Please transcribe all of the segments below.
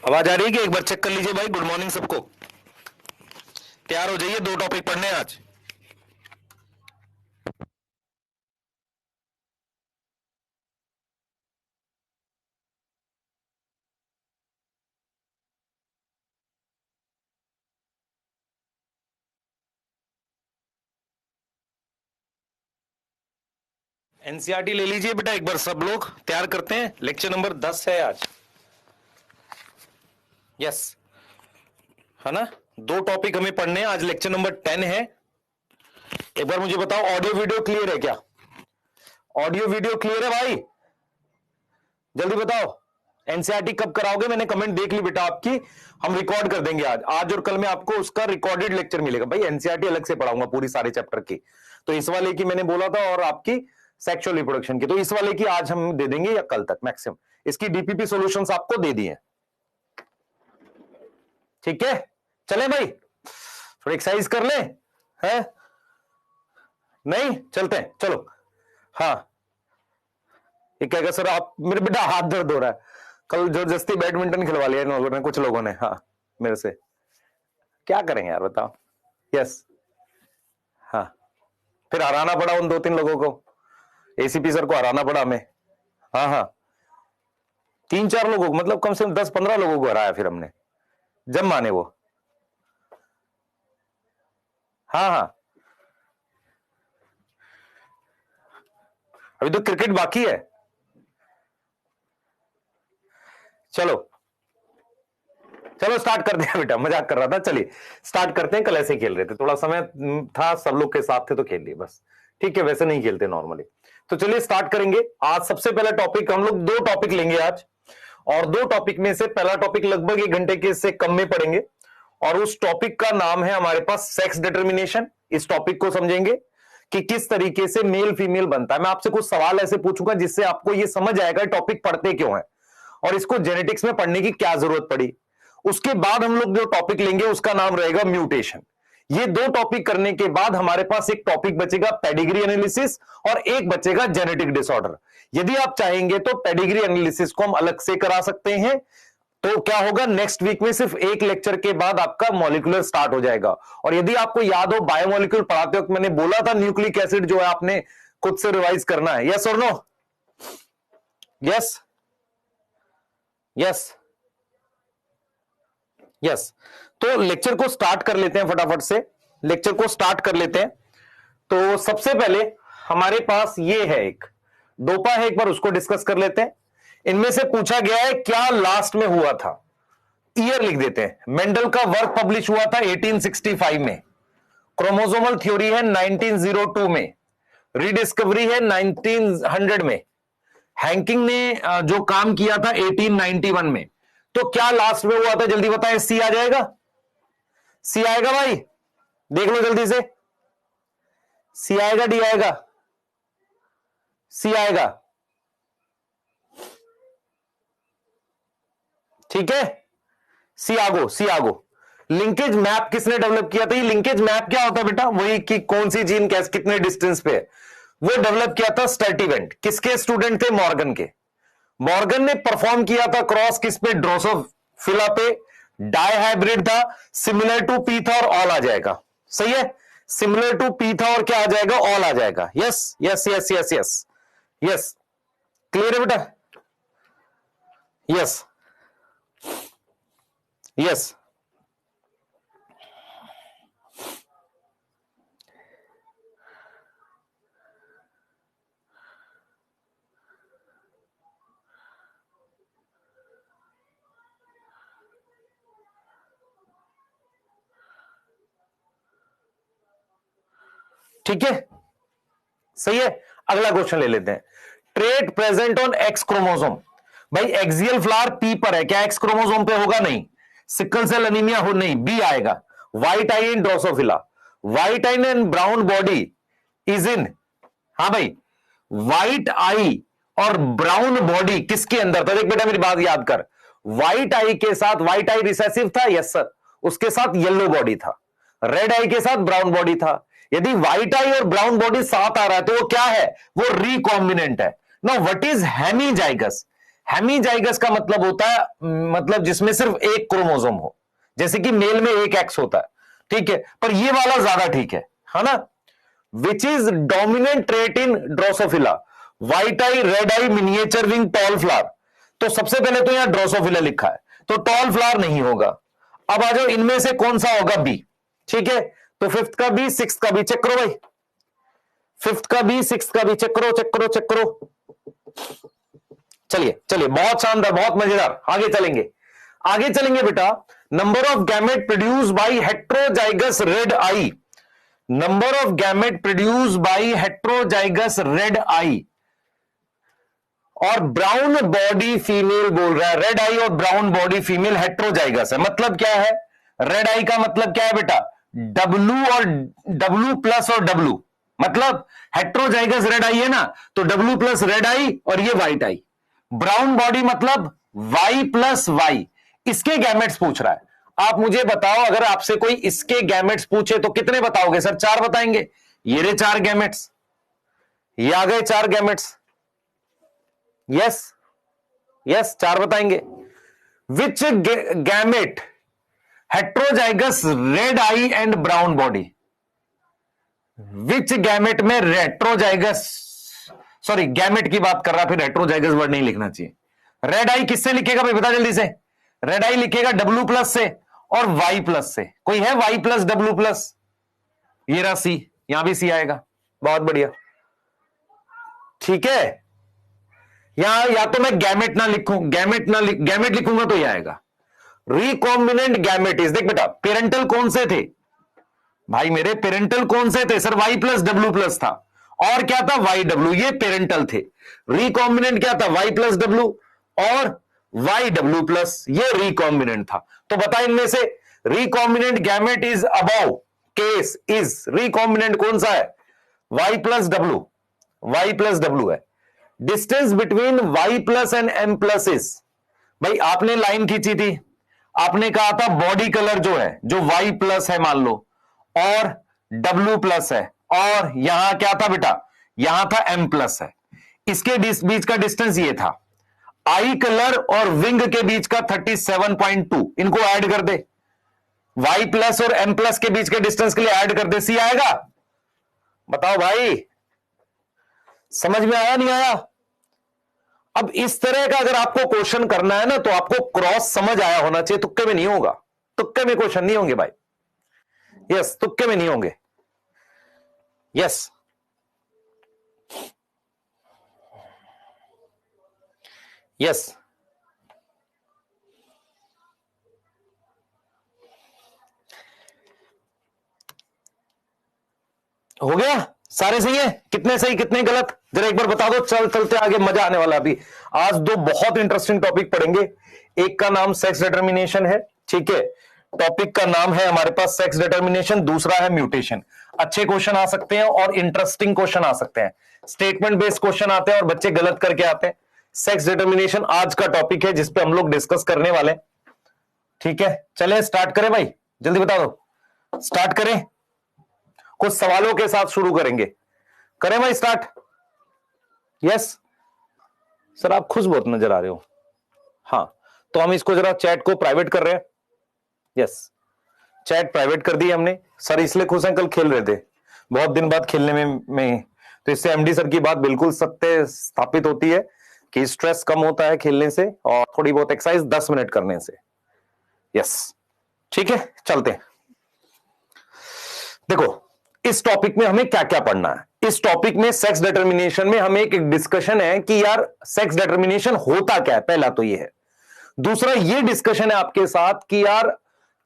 आवाज आ रही है कि एक बार चेक कर लीजिए भाई। गुड मॉर्निंग सबको। तैयार हो जाइए, दो टॉपिक पढ़ने हैं आज। एनसीईआरटी ले लीजिए बेटा एक बार, सब लोग तैयार करते हैं। लेक्चर नंबर 10 है आज। यस, है ना। दो टॉपिक हमें पढ़ने हैं आज। लेक्चर नंबर 10 है। एक बार मुझे बताओ, ऑडियो वीडियो क्लियर है क्या? ऑडियो वीडियो क्लियर है भाई? जल्दी बताओ। एनसीईआरटी कब कराओगे? मैंने कमेंट देख ली बेटा आपकी। हम रिकॉर्ड कर देंगे आज और कल में आपको उसका रिकॉर्डेड लेक्चर मिलेगा। भाई एनसीईआरटी अलग से पढ़ाऊंगा पूरी सारे चैप्टर की। तो इस वाले की मैंने बोला था, और आपकी सेक्सुअल रिप्रोडक्शन की तो इस वाले की आज हम दे देंगे या कल तक मैक्सिमम। इसकी डीपीपी सॉल्यूशंस आपको दे दिए। ठीक है, चले भाई, थोड़ी एक्सरसाइज कर ले। है नहीं, चलते हैं, चलो। हाँ, ये कहेगा सर आप, मेरे बेटा हाथ दर्द हो रहा है। कल जबरदस्ती बैडमिंटन खिलवा लिया इन लोगों ने, कुछ लोगों ने। हाँ, मेरे से क्या करेंगे यार, बताओ। यस, हाँ, फिर हराना पड़ा उन दो तीन लोगों को। एसीपी सर को हराना पड़ा हमें। हाँ हाँ, तीन चार लोगों को, मतलब कम से कम 10-15 लोगों को हराया फिर हमने, जब माने वो। हाँ हाँ, अभी तो क्रिकेट बाकी है। चलो चलो स्टार्ट करते हैं बेटा, मजाक कर रहा था। चलिए स्टार्ट करते हैं। कल ऐसे खेल रहे थे, थोड़ा समय था, सब लोग के साथ थे तो खेल लिए बस। ठीक है, वैसे नहीं खेलते नॉर्मली। तो चलिए स्टार्ट करेंगे। आज सबसे पहला टॉपिक, हम लोग दो टॉपिक लेंगे आज, और दो टॉपिक में से पहला टॉपिक लगभग 1 घंटे के से कम में पढ़ेंगे, और उस टॉपिक का नाम है हमारे पास सेक्स डिटर्मिनेशन। इस टॉपिक को समझेंगे कि किस तरीके से मेल फीमेल बनता है। मैं आपसे कुछ सवाल ऐसे पूछूंगा जिससे आपको यह समझ आएगा टॉपिक पढ़ते क्यों है, और इसको जेनेटिक्स में पढ़ने की क्या जरूरत पड़ी। उसके बाद हम लोग जो टॉपिक लेंगे उसका नाम रहेगा म्यूटेशन। ये दो टॉपिक करने के बाद हमारे पास एक टॉपिक बचेगा पेडिग्री एनालिसिस, और एक बचेगा जेनेटिक डिसऑर्डर। यदि आप चाहेंगे तो पेडिग्री एनालिसिस को हम अलग से करा सकते हैं। तो क्या होगा, नेक्स्ट वीक में सिर्फ एक लेक्चर के बाद आपका मॉलिक्यूलर स्टार्ट हो जाएगा। और यदि आपको याद हो, बायोमोलिक्यूल पढ़ाते वक्त मैंने बोला था न्यूक्लिक एसिड जो है आपने खुद से रिवाइज करना है। यस और नो? Yes yes yes. तो लेक्चर को स्टार्ट कर लेते हैं, फटाफट से लेक्चर को स्टार्ट कर लेते हैं। तो सबसे पहले हमारे पास ये है, एक डोपा है, एक बार उसको डिस्कस कर लेते हैं। इनमें से पूछा गया है क्या लास्ट में हुआ था, ईयर लिख देते हैं। मेंडल का वर्क पब्लिश हुआ था 1865 में, क्रोमोसोमल थ्योरी है 1902 में, रीडिस्कवरी है 1900 में, हैंकिंग ने जो काम किया था 1891 में। तो क्या लास्ट में हुआ था, जल्दी बताएं। सी आ जाएगा? सी आएगा भाई? देख लो जल्दी से, सी आएगा डी आएगा? सी आएगा। ठीक है, सी आगो, सी आगो। लिंकेज मैप किसने डेवलप किया था? ये लिंकेज मैप क्या होता है बेटा? वही कि कौन सी जीन कैसे कितने डिस्टेंस पे है, वो डेवलप किया था स्टर्टिवेंट। किसके स्टूडेंट थे? मॉर्गन के। मॉर्गन ने परफॉर्म किया था क्रॉस किस पे? ड्रोसोफिला पे। डाई हाइब्रिड था, सिमिलर टू पी था, और ऑल आ जाएगा। सही है, सिमिलर टू पी था और क्या आ जाएगा? ऑल आ जाएगा। Yes yes yes yes yes yes. Clear है बेटा? Yes yes. ठीक है, सही है। अगला क्वेश्चन ले लेते हैं। Trait present on x chromosome. भाई एक्सियल फ्लावर पी पर है, क्या एक्स क्रोमोसोम पे होगा? नहीं। सिकल सेल अनीमिया हो? नहीं, बी आएगा। White I in Drosophila. White I and brown body is in, हाँ भाई, व्हाइट आई और ब्राउन बॉडी किसके अंदर था? देख बेटा मेरी बात याद कर, व्हाइट आई के साथ व्हाइट आई रिसेसिव था, यस सर, उसके साथ येलो बॉडी था। रेड आई के साथ ब्राउन बॉडी था। यदि व्हाइट आई और ब्राउन बॉडी साथ आ रहा है तो वो क्या है? वो रिकॉम्बिनेंट है। Now what is hemizygous? Hemizygous का मतलब होता है मतलब जिसमें सिर्फ एक क्रोमोसोम हो, जैसे कि मेल में एक एक्स होता है, ठीक है, पर ये वाला ज्यादा ठीक है ना। Which is dominant trait in Drosophila, white eye, red eye, miniature wing, tall flower. तो सबसे पहले तो यहां ड्रोसोफिला लिखा है, तो टॉल फ्लावर नहीं होगा। अब आ जाओ, इनमें से कौन सा होगा, बी, ठीक है। तो फिफ्थ का बी, सिक्स का बी, चेक करो भाई, फिफ्थ का बी, सिक्स का बी, चेक करो चेक करो चेक करो। चलिए चलिए, बहुत शानदार, बहुत मजेदार, आगे चलेंगे, आगे चलेंगे बेटा। Number of gamete produce by heterozygous red eye, number of gamete produce by heterozygous red eye और ब्राउन बॉडी फीमेल बोल रहा है, रेड आई और ब्राउन बॉडी फीमेल हेट्रोजाइगस है। मतलब क्या है, रेड आई का मतलब क्या है बेटा, डब्लू और डब्लू प्लस और डब्लू, मतलब हेट्रोजाइगस रेड आई है ना, तो डब्लू प्लस रेड आई और ये व्हाइट आई। ब्राउन बॉडी मतलब वाई प्लस वाई, इसके गैमेट्स पूछ रहा है। आप मुझे बताओ, अगर आपसे कोई इसके गैमेट्स पूछे तो कितने बताओगे सर, चार बताएंगे। ये रे चार गैमेट्स, ये आ गए चार गैमेट्स, यस यस, चार बताएंगे। Which gamete heterozygous red eye and brown body, which gamete में हेट्रोजाइगस, सॉरी गैमेट की बात कर रहा, फिर हेट्रोजाइगस वर्ड नहीं लिखना चाहिए। रेड आई किससे लिखेगा भाई, बता जल्दी से। रेड आई लिखेगा डब्ल्यू प्लस से और वाई प्लस से। कोई है वाई प्लस डब्ल्यू प्लस, ये रहा सी, यहां भी सी आएगा, बहुत बढ़िया, ठीक है। यहां या तो मैं गैमेट ना लिखूं, गैमेट लिखूंगा तो ये आएगा। रिकॉम्बिनेंट गैमेट इज, देख बेटा पेरेंटल कौन से थे भाई मेरे, पेरेंटल कौन से थे sir, Y plus W plus था, और क्या था वाई डब्ल्यू, ये पेरेंटल थे। रिकॉम्बिनेंट क्या था, वाई प्लस डब्ल्यू और वाई डब्ल्यू प्लस, ये रिकॉम्बिनेंट था। तो बता इनमें से recombinant gamete is above case is, recombinant कौन सा है, Y plus W, Y plus W है। Distance between Y plus and M plus is, भाई आपने लाइन खींची थी, आपने कहा था बॉडी कलर जो है, जो वाई प्लस है मान लो और डब्ल्यू प्लस है, और यहां क्या था बेटा, यहां था एम प्लस है, इसके बीच का डिस्टेंस ये था। आई कलर और विंग के बीच का 37.2, इनको ऐड कर दे, वाई प्लस और एम प्लस के बीच के डिस्टेंस के लिए ऐड कर दे, सी आएगा। बताओ भाई, समझ में आया नहीं आया। अब इस तरह का अगर आपको क्वेश्चन करना है ना, तो आपको क्रॉस समझ आया होना चाहिए, तुक्के में नहीं होगा, तुक्के में क्वेश्चन नहीं होंगे भाई, यस तुक्के में नहीं होंगे, यस यस। हो गया, सारे सही है, कितने सही कितने गलत जरा एक बार बता दो, चल चलते आगे, मजा आने वाला। अभी आज दो बहुत इंटरेस्टिंग टॉपिक पढ़ेंगे, एक का नाम सेक्स डिटर्मिनेशन है, ठीक है, टॉपिक का नाम है हमारे पास सेक्स डिटर्मिनेशन, दूसरा है म्यूटेशन। अच्छे क्वेश्चन आ सकते हैं और इंटरेस्टिंग क्वेश्चन आ सकते हैं, स्टेटमेंट बेस्ड क्वेश्चन आते हैं और बच्चे गलत करके आते हैं। सेक्स डिटर्मिनेशन आज का टॉपिक है जिसपे हम लोग डिस्कस करने वाले, ठीक है। चले स्टार्ट करें भाई, जल्दी बता दो, स्टार्ट करें, कुछ सवालों के साथ शुरू करेंगे, करें भाई स्टार्ट। यस सर, आप खुश बहुत नजर आ रहे हो, हाँ तो हम इसको जरा चैट को प्राइवेट कर रहे हैं, यस चैट प्राइवेट कर दी हमने। सर इसलिए खुश हैं, कल खेल रहे थे, बहुत दिन बाद खेलने में तो इससे एमडी सर की बात बिल्कुल सत्य स्थापित होती है कि स्ट्रेस कम होता है खेलने से और थोड़ी बहुत एक्सरसाइज 10 मिनट करने से, यस ठीक है। चलते हैं, देखो इस टॉपिक में हमें क्या क्या पढ़ना है। इस टॉपिक में सेक्स डिटर्मिनेशन में हमें एक डिस्कशन है कि यार सेक्स डिटर्मिनेशन होता क्या है, पहला तो ये है। दूसरा ये डिस्कशन है आपके साथ कि यार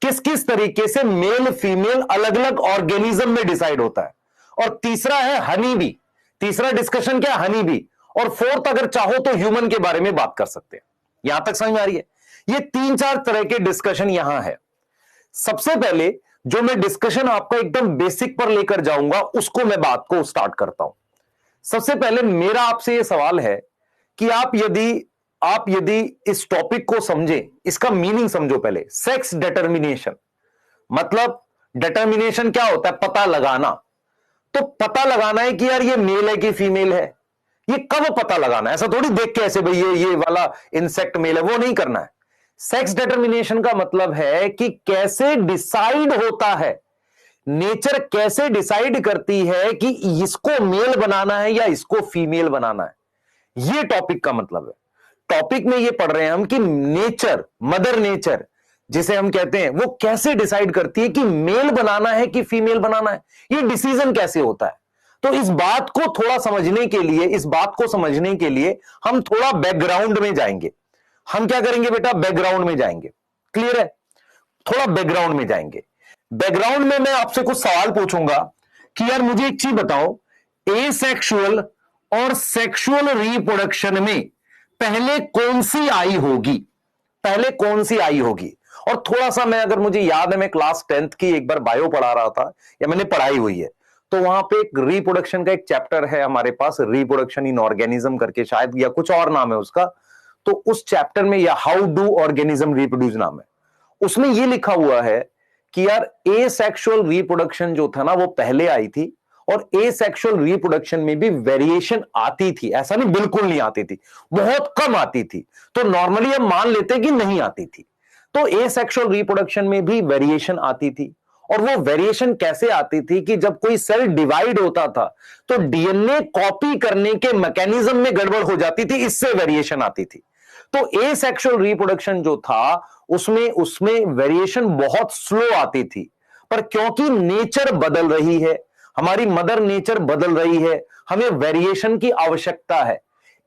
किस किस तरीके से मेल फीमेल अलग अलग ऑर्गेनिज्म में डिसाइड होता है। और तीसरा है हनी बी, तीसरा डिस्कशन क्या, हनी बी। और फोर्थ अगर चाहो तो ह्यूमन के बारे में बात कर सकते हैं। यहां तक समझ में आ रही है, ये 3-4 तरह के डिस्कशन यहां है। सबसे पहले जो मैं डिस्कशन आपका एकदम बेसिक पर लेकर जाऊंगा, उसको मैं बात को स्टार्ट करता हूं। सबसे पहले मेरा आपसे यह सवाल है कि आप यदि इस टॉपिक को समझे, इसका मीनिंग समझो पहले। सेक्स डिटर्मिनेशन मतलब, डिटर्मिनेशन क्या होता है, पता लगाना। तो पता लगाना है कि यार ये मेल है कि फीमेल है, ये कब पता लगाना है, ऐसा थोड़ी देख के ऐसे भाई ये वाला इंसेक्ट मेल है, वो नहीं करना है। सेक्स डिटर्मिनेशन का मतलब है कि कैसे डिसाइड होता है, नेचर कैसे डिसाइड करती है कि इसको मेल बनाना है या इसको फीमेल बनाना है, ये टॉपिक का मतलब है। टॉपिक में ये पढ़ रहे हैं हम कि नेचर, मदर नेचर जिसे हम कहते हैं, वो कैसे डिसाइड करती है कि मेल बनाना है कि फीमेल बनाना है, ये डिसीजन कैसे होता है। तो इस बात को थोड़ा समझने के लिए, इस बात को समझने के लिए हम थोड़ा बैकग्राउंड में जाएंगे। हम क्या करेंगे बेटा, बैकग्राउंड में जाएंगे। क्लियर है, थोड़ा बैकग्राउंड में जाएंगे। बैकग्राउंड में मैं आपसे कुछ सवाल पूछूंगा कि यार मुझे एक चीज बताओ, एसेक्सुअल और सेक्सुअल रिप्रोडक्शन में पहले कौन सी आई होगी, पहले कौन सी आई होगी। और थोड़ा सा मैं, अगर मुझे याद है, मैं क्लास 10th की एक बार बायो पढ़ा रहा था, या मैंने पढ़ाई हुई है, तो वहां पे एक रिप्रोडक्शन का एक चैप्टर है हमारे पास, रिप्रोडक्शन इन ऑर्गेनिज्म करके शायद, या कुछ और नाम है उसका। तो उस चैप्टर में, या हाउ डू ऑर्गेनिज्म रिप्रोड्यूस नाम है, उसमें यह लिखा हुआ है कि यार एसेक्सुअल रिप्रोडक्शन जो था ना वो पहले आई थी, और एसेक्सुअल रिप्रोडक्शन में भी वेरिएशन आती थी, ऐसा नहीं बिल्कुल नहीं आती थी, बहुत कम आती थी। तो नॉर्मली हम मान लेते कि नहीं आती थी। तो एसेक्सुअल रिप्रोडक्शन में भी वेरिएशन आती थी, और वो वेरिएशन कैसे आती थी कि जब कोई सेल डिवाइड होता था तो डीएनए कॉपी करने के मैकेनिज्म में गड़बड़ हो जाती थी, इससे वेरिएशन आती थी। तो एसेक्सुअल रिप्रोडक्शन जो था उसमें वेरिएशन बहुत स्लो आती थी, पर क्योंकि नेचर बदल रही है, हमारी मदर नेचर बदल रही है, हमें वेरिएशन की आवश्यकता है,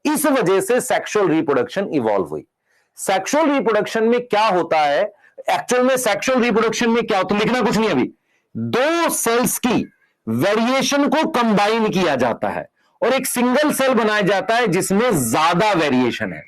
इस वजह से सेक्सुअल रिप्रोडक्शन इवॉल्व हुई। सेक्सुअल रिप्रोडक्शन में क्या होता है, एक्चुअल में सेक्सुअल रिप्रोडक्शन में क्या होता है, लिखना कुछ नहीं अभी, दो सेल्स की वेरिएशन को कंबाइन किया जाता है और एक सिंगल सेल बनाया जाता है जिसमें ज्यादा वेरिएशन है,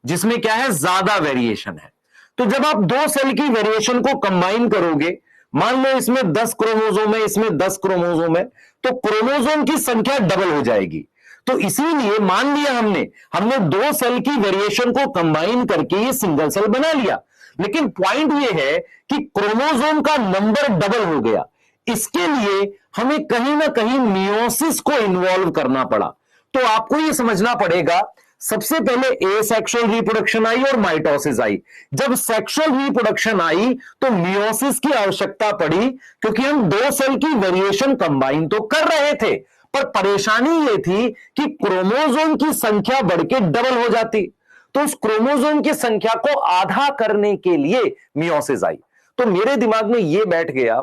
जिसमें क्या है, ज्यादा वेरिएशन है। तो जब आप दो सेल की वेरिएशन को कंबाइन करोगे, मान लो इसमें 10 क्रोमोसोम है, इसमें 10 क्रोमोसोम है, तो क्रोमोसोम की संख्या डबल हो जाएगी। तो इसीलिए मान लिया हमने दो सेल की वेरिएशन को कंबाइन करके ये सिंगल सेल बना लिया, लेकिन पॉइंट ये है कि क्रोमोसोम का नंबर डबल हो गया। इसके लिए हमें कहीं ना कहीं मियोसिस को इन्वॉल्व करना पड़ा। तो आपको ये समझना पड़ेगा, सबसे पहले एसेक्सुअल रिप्रोडक्शन आई और माइटोसिस आई। जब सेक्सुअल रिप्रोडक्शन आई तो मियोसिस की आवश्यकता पड़ी, क्योंकि हम दो सेल की वेरिएशन कंबाइन तो कर रहे थे, पर परेशानी यह थी कि क्रोमोसोम की संख्या बढ़ के डबल हो जाती। तो उस क्रोमोसोम की संख्या को आधा करने के लिए मियोसिस आई। तो मेरे दिमाग में यह बैठ गया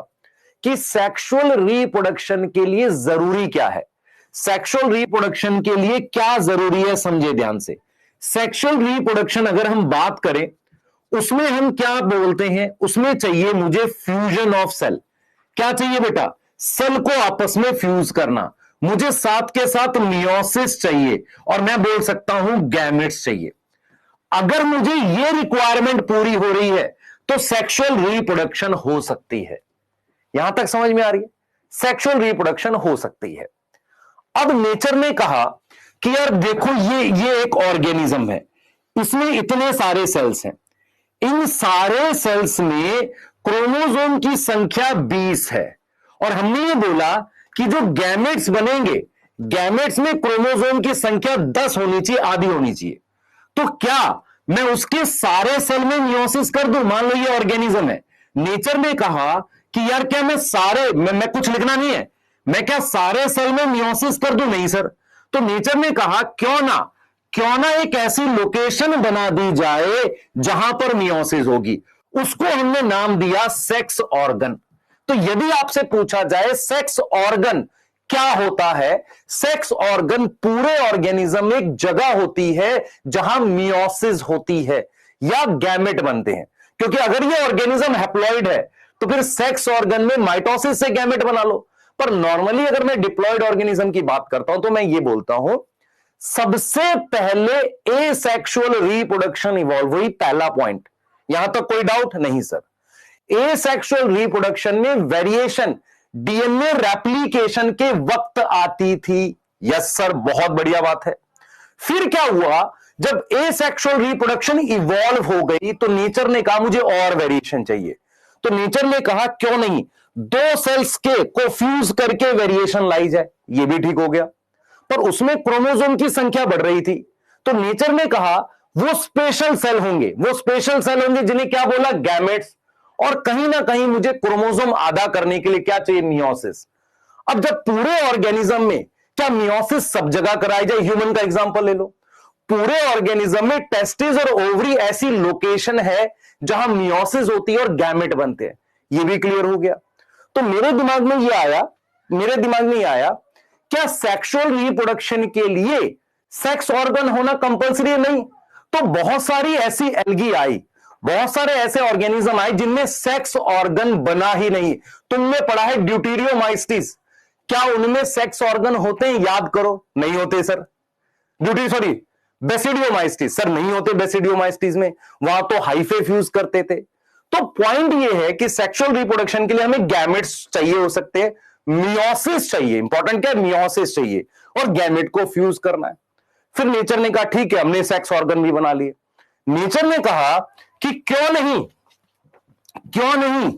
कि सेक्सुअल रिप्रोडक्शन के लिए जरूरी क्या है, सेक्सुअल रिप्रोडक्शन के लिए क्या जरूरी है, समझे ध्यान से। सेक्सुअल रिप्रोडक्शन अगर हम बात करें, उसमें हम क्या बोलते हैं, उसमें चाहिए मुझे फ्यूजन ऑफ सेल। क्या चाहिए बेटा, सेल को आपस में फ्यूज करना। मुझे साथ के साथ मियोसिस चाहिए, और मैं बोल सकता हूं गैमेट्स चाहिए। अगर मुझे यह रिक्वायरमेंट पूरी हो रही है तो सेक्सुअल रिप्रोडक्शन हो सकती है। यहां तक समझ में आ रही है, सेक्सुअल रिप्रोडक्शन हो सकती है। अब नेचर ने कहा कि यार देखो, ये एक ऑर्गेनिज्म है, इसमें इतने सारे सेल्स हैं, इन सारे सेल्स में क्रोमोसोम की संख्या 20 है, और हमने ये बोला कि जो गैमेट्स बनेंगे, गैमेट्स में क्रोमोसोम की संख्या 10 होनी चाहिए, आधी होनी चाहिए। तो क्या मैं उसके सारे सेल में मियोसिस कर दूं? मान लो ये ऑर्गेनिज्म है, नेचर ने कहा कि यार क्या मैं सारे, मैं कुछ लिखना नहीं है, मैं क्या सारे सेल में मियोसिस कर दूं? नहीं सर। तो नेचर ने कहा क्यों ना एक ऐसी लोकेशन बना दी जाए जहां पर मियोसिस होगी। उसको हमने नाम दिया सेक्स ऑर्गन। तो यदि आपसे पूछा जाए सेक्स ऑर्गन क्या होता है, सेक्स ऑर्गन पूरे ऑर्गेनिज्म में एक जगह होती है जहां मियोसिस होती है या गैमेट बनते हैं। क्योंकि अगर ये ऑर्गेनिज्म हैप्लॉइड है तो फिर सेक्स ऑर्गन में माइटोसिस से गैमेट बना लो। पर नॉर्मली अगर मैं डिप्लॉयड ऑर्गेनिज्म की बात करता हूं तो मैं ये बोलता हूं, सबसे पहले एसेक्सुअल रिप्रोडक्शन इवॉल्व हुई, पहला पॉइंट। यहां तक कोई डाउट नहीं सर। एसेक्सुअल रिप्रोडक्शन में वेरिएशन डीएनए रेप्लिकेशन के वक्त आती थी। यस सर, बहुत बढ़िया बात है। फिर क्या हुआ, जब एसेक्सुअल रिप्रोडक्शन इवॉल्व हो गई तो नेचर ने कहा मुझे और वेरिएशन चाहिए। तो नेचर ने कहा क्यों नहीं, दो सेल्स के को फ्यूज करके वेरिएशन लाई जाए, ये भी ठीक हो गया। पर उसमें क्रोमोसोम की संख्या बढ़ रही थी। तो नेचर ने कहा वो स्पेशल सेल होंगे, वो स्पेशल सेल होंगे जिन्हें क्या बोला, गैमेट्स। और कहीं ना कहीं मुझे क्रोमोसोम आधा करने के लिए क्या चाहिए, मियोसिस। अब जब पूरे ऑर्गेनिज्म में क्या मियोसिस सब जगह कराई जाए, ह्यूमन का एग्जांपल ले लो, पूरे ऑर्गेनिज्म में टेस्टिस और ओवरी ऐसी लोकेशन है जहां मियोसिस होती है और गैमेट बनते हैं। ये भी क्लियर हो गया। तो मेरे दिमाग में ये आया क्या सेक्सुअल रिप्रोडक्शन के लिए सेक्स ऑर्गन होना कंपलसरी है? नहीं। तो बहुत सारी ऐसी एल्गी आई, बहुत सारे ऐसे ऑर्गेनिज्म आए जिनमें सेक्स ऑर्गन बना ही नहीं। तुमने पढ़ा है ड्यूटेरियोमाइस्टिस, क्या उनमें सेक्स ऑर्गन होते हैं? याद करो, नहीं होते सर। बेसिडियोमाइस्टिस, सर नहीं होते बेसिडियोमाइस्टिस में, वहां तो हाइफे फ्यूज करते थे। तो पॉइंट ये है कि सेक्सुअल रिप्रोडक्शन के लिए हमें गैमेट्स चाहिए हो सकते हैं, मियोसिस चाहिए, इंपॉर्टेंट क्या है, मियोसिस चाहिए, और गैमेट को फ्यूज करना है। फिर नेचर ने कहा ठीक है, हमने सेक्स ऑर्गन भी बना लिए। नेचर ने कहा कि क्यों नहीं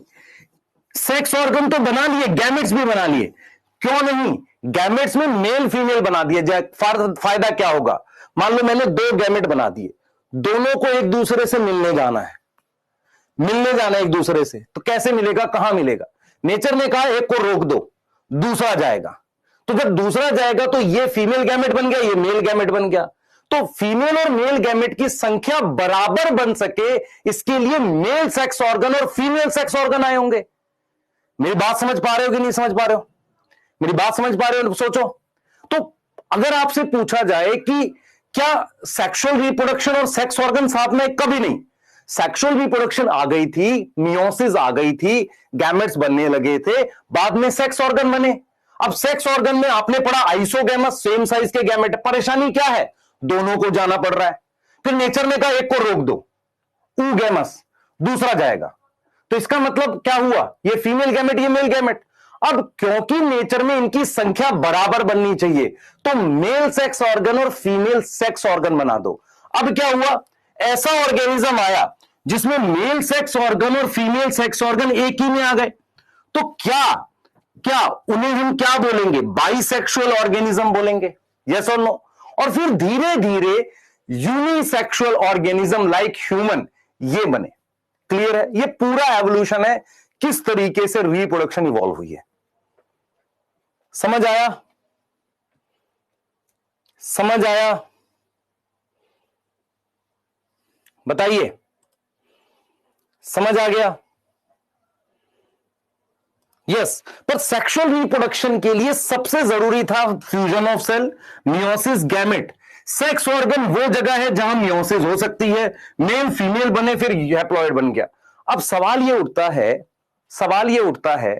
सेक्स ऑर्गन तो बना लिए, गैमेट्स भी बना लिए, क्यों नहीं गैमेट्स में मेल फीमेल बना दिया जाए। फायदा क्या होगा, मान लो मैंने 2 गैमेट बना दिए, दोनों को एक दूसरे से मिलने जाना है एक दूसरे से, तो कैसे मिलेगा, कहां मिलेगा? नेचर ने कहा एक को रोक दो, दूसरा जाएगा। तो जब दूसरा जाएगा तो ये फीमेल गैमेट बन गया, ये मेल गैमेट बन गया। तो फीमेल और मेल गैमेट की संख्या बराबर बन सके, इसके लिए मेल सेक्स ऑर्गन और फीमेल सेक्स ऑर्गन आए होंगे। मेरी बात समझ पा रहे हो कि नहीं समझ पा रहे हो? मेरी बात समझ पा रहे हो? सोचो तो, अगर आपसे पूछा जाए कि क्या सेक्सुअल रिप्रोडक्शन और सेक्स ऑर्गन साथ में, कभी नहीं। सेक्सुअल रिप्रोडक्शन आ गई थी, मियोसिस आ गई थी, गैमेट्स बनने लगे थे, बाद में सेक्स ऑर्गन बने। अब सेक्स ऑर्गन में आपने पढ़ा आइसोगैमस, सेम साइज के गैमेट। परेशानी क्या है, दोनों को जाना पड़ रहा है। फिर नेचर ने कहा एक को रोक दो, ऊगैमस, दूसरा जाएगा। तो इसका मतलब क्या हुआ, ये फीमेल गैमेट, ये मेल गैमेट। अब क्योंकि नेचर में इनकी संख्या बराबर बननी चाहिए, तो मेल सेक्स ऑर्गन और फीमेल सेक्स ऑर्गन बना दो। अब क्या हुआ, ऐसा ऑर्गेनिज्म आया जिसमें मेल सेक्स ऑर्गन और फीमेल सेक्स ऑर्गन एक ही में आ गए। तो क्या उन्हें हम क्या बोलेंगे, बाइसेक्सुअल ऑर्गेनिज्म बोलेंगे, यस और नो। और फिर धीरे धीरे यूनिसेक्सुअल ऑर्गेनिज्म लाइक ह्यूमन ये बने। क्लियर है? ये पूरा एवोल्यूशन है, किस तरीके से रिप्रोडक्शन इवॉल्व हुई है। समझ आया? बताइए, समझ आ गया? यस। पर सेक्सुअल रिप्रोडक्शन के लिए सबसे जरूरी था fusion of cell, meiosis, gamete. Sex organ वो जगह है जहां मियोसिस हो सकती है, मेल फीमेल बने, फिर हैप्लॉइड बन गया। अब सवाल ये उठता है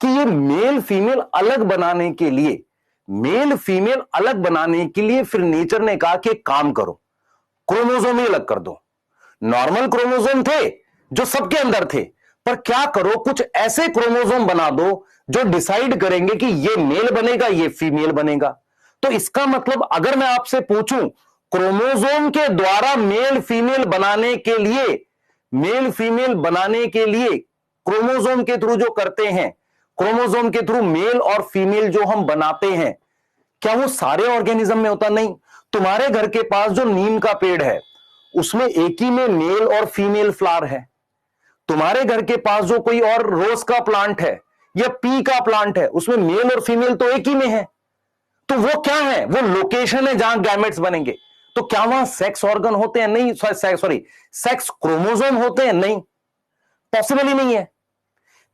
कि ये मेल फीमेल अलग बनाने के लिए फिर नेचर ने कहा कि एक काम करो, क्रोमोसोम ही अलग कर दो। नॉर्मल क्रोमोसोम थे जो सबके अंदर थे, पर क्या करो, कुछ ऐसे क्रोमोसोम बना दो जो डिसाइड करेंगे कि ये मेल बनेगा, ये फीमेल बनेगा। तो इसका मतलब अगर मैं आपसे पूछूं, क्रोमोसोम के द्वारा मेल फीमेल बनाने के लिए क्रोमोसोम के थ्रू जो करते हैं, क्रोमोसोम के थ्रू मेल और फीमेल जो हम बनाते हैं, क्या वो सारे ऑर्गेनिज्म में होता? नहीं। तुम्हारे घर के पास जो नीम का पेड़ है उसमें एक ही में मेल और फीमेल फ्लावर है। तुम्हारे घर के पास जो कोई और रोज का प्लांट है या पी का प्लांट है, उसमें मेल और फीमेल तो एक ही में है। तो वो क्या है, वो लोकेशन है जहां गैमेट्स बनेंगे। तो क्या वहां सेक्स ऑर्गन होते हैं? नहीं। सेक्स क्रोमोसोम होते हैं? नहीं, पॉसिबल ही नहीं है।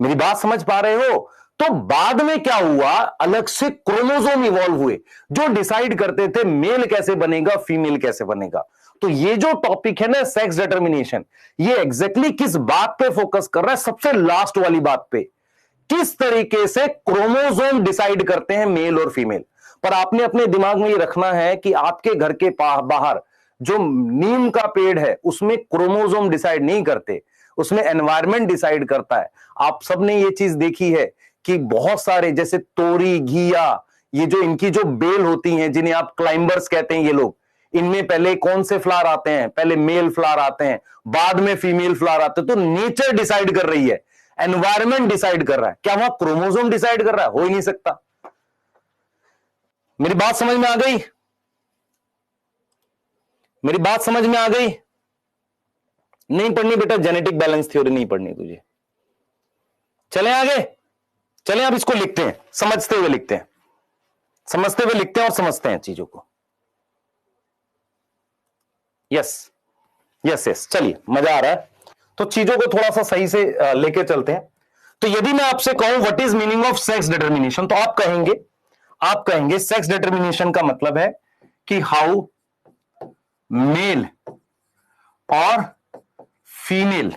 मेरी बात समझ पा रहे हो? तो बाद में क्या हुआ, अलग से क्रोमोसोम इवॉल्व हुए जो डिसाइड करते थे मेल कैसे बनेगा, फीमेल कैसे बनेगा। तो ये जो टॉपिक है ना, सेक्स डिटर्मिनेशन, ये एग्जैक्टली किस बात पे फोकस कर रहा है, सबसे लास्ट वाली बात पे, किस तरीके से क्रोमोसोम डिसाइड करते हैं मेल और फीमेल। पर आपने अपने दिमाग में ये रखना है कि आपके घर के बाहर जो नीम का पेड़ है उसमें क्रोमोसोम डिसाइड नहीं करते, उसमें एनवायरमेंट डिसाइड करता है। आप सबने ये चीज देखी है कि बहुत सारे जैसे तोरी, घिया, ये जो इनकी जो बेल होती हैं, जिन्हें आप क्लाइंबर्स कहते हैं, ये लोग, इनमें पहले कौन से फ्लावर आते हैं, पहले मेल फ्लावर आते हैं, बाद में फीमेल फ्लावर आते हैं। तो नेचर डिसाइड कर रही है, एनवायरमेंट डिसाइड कर रहा है, क्या वहां क्रोमोसोम डिसाइड कर रहा है? हो ही नहीं सकता। मेरी बात समझ में आ गई? मेरी बात समझ में आ गई? नहीं पढ़नी बेटा, जेनेटिक बैलेंस थ्योरी नहीं पढ़नी तुझे। चलें आगे, चलें अब इसको लिखते हैं, समझते हुए लिखते हैं, समझते हुए लिखते हैं और समझते हैं चीजों को। यस यस यस, चलिए मजा आ रहा है। तो चीजों को थोड़ा सा सही से लेके चलते हैं। तो यदि मैं आपसे कहूं what is meaning of sex determination, तो आप कहेंगे सेक्स डिटर्मिनेशन का मतलब है कि हाउ मेल और फीमेल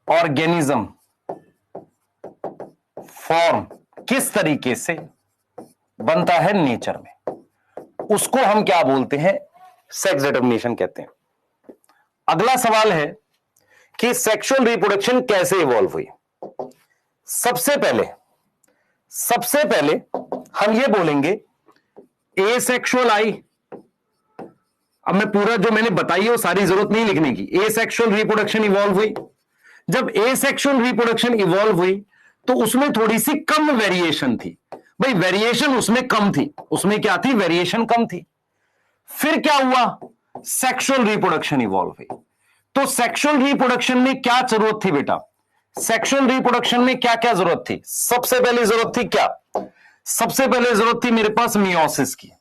ऑर्गेनिज्म फॉर्म किस तरीके से बनता है नेचर में, उसको हम क्या बोलते हैं, सेक्स डिटर्मिनेशन कहते हैं। अगला सवाल है कि सेक्सुअल रिप्रोडक्शन कैसे इवॉल्व हुई। सबसे पहले हम ये बोलेंगे एसेक्सुअल आई। अब मैं पूरा जो मैंने बताई है वो सारी जरूरत नहीं लिखने की। एसेक्सुअल रिप्रोडक्शन इवॉल्व हुई। जब एसेक्सुअल रिप्रोडक्शन इवॉल्व हुई तो उसमें थोड़ी सी कम वेरिएशन थी। भाई वेरिएशन उसमें कम थी, उसमें क्या थी, वेरिएशन कम थी। फिर क्या हुआ, सेक्सुअल रिप्रोडक्शन इवॉल्व हुई। तो सेक्सुअल रिप्रोडक्शन में क्या जरूरत थी बेटा, सेक्सुअल रिप्रोडक्शन में क्या क्या जरूरत थी। सबसे पहले जरूरत थी क्या, सबसे पहले जरूरत थी मेरे पास मियोसिस की।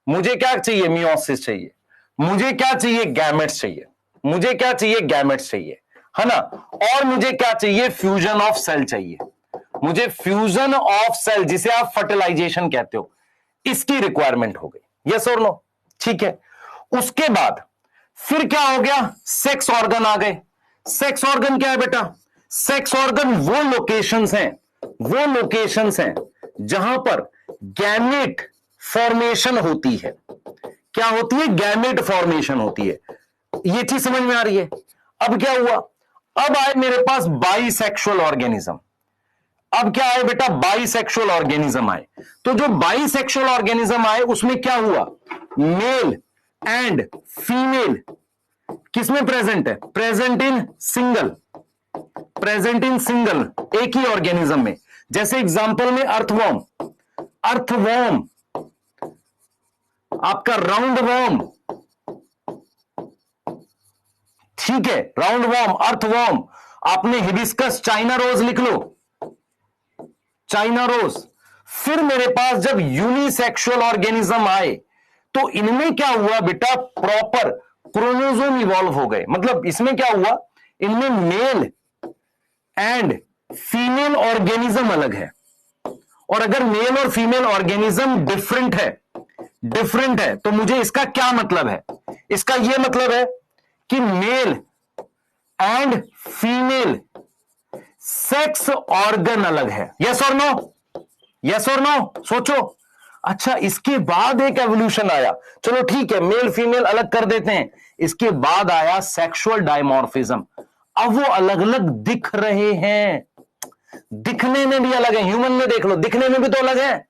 मुझे क्या चाहिए, मियोसिस चाहिए। मुझे क्या चाहिए, गैमेट्स चाहिए। मुझे क्या चाहिए, गैमेट्स चाहिए, है ना। और मुझे क्या चाहिए, फ्यूजन ऑफ सेल चाहिए। मुझे फ्यूजन ऑफ सेल, जिसे आप फर्टिलाइजेशन कहते हो, इसकी रिक्वायरमेंट हो गई। यस और नो, ठीक है। उसके बाद फिर क्या हो गया, सेक्स ऑर्गन आ गए। सेक्स ऑर्गन क्या है बेटा, सेक्स ऑर्गन वो लोकेशंस हैं जहां पर गैमेट फॉर्मेशन होती है। क्या होती है, गैमेट फॉर्मेशन होती है। ये चीज समझ में आ रही है। अब क्या हुआ, अब आए मेरे पास बाइसेक्सुअल ऑर्गेनिज्म। अब क्या आए बेटा, बाइसेक्सुअल ऑर्गेनिज्म आए। तो जो बाइसेक्सुअल ऑर्गेनिज्म आए उसमें क्या हुआ, मेल एंड फीमेल किसमें प्रेजेंट है, प्रेजेंट इन सिंगल एक ही ऑर्गेनिज्म में। जैसे एग्जांपल में अर्थवॉर्म आपका राउंड वॉर्म, ठीक है, राउंड वॉर्म, अर्थवॉर्म। आपने हिबिस्कस, चाइना रोज लिख लो, चाइना रोज। फिर मेरे पास जब यूनिसेक्सुअल ऑर्गेनिज्म आए तो इनमें क्या हुआ बेटा, प्रॉपर क्रोमोसोम इवॉल्व हो गए। मतलब इसमें क्या हुआ, इनमें मेल एंड फीमेल ऑर्गेनिज्म अलग है। और अगर मेल और फीमेल ऑर्गेनिज्म डिफरेंट है तो मुझे इसका क्या मतलब है, इसका यह मतलब है कि mail and female sex organ अलग है। यस और नो, यस और नो, सोचो। अच्छा, इसके बाद एक एवोल्यूशन आया, चलो ठीक है, मेल फीमेल अलग कर देते हैं। इसके बाद आया सेक्सुअल डायमॉर्फिज्म। अब वो अलग अलग दिख रहे हैं, दिखने में भी अलग है। ह्यूमन में देख लो, दिखने में भी तो अलग है।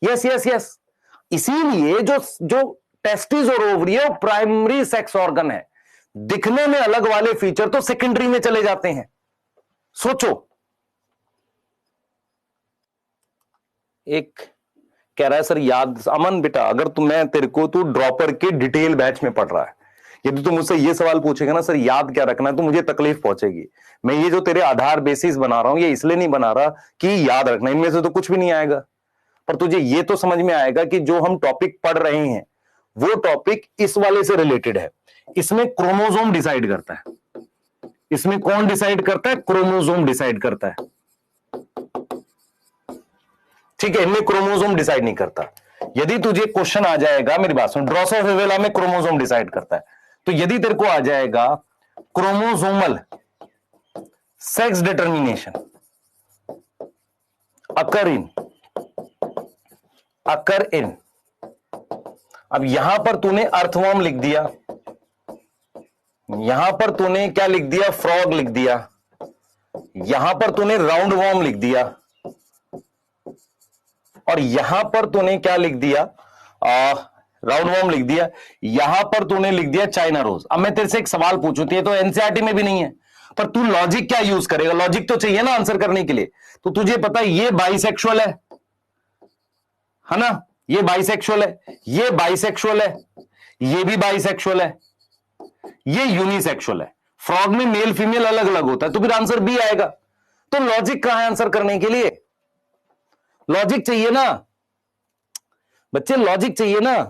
यस यस यस, इसीलिए जो टेस्टिस और ओवरी है वो प्राइमरी सेक्स ऑर्गन है। दिखने में अलग वाले फीचर तो सेकेंडरी में चले जाते हैं। सोचो, एक कह रहा है सर याद, अमन बेटा अगर तू ड्रॉपर के डिटेल बैच में पढ़ रहा है, यदि तू मुझसे ये सवाल पूछेगा ना सर याद क्या रखना है, तो मुझे तकलीफ पहुंचेगी। मैं ये जो तेरे आधार बेसिस बना रहा हूं ये इसलिए नहीं बना रहा कि याद रखना, इनमें से तो कुछ भी नहीं आएगा। पर तुझे ये तो समझ में आएगा कि जो हम टॉपिक पढ़ रहे हैं वो टॉपिक इस वाले से रिलेटेड है। इसमें क्रोमोसोम डिसाइड करता है। इसमें कौन डिसाइड करता है, क्रोमोसोम डिसाइड करता है, ठीक है। इनमें क्रोमोसोम डिसाइड नहीं करता। यदि तुझे क्वेश्चन आ जाएगा, मेरी बात सुन, ड्रोसोफिला में क्रोमोसोम डिसाइड करता है, तो यदि तेरे को आ जाएगा क्रोमोसोमल सेक्स डिटर्मिनेशन अकर इन, अब यहां पर तूने अर्थवॉर्म लिख दिया, यहां पर तूने क्या लिख दिया, फ्रॉग लिख दिया, यहां पर तूने राउंड वॉर्म लिख दिया, और यहां पर तूने क्या लिख दिया, राउंड वॉर्म लिख दिया, यहां पर तूने लिख दिया चाइना रोज। अब मैं तेरे से एक सवाल पूछूं, ये तो एनसीईआरटी में भी नहीं है, पर तू लॉजिक क्या यूज करेगा? लॉजिक तो चाहिए ना आंसर करने के लिए। तो तुझे पता है ये बाइसेक्सुअल है ना, ये बाइसेक्सुअल है, ये बाइसेक्सुअल है, ये भी बाइसेक्सुअल है, ये यूनिसेक्सुअल है। फ्रॉग में मेल फीमेल अलग अलग होता है, तो फिर आंसर बी आएगा। तो लॉजिक कहां है आंसर करने के लिए? लॉजिक चाहिए ना बच्चे, लॉजिक चाहिए ना।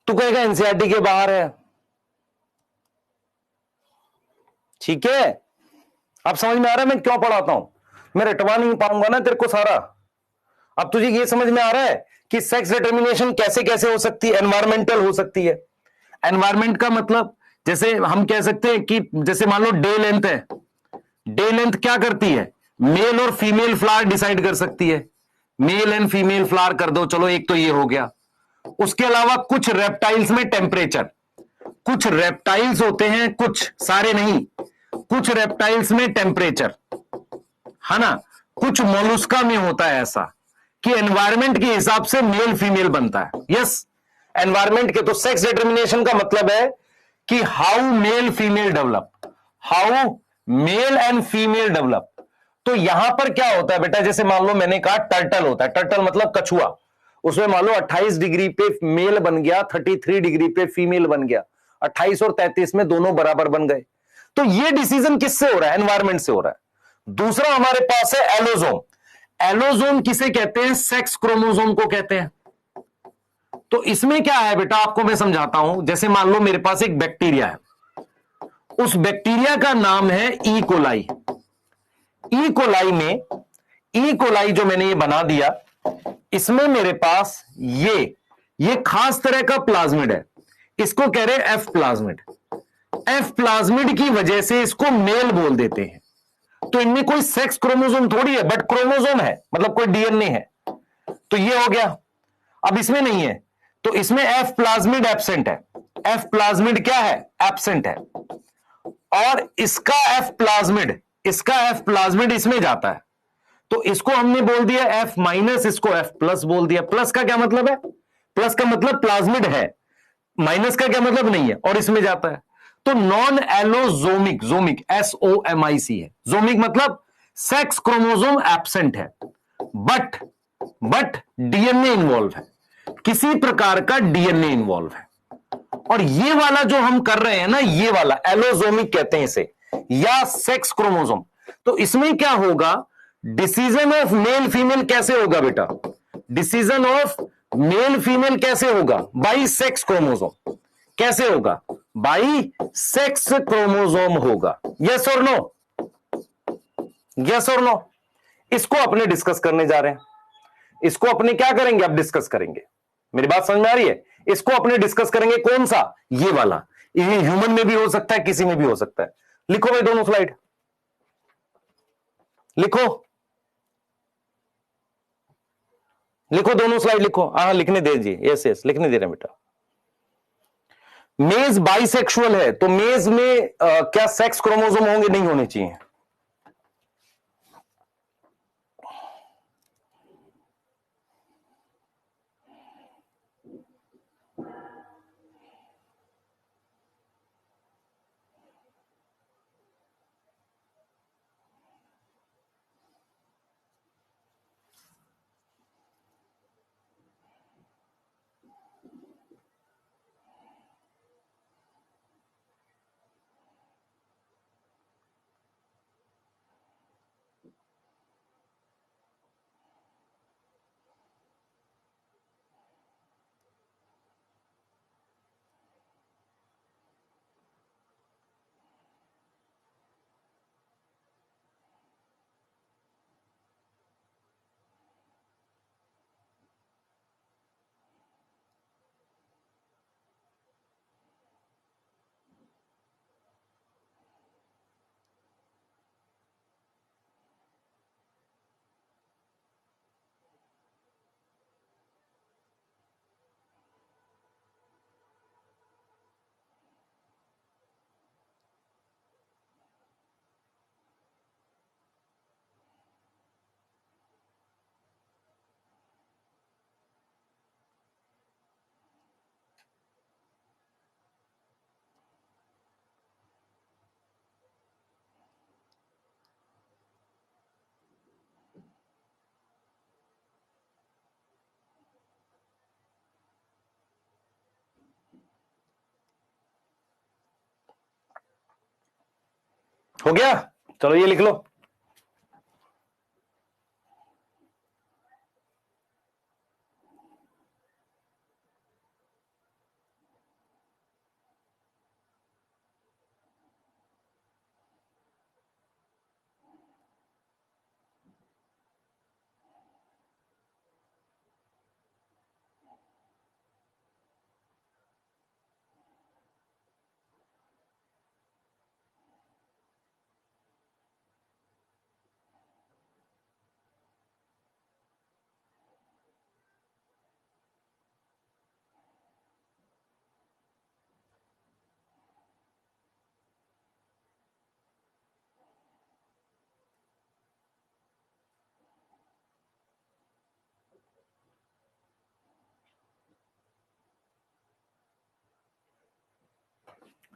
तू कहेगा एनसीईआरटी के बाहर है, ठीक है। अब समझ में आ रहा है मैं क्यों पढ़ाता हूं? मैं रटवा नहीं पाऊंगा ना तेरे को सारा। अब तुझे ये समझ में आ रहा है कि सेक्स डिटर्मिनेशन कैसे कैसे हो सकती है, एनवायरमेंटल हो सकती है। एनवायरमेंट का मतलब जैसे हम कह सकते हैं कि जैसे मान लो डे लेंथ है, डे लेंथ क्या करती है? मेल और फीमेल फ्लावर डिसाइड कर सकती है। मेल एंड फीमेल फ्लावर कर दो, चलो एक तो ये हो गया। उसके अलावा कुछ रेप्टाइल्स में टेम्परेचर, कुछ रेप्टाइल्स होते हैं, कुछ सारे नहीं, कुछ रेप्टाइल्स में टेम्परेचर, है ना। कुछ मोलुस्का में होता है ऐसा कि एनवायरमेंट के हिसाब से मेल फीमेल बनता है। यस, एनवायरमेंट के। तो सेक्स डिटर्मिनेशन का मतलब है कि how male female develop, how mail and female develop. तो यहां पर क्या होता है बेटा, जैसे मान लो मैंने कहा टर्टल होता है, टर्टल मतलब कछुआ, उसमें मान लो 28 डिग्री पे मेल बन गया, 33 डिग्री पे फीमेल बन गया, 28 और 33 में दोनों बराबर बन गए। तो ये डिसीजन किससे हो रहा है? एनवायरमेंट से हो रहा है। दूसरा हमारे पास है एलोजोम। एलोजोम किसे कहते हैं? सेक्स क्रोमोजोम को कहते हैं। तो इसमें क्या है बेटा, आपको मैं समझाता हूं। जैसे मान लो मेरे पास एक बैक्टीरिया है, उस बैक्टीरिया का नाम है ई कोलाई। ई कोलाई में, ई कोलाई जो मैंने ये बना दिया, इसमें मेरे पास ये खास तरह का प्लाज्मिड है, इसको कह रहे हैं एफ प्लाज्मिड। एफ प्लाज्मिड की वजह से इसको मेल बोल देते हैं। तो इनमें कोई सेक्स क्रोमोसोम थोड़ी है, बट क्रोमोसोम है, मतलब कोई डीएनए है। तो ये हो गया। अब इसमें नहीं है, तो इसमें एफ प्लाज्मिड एब्सेंट है। एफ प्लाज्मिड क्या है? एब्सेंट है। और इसका एफ प्लाज्मिड, इसका एफ प्लाज्मिड इसमें जाता है, तो इसको हमने बोल दिया एफ माइनस, इसको एफ प्लस बोल दिया। प्लस का क्या मतलब है? प्लस का मतलब प्लाज्मिड है, माइनस का क्या मतलब नहीं है, और इसमें जाता है। तो नॉन एलोजोमिक, जोमिक SOMIC है। जोमिक मतलब सेक्स क्रोमोसोम एब्सेंट है, बट डीएनए इन्वॉल्व है, किसी प्रकार का डीएनए इन्वॉल्व है। और ये वाला जो हम कर रहे हैं ना, ये वाला एलोजोमिक कहते हैं इसे, या सेक्स क्रोमोसोम। तो इसमें क्या होगा? डिसीजन ऑफ मेल फीमेल कैसे होगा बेटा? डिसीजन ऑफ मेल फीमेल कैसे होगा? By sex chromosome. कैसे होगा? बाई सेक्स क्रोमोसोम होगा। यस और नो? यस और नो? इसको अपने डिस्कस करने जा रहे हैं। इसको अपने क्या करेंगे? अब डिस्कस करेंगे। मेरी बात समझ में आ रही है? इसको अपने डिस्कस करेंगे। कौन सा? ये वाला। ये ह्यूमन में भी हो सकता है, किसी में भी हो सकता है। लिखो भाई दोनों स्लाइड, लिखो, लिखो दोनों स्लाइड लिखो। हाँ लिखने दीजिए, यस यस लिखने दे रहे हैं बेटा। मेज बाइसेक्सुअल है, तो मेज में क्या सेक्स क्रोमोसोम होंगे? नहीं होने चाहिए। हो गया, चलो ये लिख लो।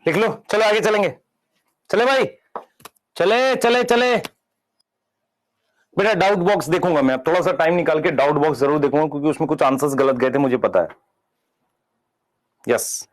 लिख लो, चलो आगे चलेंगे। चले भाई, चले चले चले। बेटा डाउट बॉक्स देखूंगा मैं, थोड़ा सा टाइम निकाल के डाउट बॉक्स जरूर देखूंगा, क्योंकि उसमें कुछ आंसर्स गलत गए थे, मुझे पता है। यस,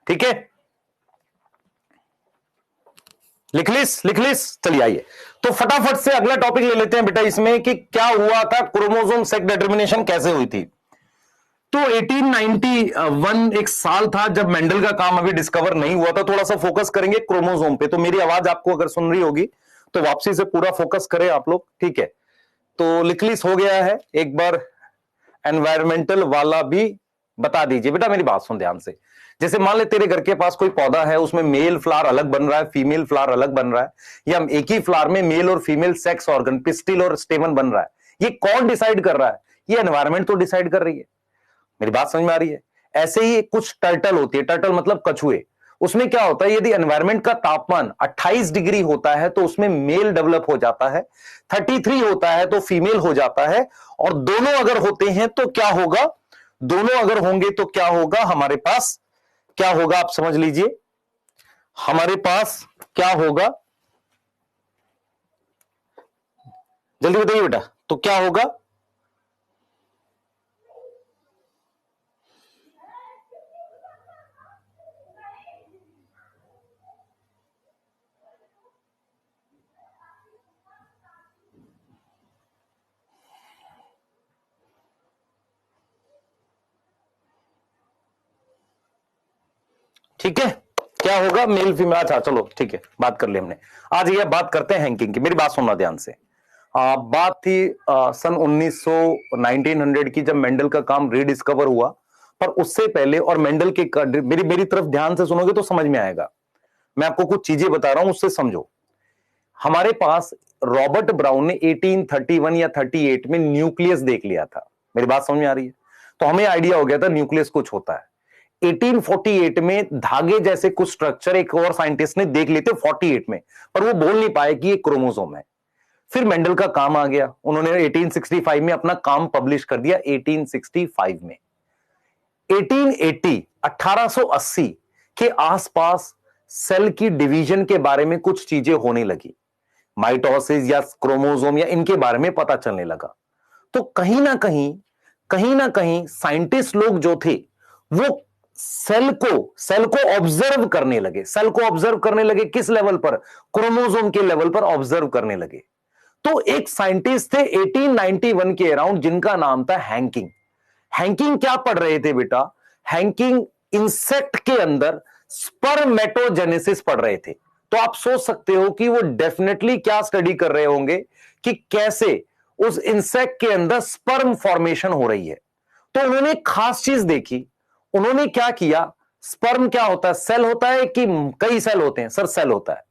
ठीक है, लिख लिस। चलिए आइए, तो फटाफट से अगला टॉपिक ले लेते हैं बेटा इसमें, कि क्या हुआ था, क्रोमोसोम सेक्स डिटर्मिनेशन कैसे हुई थी। तो 1891 एक साल था जब मेंडल का काम अभी डिस्कवर नहीं हुआ था। थोड़ा सा फोकस करेंगे क्रोमोसोम पे। तो मेरी आवाज आपको अगर सुन रही होगी तो वापसी से पूरा फोकस करें आप लोग, ठीक है। तो लिखलिस हो गया है, एक बार एनवायरमेंटल वाला भी बता दीजिए। बेटा मेरी बात सुन ध्यान से। जैसे मान ले तेरे घर के पास कोई पौधा है, उसमें मेल फ्लावर अलग बन रहा है, फीमेल फ्लावर अलग बन रहा है, या एक ही फ्लावर में मेल और फीमेल सेक्स ऑर्गन, पिस्टिल और स्टेमन बन रहा है। ये कौन डिसाइड कर रहा है? ये एनवायरमेंट तो डिसाइड कर रही है। मेरी बात समझ में आ रही है? ऐसे ही कुछ टर्टल होती है, टर्टल मतलब कछुए। उसमें क्या होता है, यदि एनवायरमेंट का तापमान 28 डिग्री होता है तो उसमें मेल डेवलप हो जाता है, 33 होता है तो फीमेल हो जाता है, और दोनों अगर होते हैं तो क्या होगा, दोनों अगर होंगे तो क्या होगा, हमारे पास क्या होगा, आप समझ लीजिए, हमारे पास क्या होगा, जल्दी बताइए बेटा, तो क्या होगा? ठीक है, क्या होगा, मेल फीमेल। अच्छा चलो ठीक है, बात कर ली हमने। आज ये बात करते हैं हैंकिंग की। मेरी बात सुनना ध्यान से। बात थी सन 1900 की, जब मेंडल का काम रीडिस्कवर हुआ। पर उससे पहले, और मेंडल के मेरी मेरी तरफ ध्यान से सुनोगे तो समझ में आएगा। मैं आपको कुछ चीजें बता रहा हूं, उससे समझो। हमारे पास रॉबर्ट ब्राउन ने 1831 या 38 में न्यूक्लियस देख लिया था। मेरी बात समझ में आ रही है? तो हमें आइडिया हो गया था न्यूक्लियस कुछ होता है। 1848 में धागे जैसे कुछ स्ट्रक्चर एक और साइंटिस्ट ने देख लिए थे 48 में, पर वो बोल नहीं पाए कि ये क्रोमोसोम है। फिर मेंडल का काम आ गया, उन्होंने 1865 में अपना काम पब्लिश कर दिया। 1865 में 1880 के आसपास सेल की डिवीजन के बारे में कुछ चीजें होने लगी, माइटोसिस या क्रोमोसोम या इनके बारे में पता चलने लगा। तो कहीं ना कहीं साइंटिस्ट लोग जो थे वो सेल को ऑब्जर्व करने लगे। सेल को ऑब्जर्व करने लगे किस लेवल पर? क्रोमोसोम के लेवल पर ऑब्जर्व करने लगे। तो एक साइंटिस्ट थे 1891 के अराउंड, जिनका नाम था हैंकिंग। हैंकिंग क्या पढ़ रहे थे बेटा? हैंकिंग इंसेक्ट के अंदर स्पर्मेटोजेनेसिस पढ़ रहे थे। तो आप सोच सकते हो कि वो डेफिनेटली क्या स्टडी कर रहे होंगे, कि कैसे उस इंसेक्ट के अंदर स्पर्म फॉर्मेशन हो रही है। तो उन्होंने एक खास चीज देखी। उन्होंने क्या किया, स्पर्म क्या होता है, सेल होता है कि कई सेल होते हैं? सर सेल होता है।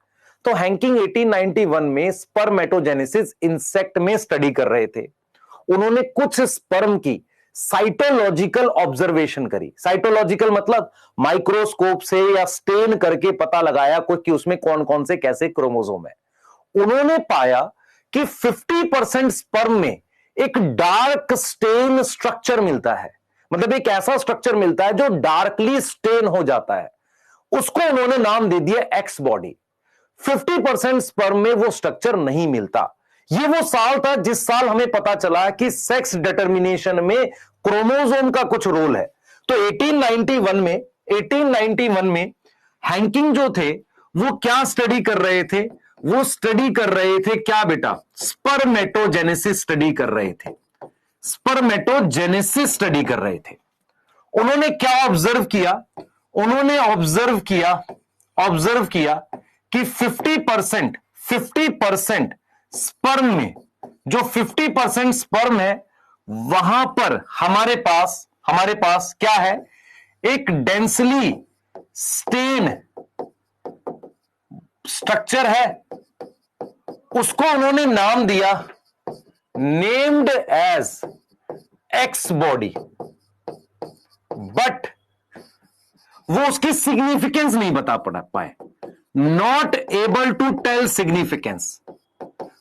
तो हैंकिंग 1891 में स्पर्मेटोजेनेसिस इंसेक्ट में स्टडी कर रहे थे। उन्होंने कुछ स्पर्म की साइटोलॉजिकल ऑब्जर्वेशन करी। साइटोलॉजिकल मतलब माइक्रोस्कोप से या स्टेन करके पता लगाया कोई कि उसमें कौन कौन से कैसे क्रोमोसोम है। उन्होंने पाया कि 50% स्पर्म में एक डार्क स्टेन स्ट्रक्चर मिलता है, मतलब एक ऐसा स्ट्रक्चर मिलता है जो डार्कली स्टेन हो जाता है। उसको उन्होंने नाम दे दिया एक्स बॉडी। 50% स्पर्म में वो स्ट्रक्चर नहीं मिलता। ये वो साल था जिस साल हमें पता चला कि सेक्स डिटर्मिनेशन में क्रोमोसोम का कुछ रोल है। तो 1891 में हैंकिंग जो थे वो क्या स्टडी कर रहे थे? वो स्टडी कर रहे थे क्या बेटा? स्पर्मेटोजेनेसिस स्टडी कर रहे थे। स्पर्मेटोजेनेसिस स्टडी कर रहे थे। उन्होंने क्या ऑब्जर्व किया? उन्होंने ऑब्जर्व किया कि 50% स्पर्म में, जो 50% स्पर्म है वहां पर हमारे पास क्या है? एक डेंसली स्टेन स्ट्रक्चर है। उसको उन्होंने नाम दिया, named as X body. But वो उसकी सिग्निफिकेंस नहीं बता पाए। Not able to tell significance,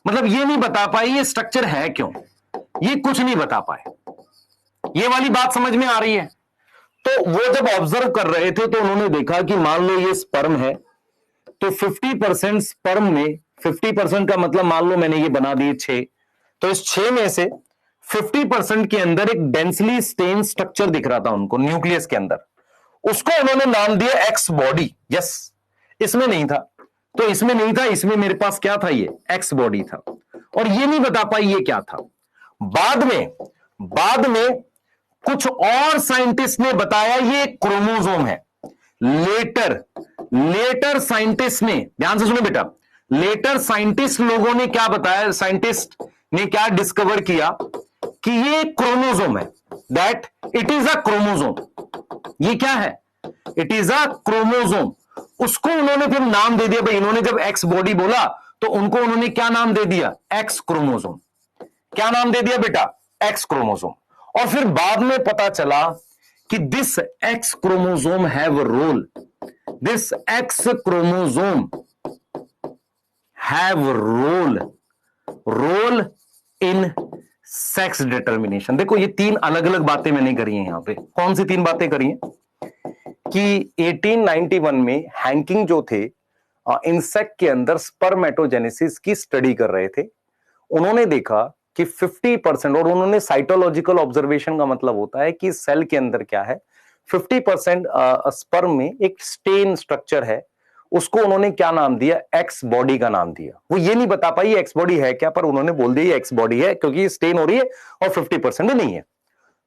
मतलब ये नहीं बता पाए ये स्ट्रक्चर है क्यों, ये कुछ नहीं बता पाए। ये वाली बात समझ में आ रही है? तो वो जब ऑब्जर्व कर रहे थे तो उन्होंने देखा कि मान लो ये स्पर्म है, तो 50% स्पर्म में, 50% का मतलब मान लो मैंने ये बना दिए 6, तो इस 6 में से 50% के अंदर एक डेंसली स्टेन स्ट्रक्चर दिख रहा था उनको न्यूक्लियस के अंदर। उसको उन्होंने नाम दिया एक्स बॉडी। यस, इसमें नहीं था, तो इसमें नहीं था, इसमें मेरे पास क्या था? ये एक्स बॉडी था। और ये नहीं बता पाई ये क्या था। बाद में कुछ और साइंटिस्ट ने बताया ये क्रोमोसोम है। लेटर साइंटिस्ट ने, ध्यान से सुनो बेटा, लेटर साइंटिस्ट लोगों ने क्या बताया? साइंटिस्ट ने क्या डिस्कवर किया कि ये क्रोमोसोम है, that it is a chromosome. ये क्या है? It is a chromosome. उसको उन्होंने फिर नाम दे दिया भाई, इन्होंने जब एक्स बॉडी बोला तो उनको उन्होंने क्या नाम दे दिया? X chromosome. क्या नाम दे दिया बेटा? X chromosome. और फिर बाद में पता चला कि this X chromosome have role, this X chromosome have role in sex determination. देखो ये 3 अलग अलग बातें मैंने करी हैं यहां पे। कौन सी 3 बातें करी हैं? कि 1891 में हैंकिंग जो थे इंसेक्ट के अंदर स्पर्मेटोजेनेसिस की स्टडी कर रहे थे। उन्होंने देखा कि 50%, और उन्होंने साइटोलॉजिकल ऑब्जर्वेशन का मतलब होता है कि सेल के अंदर क्या है, 50% स्पर्म में एक स्टेन स्ट्रक्चर है। उसको उन्होंने क्या नाम दिया? एक्स बॉडी का नाम दिया। वो ये नहीं बता पाई एक्स बॉडी है क्या, पर उन्होंने बोल दिया एक्स बॉडी है क्योंकि स्टेन हो रही है और 50% नहीं है।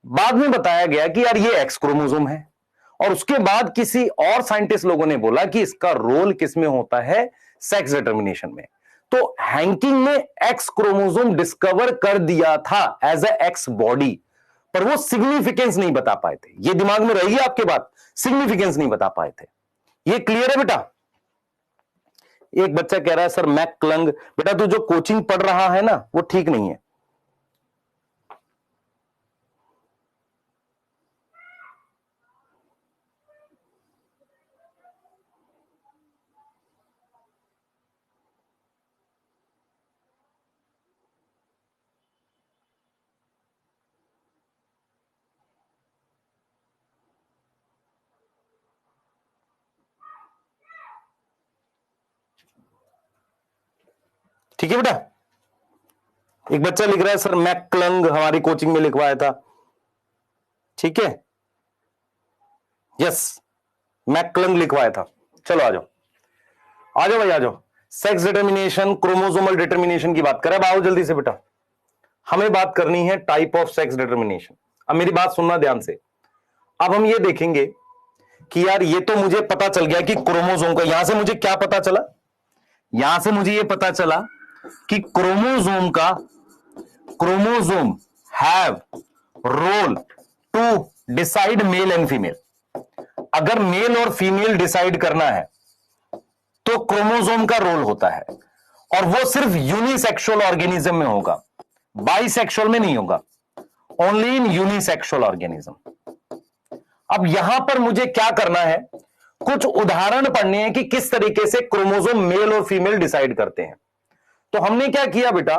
बाद में बताया गया कि यार ये एक्स क्रोमोसोम है, और उसके बाद किसी और साइंटिस्ट लोगों ने बोला कि इसका रोल किसमें होता है? सेक्स डिटर्मिनेशन में। तो हैंकिंग ने एक्स क्रोमोसोम डिस्कवर कर दिया था एज ए एक्स बॉडी, पर वो सिग्निफिकेंस नहीं बता पाए थे। ये दिमाग में रहेगी आपके बात, सिग्निफिकेंस नहीं बता पाए थे। ये क्लियर है बेटा? एक बच्चा कह रहा है सर मैक क्लंग, बेटा तू जो कोचिंग पढ़ रहा है ना वो ठीक नहीं है। ठीक है बेटा? एक बच्चा लिख रहा है सर मैक क्लंग हमारी कोचिंग में लिखवाया था। ठीक है, यस, मैक क्लंग लिखवाया था। चलो आ जाओ भाई, आ जाओ। सेक्स डिटर्मिनेशन, क्रोमोसोमल डिटर्मिनेशन की बात करें। अब आओ जल्दी से बेटा, हमें बात करनी है टाइप ऑफ सेक्स डिटर्मिनेशन। अब मेरी बात सुनना ध्यान से। अब हम ये देखेंगे कि यार ये तो मुझे पता चल गया कि क्रोमोसोम का, यहां से मुझे क्या पता चला? यहां से मुझे ये पता चला कि chromosome have role to decide male and female. अगर मेल और फीमेल डिसाइड करना है तो क्रोमोसोम का रोल होता है, और वो सिर्फ यूनिसेक्सुअल ऑर्गेनिज्म में होगा, बाइसेक्सुअल में नहीं होगा। Only in unisexual organism. अब यहां पर मुझे क्या करना है, कुछ उदाहरण पढ़ने हैं कि किस तरीके से क्रोमोसोम मेल और फीमेल डिसाइड करते हैं। तो हमने क्या किया बेटा,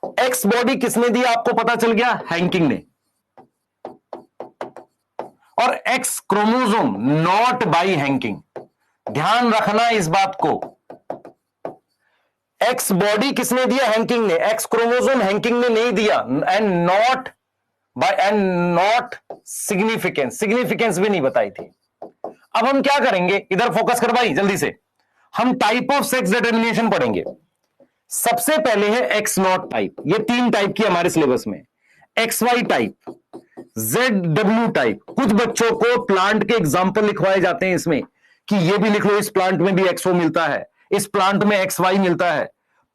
एक्स बॉडी किसने दी आपको पता चल गया, हैंकिंग ने, और x chromosome not by Henking. ध्यान रखना इस बात को, एक्स बॉडी किसने दिया, हैंकिंग ने, एक्स क्रोमोसोम हैंकिंग ने नहीं दिया, and not by, and not significance, significance भी नहीं बताई थी। अब हम क्या करेंगे, इधर फोकस कर भाई जल्दी से, हम टाइप ऑफ सेक्स डिटर्मिनेशन पढ़ेंगे। सबसे पहले है एक्स नॉट टाइप, ये 3 टाइप की हमारे सिलेबस में, X Y type, Z W type. कुछ बच्चों को प्लांट के एग्जाम्पल लिखवाए जाते हैं इसमें कि ये भी लिख लो, इस प्लांट में भी एक्सओ मिलता है, इस प्लांट में एक्स वाई मिलता है।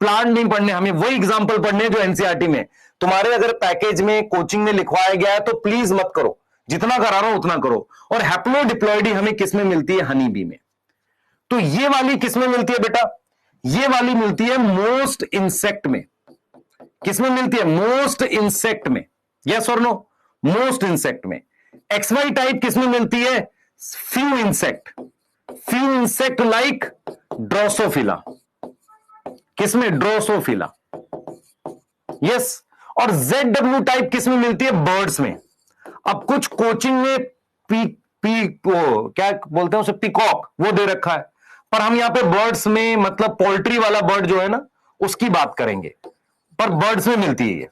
प्लांट नहीं पढ़ने, हमें वही एग्जाम्पल पढ़ने जो एनसीईआरटी में तुम्हारे अगर पैकेज में कोचिंग में लिखवाया गया है तो प्लीज मत करो, जितना करा रहा हूं उतना करो। और हैप्लोडिप्लॉइडी हमें किसमें मिलती है, हनी बी में। तो ये वाली किसमें मिलती है बेटा, ये वाली मिलती है मोस्ट इंसेक्ट में। किसमें मिलती है, मोस्ट इंसेक्ट में, यस और नो, मोस्ट इंसेक्ट में। एक्स वाई टाइप किसमें मिलती है, few insect, few insect like Drosophila, किसमें, ड्रोसोफिला, यस। और जेड डब्ल्यू टाइप किसमें मिलती है, बर्ड्स में। अब कुछ कोचिंग में क्या बोलते हैं उसे, पिकॉक, वो दे रखा है, पर हम यहां पे बर्ड्स में मतलब पोल्ट्री वाला बर्ड जो है ना उसकी बात करेंगे, पर बर्ड्स में मिलती है ये।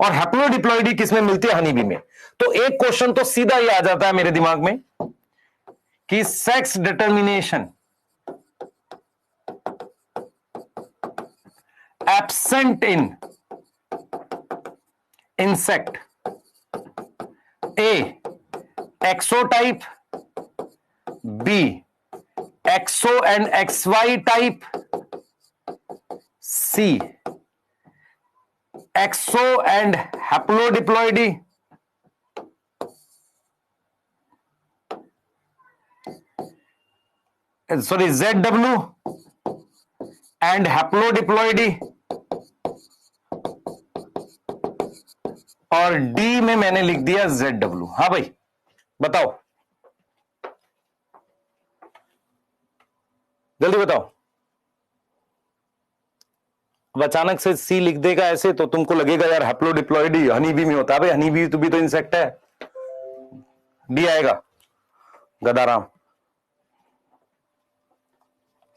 और हैप्लोडिप्लॉइडी किसमें मिलती है, हनी बी में। तो एक क्वेश्चन तो सीधा ही आ जाता है मेरे दिमाग में कि sex determination absent in insect, A XO type, B XO and X Y type, C XO and haplodiploidy, sorry Z W and haplodiploidy, और डी में मैंने लिख दिया जेड डब्ल्यू। हाँ भाई बताओ, जल्दी बताओ। अब अचानक से सी लिख देगा ऐसे तो तुमको लगेगा यार हैप्लोडिप्लॉइडी हनी बी में होता है। भाई हनी बी तो भी तो इंसेक्ट है, डी आएगा, गदाराम।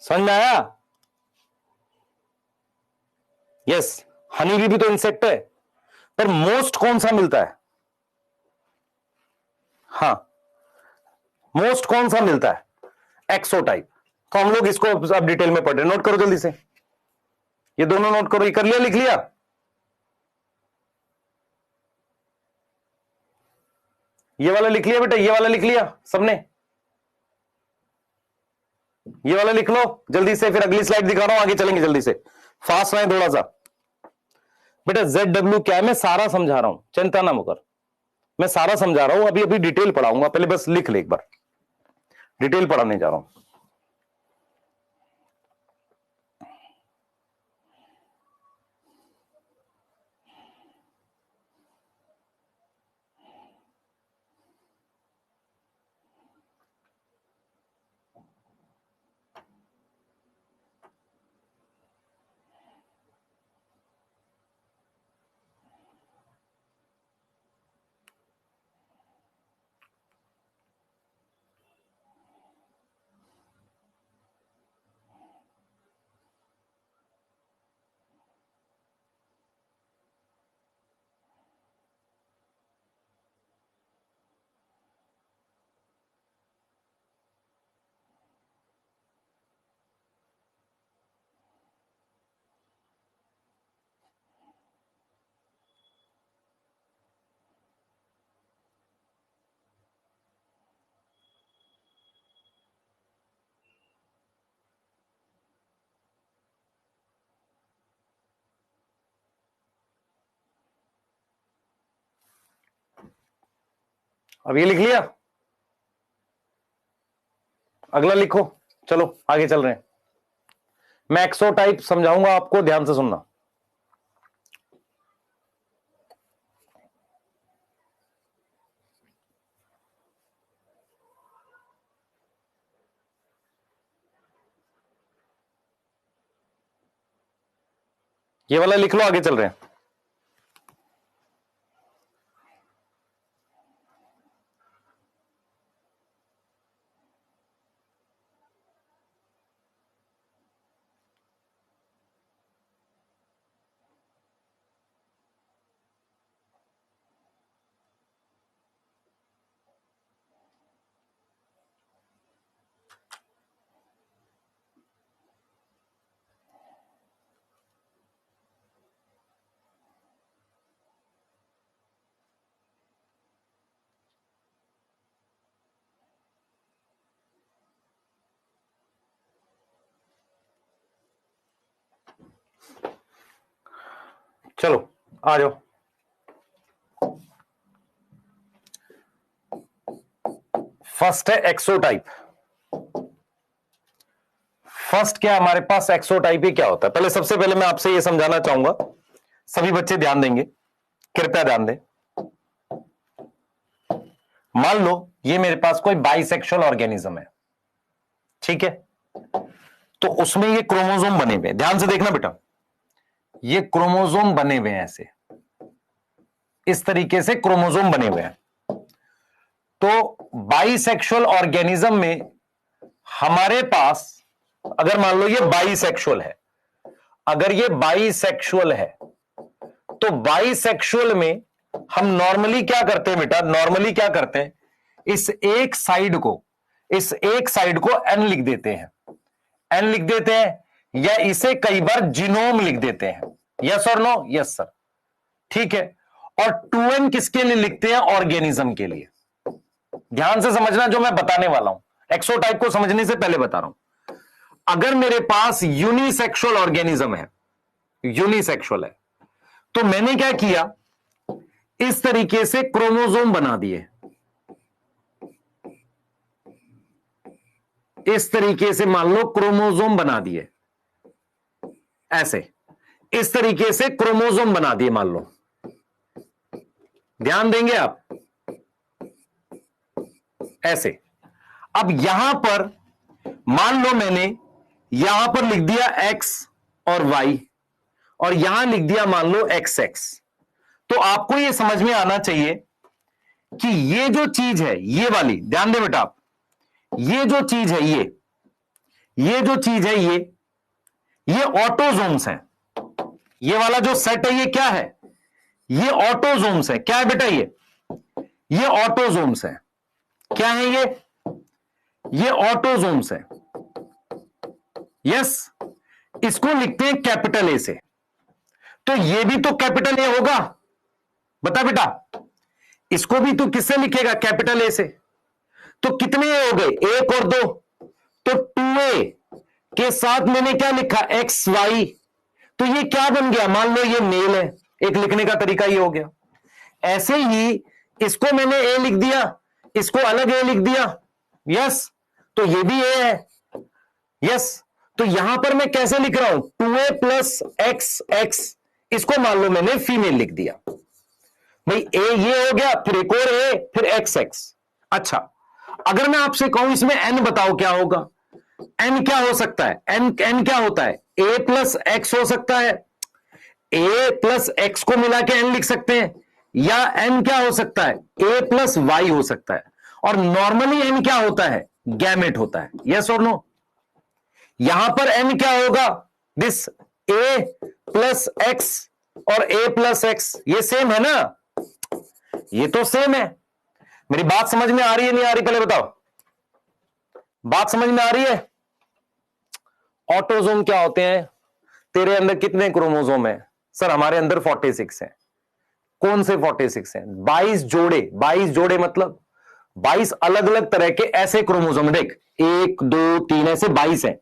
समझ में आया, यस, हनी बी भी तो इंसेक्ट है, पर मोस्ट कौन सा मिलता है, हाँ मोस्ट कौन सा मिलता है, एक्सोटाइप। तो हम लोग इसको अब डिटेल में पढ़ रहे हैं, नोट करो जल्दी से, ये दोनों नोट करो, ये कर लिया, लिख लिया, ये वाला लिख लिया बेटा, ये वाला लिख लिया सबने, ये वाला लिख लो जल्दी से, फिर अगली स्लाइड दिखा रहा हूं, आगे चलेंगे जल्दी से, फास्ट रहे थोड़ा सा। बेटा जेड डब्ल्यू क्या है, मैं सारा समझा रहा हूं, चिंता ना मुकर, मैं सारा समझा रहा हूं, अभी अभी डिटेल पढ़ाऊंगा, पहले बस लिख ले एक बार, डिटेल पढ़ाने जा रहा हूं। अब ये लिख लिया, अगला लिखो, चलो आगे चल रहे हैं। मैं एक्सोटाइप समझाऊंगा आपको, ध्यान से सुनना। ये वाला लिख लो, आगे चल रहे हैं। चलो आ जाओ। फर्स्ट है एक्सोटाइप। फर्स्ट क्या हमारे पास एक्सोटाइप ही क्या होता है? पहले सबसे पहले मैं आपसे यह समझाना चाहूंगा, सभी बच्चे ध्यान देंगे, कृपया ध्यान दें। मान लो ये मेरे पास कोई बाइसेक्सुअल ऑर्गेनिज्म है, ठीक है? तो उसमें ये क्रोमोसोम बने हुए हैं, ध्यान से देखना बेटा, ये क्रोमोसोम बने हुए हैं, ऐसे इस तरीके से क्रोमोसोम बने हुए हैं। तो बाइसेक्सुअल ऑर्गेनिज्म में हमारे पास, अगर मान लो ये बाइसेक्सुअल है, अगर ये बाइसेक्सुअल है, तो बाइसेक्सुअल में हम नॉर्मली क्या करते हैं बेटा, नॉर्मली क्या करते हैं, इस एक साइड को एन लिख देते हैं, एन लिख देते हैं, या इसे कई बार जीनोम लिख देते हैं। यस और नो? यस सर, ठीक है। और 2n किसके लिए लिखते हैं? ऑर्गेनिज्म के लिए। ध्यान से समझना जो मैं बताने वाला हूं, एक्सोटाइप को समझने से पहले बता रहा हूं। अगर मेरे पास यूनिसेक्सुअल ऑर्गेनिज्म है, यूनिसेक्सुअल है, तो मैंने क्या किया, इस तरीके से क्रोमोसोम बना दिए, इस तरीके से मान लो क्रोमोसोम बना दिए, ऐसे इस तरीके से क्रोमोसोम बना दिए, मान लो। ध्यान देंगे आप, ऐसे। अब यहां पर मान लो मैंने यहां पर लिख दिया x और y, और यहां लिख दिया मान लो XX। तो आपको यह समझ में आना चाहिए कि ये जो चीज है, ये वाली, ध्यान दे बेटा आप, ये जो चीज है, ये जो चीज है, ये ऑटोजोम्स है। ये वाला जो सेट है, ये क्या है? ये ऑटोजोम्स है। क्या है बेटा? ये ऑटोजोम्स है। क्या है ये ऑटोजोम्स है। यस, इसको लिखते हैं कैपिटल ए से। तो ये भी तो कैपिटल ए होगा, बता बेटा, इसको भी तो किससे लिखेगा? कैपिटल ए से। तो कितने ए हो गए? 1 और 2, तो 2a के साथ मैंने क्या लिखा? XY। तो ये क्या बन गया? मान लो ये मेल है, एक लिखने का तरीका ये हो गया। ऐसे ही इसको मैंने ए लिख दिया, इसको अलग ए लिख दिया। यस, तो ये भी ए है। यस, तो यहां पर मैं कैसे लिख रहा हूं? 2a प्लस XX, इसको मान लो मैंने फीमेल लिख दिया। भाई ए ये हो गया, फिर एक और ए, फिर XX। अच्छा, अगर मैं आपसे कहूं इसमें एन बताओ क्या होगा? एन क्या हो सकता है? एन क्या होता है? ए प्लस एक्स हो सकता है, ए प्लस एक्स को मिला के एन लिख सकते हैं, या एन क्या हो सकता है? ए प्लस वाई हो सकता है। और नॉर्मली एन क्या होता है? गैमेट होता है। यस और नो? यहां पर एन क्या होगा? दिस ए प्लस एक्स और ए प्लस एक्स, ये सेम है ना? ये तो सेम है। मेरी बात समझ में आ रही है नहीं आ रही? पहले बताओ, बात समझ में आ रही है? ऑटोजोम क्या होते हैं? तेरे अंदर कितने क्रोमोसोम है? सर हमारे अंदर 46 है। कौन से 46 हैं? 22 जोड़े। 22 जोड़े मतलब 22 अलग अलग तरह के ऐसे क्रोमोसोम। देख, 1 2 3 ऐसे 22 हैं,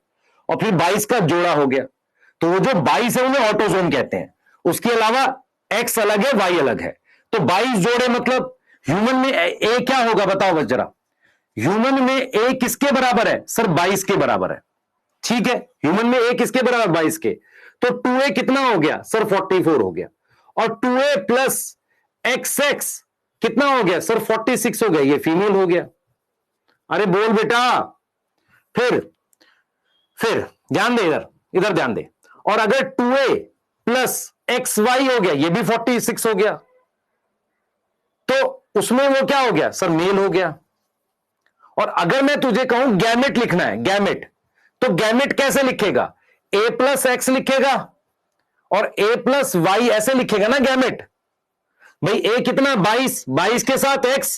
और फिर 22 का जोड़ा हो गया। तो वो जो 22 है उन्हें ऑटोजोम कहते हैं। उसके अलावा एक्स अलग है, वाई अलग है। तो 22 जोड़े मतलब ह्यूमन में ए क्या होगा बताओ बस जरा? ह्यूमन में ए किसके बराबर है? सर 22 के बराबर है। ठीक है, ह्यूमन में ए किसके बराबर? 22 के। तो 2a कितना हो गया? सर 44 हो गया। और 2a प्लस XX कितना हो गया? सर 46 हो गया। ये फीमेल हो गया। अरे बोल बेटा। फिर ध्यान दे, इधर ध्यान दे। और अगर 2a प्लस XY हो गया, ये भी 46 हो गया, तो उसमें वो क्या हो गया सर, मेल हो गया। और अगर मैं तुझे कहूं गैमेट लिखना है, गैमेट, तो गैमेट कैसे लिखेगा, A प्लस एक्स लिखेगा और A प्लस वाई ऐसे लिखेगा ना गैमेट। भाई A कितना 22, 22 के साथ X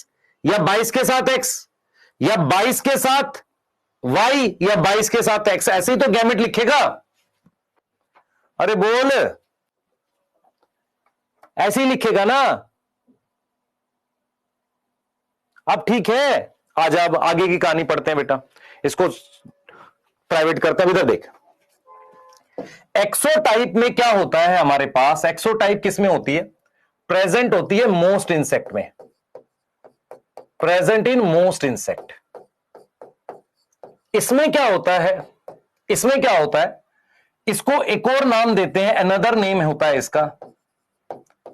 या 22 के साथ X या 22 के साथ Y या 22 के साथ X, ऐसे ही तो गैमेट लिखेगा। अरे बोल, ऐसे ही लिखेगा ना। अब ठीक है, आज अब आगे की कहानी पढ़ते हैं बेटा, इसको प्राइवेट करता भी, इधर देख। एक्सोटाइप में क्या होता है हमारे पास, एक्सोटाइप किस में होती है, प्रेजेंट होती है मोस्ट इंसेक्ट में, प्रेजेंट इन मोस्ट इंसेक्ट। इसमें क्या होता है, इसमें क्या होता है, इसको एक और नाम देते हैं, अनदर नेम होता है इसका,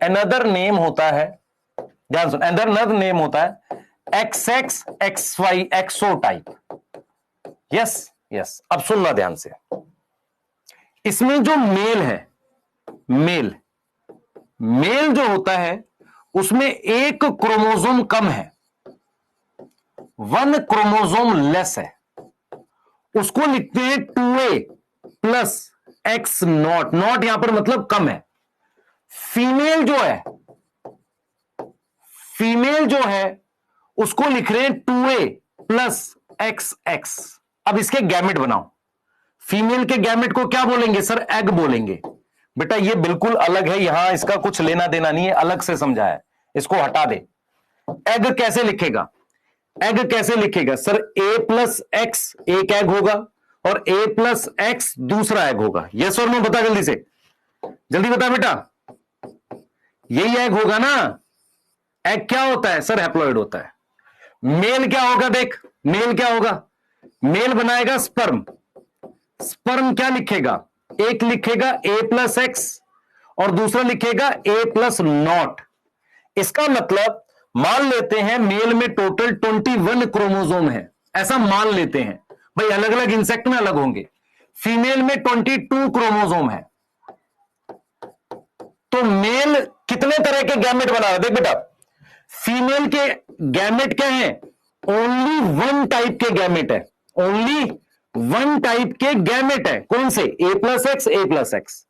अनदर नेम होता है, ध्यान सुन, अनदर नेम होता है XX XY एक्सोटाइप। यस यस, अब सुनना ध्यान से। इसमें जो मेल है, मेल मेल जो होता है उसमें एक क्रोमोसोम कम है, 1 क्रोमोसोम लेस है, उसको लिखते हैं 2A plus X not, not यहां पर मतलब कम है। फीमेल जो है, फीमेल जो है उसको लिख रहे हैं 2A प्लस XX। अब इसके गैमेट बनाओ, फीमेल के गैमेट को क्या बोलेंगे सर, एग बोलेंगे। बेटा ये बिल्कुल अलग है, यहां इसका कुछ लेना देना नहीं है, अलग से समझा है, इसको हटा दे। एग कैसे लिखेगा, एग कैसे लिखेगा सर, A प्लस एक्स एक एग होगा और A प्लस एक्स दूसरा एग होगा। यस और नो, बता जल्दी से, जल्दी बता बेटा, यही एग होगा ना। एग क्या होता है सर, हैप्लॉइड होता है। मेल क्या होगा, देख मेल क्या होगा, मेल बनाएगा स्पर्म, स्पर्म क्या लिखेगा, एक लिखेगा A प्लस एक्स और दूसरा लिखेगा A प्लस नॉट। इसका मतलब मान लेते हैं मेल में टोटल 21 क्रोमोसोम है, ऐसा मान लेते हैं, भाई अलग अलग इंसेक्ट में अलग होंगे। फीमेल में 22 क्रोमोसोम है, तो मेल कितने तरह के गैमेट बना रहा है, देख बेटा, फीमेल के गैमेट क्या है, ओनली 1 टाइप के गैमेट है, ओनली 1 टाइप के गैमेट है, कौन से, A plus x, A plus x.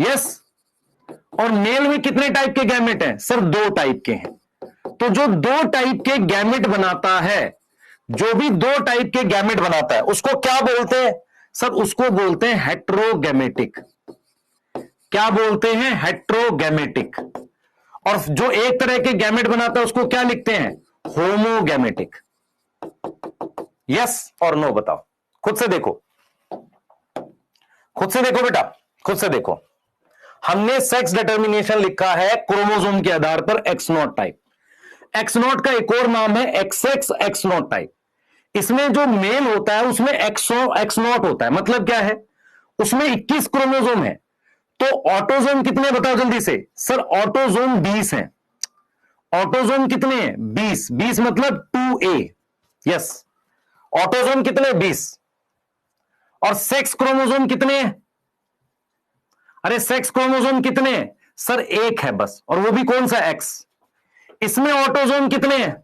Yes, और मेल में कितने टाइप के गैमेट हैं सर, 2 टाइप के हैं। तो जो 2 टाइप के गैमेट बनाता है, जो भी 2 टाइप के गैमेट बनाता है उसको क्या बोलते हैं सर, उसको बोलते हैं हेट्रोगैमेटिक। क्या बोलते हैं, हेट्रोगैमेटिक। और जो एक तरह के गैमेट बनाता है उसको क्या लिखते हैं, होमोगैमेटिक। यस और नो बताओ, खुद से देखो, खुद से देखो बेटा, खुद से देखो। हमने सेक्स डिटर्मिनेशन लिखा है क्रोमोसोम के आधार पर x not type, x not का एक और नाम है XX एक्स नॉट टाइप। इसमें जो मेल होता है उसमें एक्स नॉट होता है, मतलब क्या है, उसमें 21 क्रोमोसोम है। तो ऑटोसोम कितने बताओ जल्दी से सर, ऑटोसोम 20 है। ऑटोसोम कितने हैं, 20, 20 मतलब 2A। यस, ऑटोसोम कितने, 20। और सेक्स क्रोमोसोम कितने हैं, अरे सेक्स क्रोमोसोम कितने हैं सर, एक है बस, और वो भी कौन सा, X। इसमें ऑटोसोम कितने हैं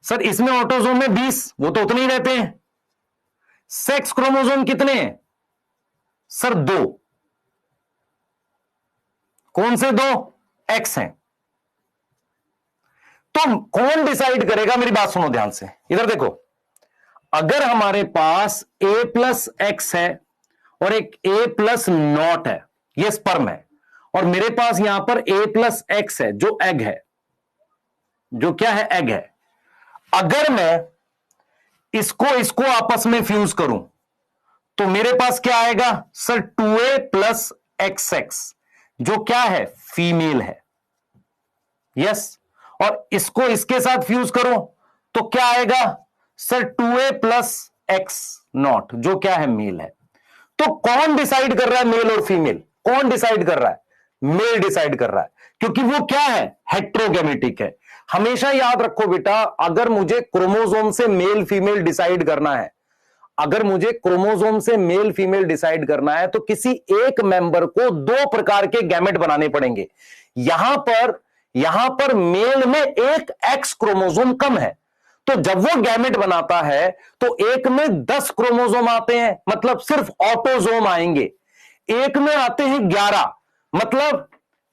सर, इसमें ऑटोसोम में 20, वो तो उतने ही रहते हैं। सेक्स क्रोमोसोम कितने हैं सर, 2, कौन से 2, X हैं। तो कौन डिसाइड करेगा, मेरी बात सुनो ध्यान से, इधर देखो, अगर हमारे पास A प्लस एक्स है और एक A प्लस नॉट है, ये स्पर्म है, और मेरे पास यहां पर A प्लस एक्स है जो एग है, जो क्या है, एग है। अगर मैं इसको आपस में फ्यूज करूं तो मेरे पास क्या आएगा सर, 2A प्लस XX, जो क्या है, फीमेल है। यस, और इसको इसके साथ फ्यूज करो तो क्या आएगा sir, 2A plus x not, जो क्या है, मेल है। तो कौन डिसाइड कर रहा है, मेल और फीमेल, कौन डिसाइड कर रहा है, मेल डिसाइड कर रहा है, क्योंकि वो क्या है, हेट्रोगैमेटिक है। हमेशा याद रखो बेटा, अगर मुझे क्रोमोसोम से मेल फीमेल डिसाइड करना है, अगर मुझे क्रोमोसोम से मेल फीमेल डिसाइड करना है तो किसी एक मेंबर को दो प्रकार के गैमेट बनाने पड़ेंगे। यहां पर मेल में एक एक्स क्रोमोसोम कम है, तो जब वो गैमेट बनाता है तो एक में 10 क्रोमोसोम आते हैं, मतलब सिर्फ ऑटोजोम आएंगे। एक में आते हैं 11, मतलब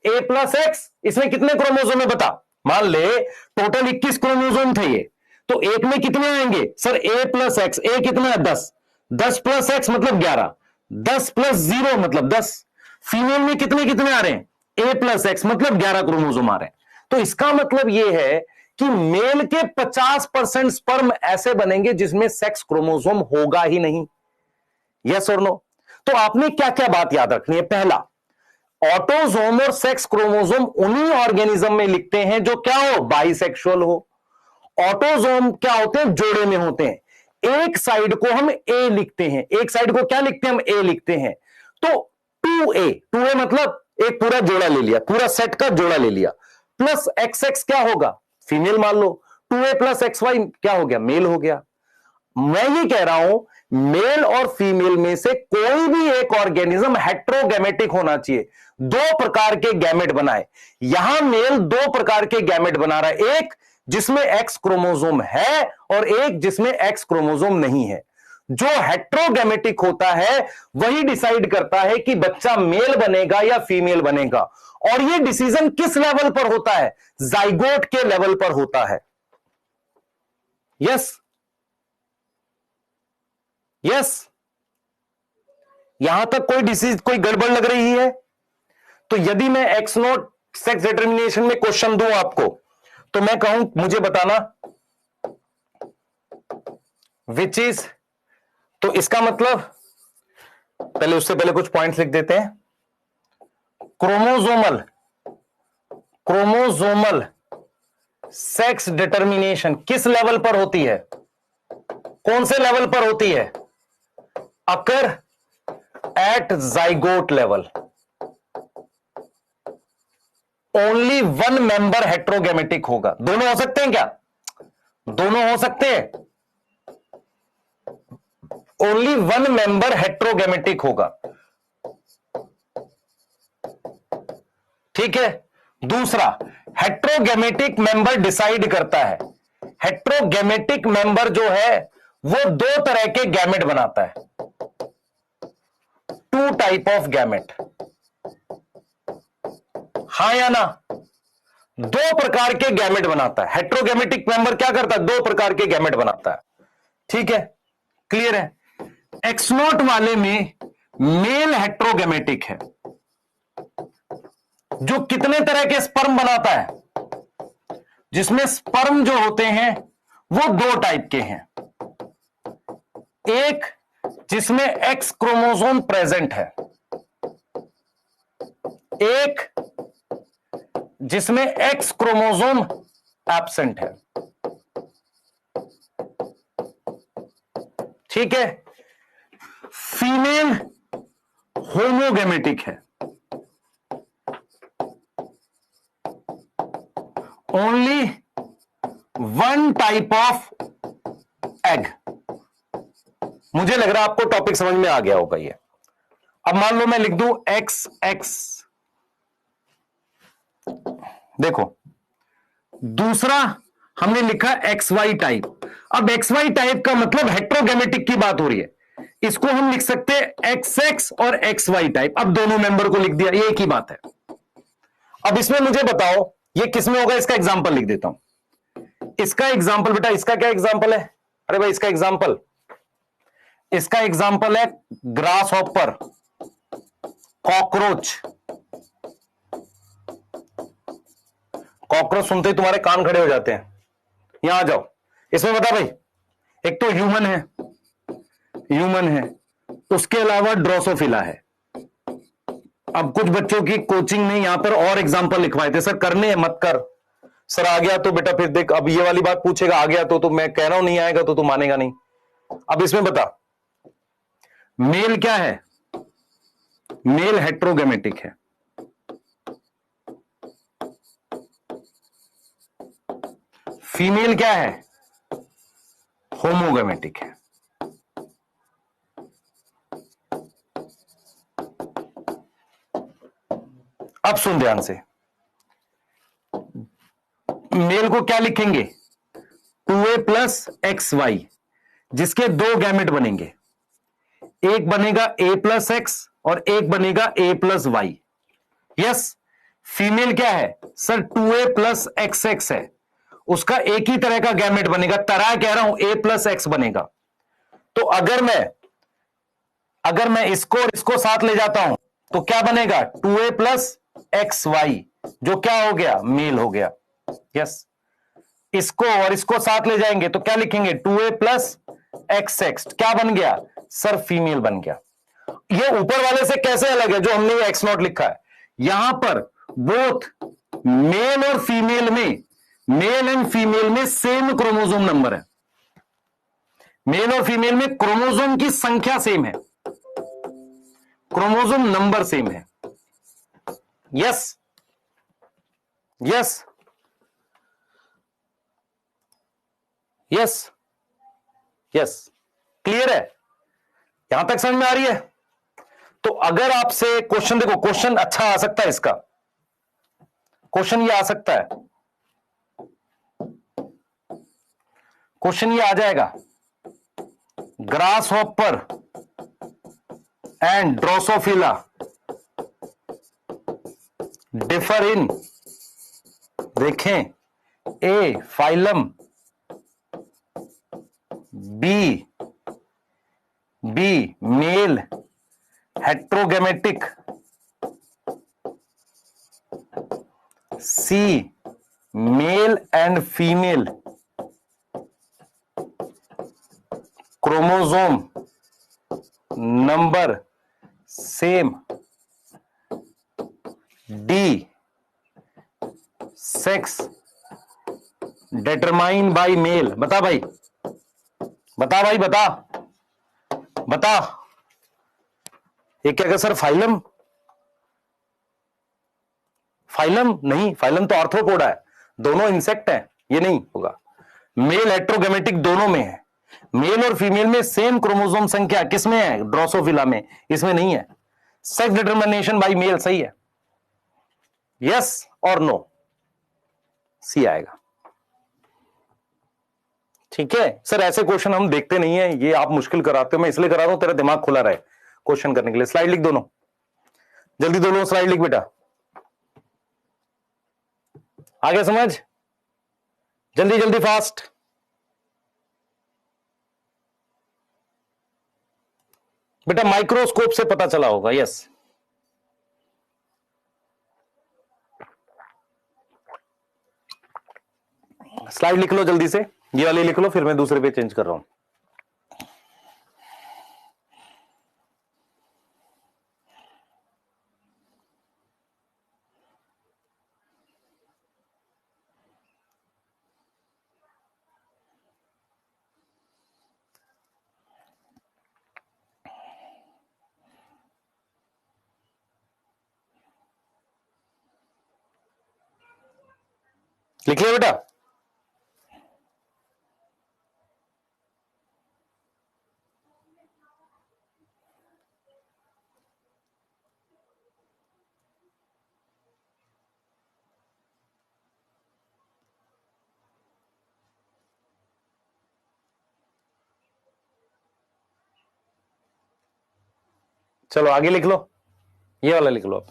ए प्लस एक्स। इसमें कितने क्रोमोसोम है बता? मान ले टोटल 21 क्रोमोसोम थे ये, तो एक में कितने आएंगे सर? ए प्लस एक्स। ए कितना है? 10। 10 प्लस एक्स मतलब 11। 10 प्लस 0 मतलब 10। फीमेल में कितने कितने आ रहे हैं? ए प्लस एक्स मतलब 11 क्रोमोसोम आ रहे हैं। तो इसका मतलब यह है कि मेल के 50% स्पर्म ऐसे बनेंगे जिसमें सेक्स क्रोमोसोम होगा ही नहीं। यस और नो? तो आपने क्या क्या बात याद रखनी है? पहला, ऑटोजोम और सेक्स क्रोमोसोम उन्हीं ऑर्गेनिज्म में लिखते हैं जो क्या हो? बाइसेक्सुअल हो। ऑटोजोम क्या होते हैं? जोड़े में होते हैं। एक साइड को हम ए लिखते हैं, एक साइड को क्या लिखते हैं? हम ए लिखते हैं। तो 2a मतलब एक पूरा जोड़ा ले लिया, पूरा सेट का जोड़ा ले लिया, प्लस एक्स एक्स क्या होगा? फीमेल मान लो। 2a प्लस एक्स वाई क्या हो गया? मेल हो गया। मैं ये कह रहा हूं मेल और फीमेल में से कोई भी एक ऑर्गेनिज्म हेट्रोगैमेटिक होना चाहिए, दो प्रकार के गैमेट बनाए। यहां मेल दो प्रकार के गैमेट बना रहा है, एक जिसमें एक्स क्रोमोसोम है और एक जिसमें एक्स क्रोमोसोम नहीं है। जो हेट्रोगैमेटिक होता है वही डिसाइड करता है कि बच्चा मेल बनेगा या फीमेल बनेगा। और यह डिसीजन किस लेवल पर होता है? जाइगोट के लेवल पर होता है। Yes yes. यहां तक कोई डिसीज, कोई गड़बड़ लग रही है? तो यदि मैं एक्स नोट सेक्स डिटर्मिनेशन में क्वेश्चन दूं आपको, तो मैं कहूं मुझे बताना विच इज, तो इसका मतलब पहले, उससे पहले कुछ पॉइंट्स लिख देते हैं। क्रोमोजोमल सेक्स डिटर्मिनेशन किस लेवल पर होती है? कौन से लेवल पर होती है? Occur at zygote level. Only one member heterogametic होगा। दोनों हो सकते हैं क्या? दोनों हो सकते हैं। ओनली वन मेंबर हेट्रोगैमेटिक होगा। ठीक है। दूसरा, हेट्रोगैमेटिक मेंबर डिसाइड करता है। हेट्रोगैमेटिक मेंबर जो है वो दो तरह के गैमेट बनाता है, टू टाइप ऑफ गैमेट। हां या ना? दो प्रकार के गैमेट बनाता है। हेट्रोगैमेटिक मेंबर क्या करता है? दो प्रकार के गैमेट बनाता है। ठीक है, क्लियर है? एक्स नोट वाले में मेल हेट्रोगैमेटिक है, जो कितने तरह के स्पर्म बनाता है? जिसमें स्पर्म जो होते हैं वो दो टाइप के हैं। एक जिसमें एक्स क्रोमोसोम प्रेजेंट है, एक जिसमें एक्स क्रोमोसोम एब्सेंट है। ठीक है। फीमेल होमोगैमेटिक है, only one type of egg. मुझे लग रहा है आपको टॉपिक समझ में आ गया होगा ये। अब मान लो मैं लिख दूं एक्स एक्स, देखो दूसरा हमने लिखा एक्स वाई टाइप। अब एक्स वाई टाइप का मतलब हेट्रोगैमेटिक की बात हो रही है, इसको हम लिख सकते हैं एक्स एक्स और एक्स वाई टाइप। अब दोनों मेंबर को लिख दिया, ये एक ही बात है। अब इसमें मुझे बताओ ये किसमें होगा? इसका एग्जांपल लिख देता हूं। इसका एग्जांपल बेटा, इसका क्या एग्जांपल है? अरे भाई इसका एग्जांपल है ग्रास हॉपर, कॉकरोच। कॉकरोच सुनते ही तुम्हारे कान खड़े हो जाते हैं। यहां आ जाओ। इसमें बता भाई, एक तो ह्यूमन है, उसके अलावा ड्रोसोफिला है। अब कुछ बच्चों की कोचिंग में यहां पर और एग्जांपल लिखवाए थे, सर करने हैं मत कर। सर आ गया तो बेटा फिर देख, अब ये वाली बात पूछेगा, आ गया तो मैं कह रहा हूं नहीं आएगा तो तू मानेगा नहीं। अब इसमें बता, मेल क्या है? मेल हेट्रोगैमेटिक है, फीमेल क्या है? होमोगैमेटिक है। अब सुन ध्यान से, मेल को क्या लिखेंगे 2a प्लस एक्स वाई, जिसके दो गैमेट बनेंगे, एक बनेगा a प्लस एक्स और एक बनेगा a plus Y. Yes, female क्या है sir 2a plus x x है, उसका एक ही तरह का गैमेट बनेगा, तरह कह रहा हूं a प्लस एक्स बनेगा। तो अगर मैं इसको और इसको साथ ले जाता हूं तो क्या बनेगा 2a प्लस एक्स वाई, जो क्या हो गया मेल हो गया। यस, इसको और इसको साथ ले जाएंगे तो क्या लिखेंगे 2a प्लस एक्स एक्स, क्या बन गया सर फीमेल बन गया। ये ऊपर वाले से कैसे अलग है जो हमने ये एक्स नॉट लिखा है, यहां पर बोथ मेल और फीमेल में, मेल एंड फीमेल में सेम क्रोमोसोम नंबर है, मेल और फीमेल में क्रोमोसोम की संख्या सेम है, क्रोमोसोम नंबर सेम है। Yes yes yes yes, clear है, यहां तक समझ में आ रही है। तो अगर आपसे क्वेश्चन, देखो क्वेश्चन अच्छा आ सकता है, इसका क्वेश्चन ये आ सकता है, क्वेश्चन ये आ जाएगा, grasshopper and Drosophila differ in, देखें A phylum, B male heterogametic, C male and female chromosome number same, D sex determine by male. बता भाई, बता भाई, बता बता, ये क्या सर फाइलम, फाइलम नहीं, फाइलम तो आर्थ्रोपोडा है, दोनों इंसेक्ट हैं, ये नहीं होगा। मेल हेट्रोगेमेटिक दोनों में है, मेल और फीमेल में सेम क्रोमोसोम संख्या किसमें है ड्रोसोफिला में, इसमें नहीं है। सेक्स डिटरमिनेशन बाय मेल सही है, यस और नो, सी आएगा। ठीक है सर, ऐसे क्वेश्चन हम देखते नहीं है, ये आप मुश्किल कराते हो, मैं इसलिए करा रहा हूं तेरा दिमाग खुला रहे क्वेश्चन करने के लिए। स्लाइड लिख दोनों, जल्दी दोनों स्लाइड लिख बेटा, आगे समझ, जल्दी जल्दी फास्ट। बेटा माइक्रोस्कोप से पता चला होगा, यस। स्लाइड लिख लो जल्दी से, ये वाली लिख लो, फिर मैं दूसरे पे चेंज कर रहा हूं। लिख लिया बेटा, चलो आगे लिख लो, ये वाला लिख लो,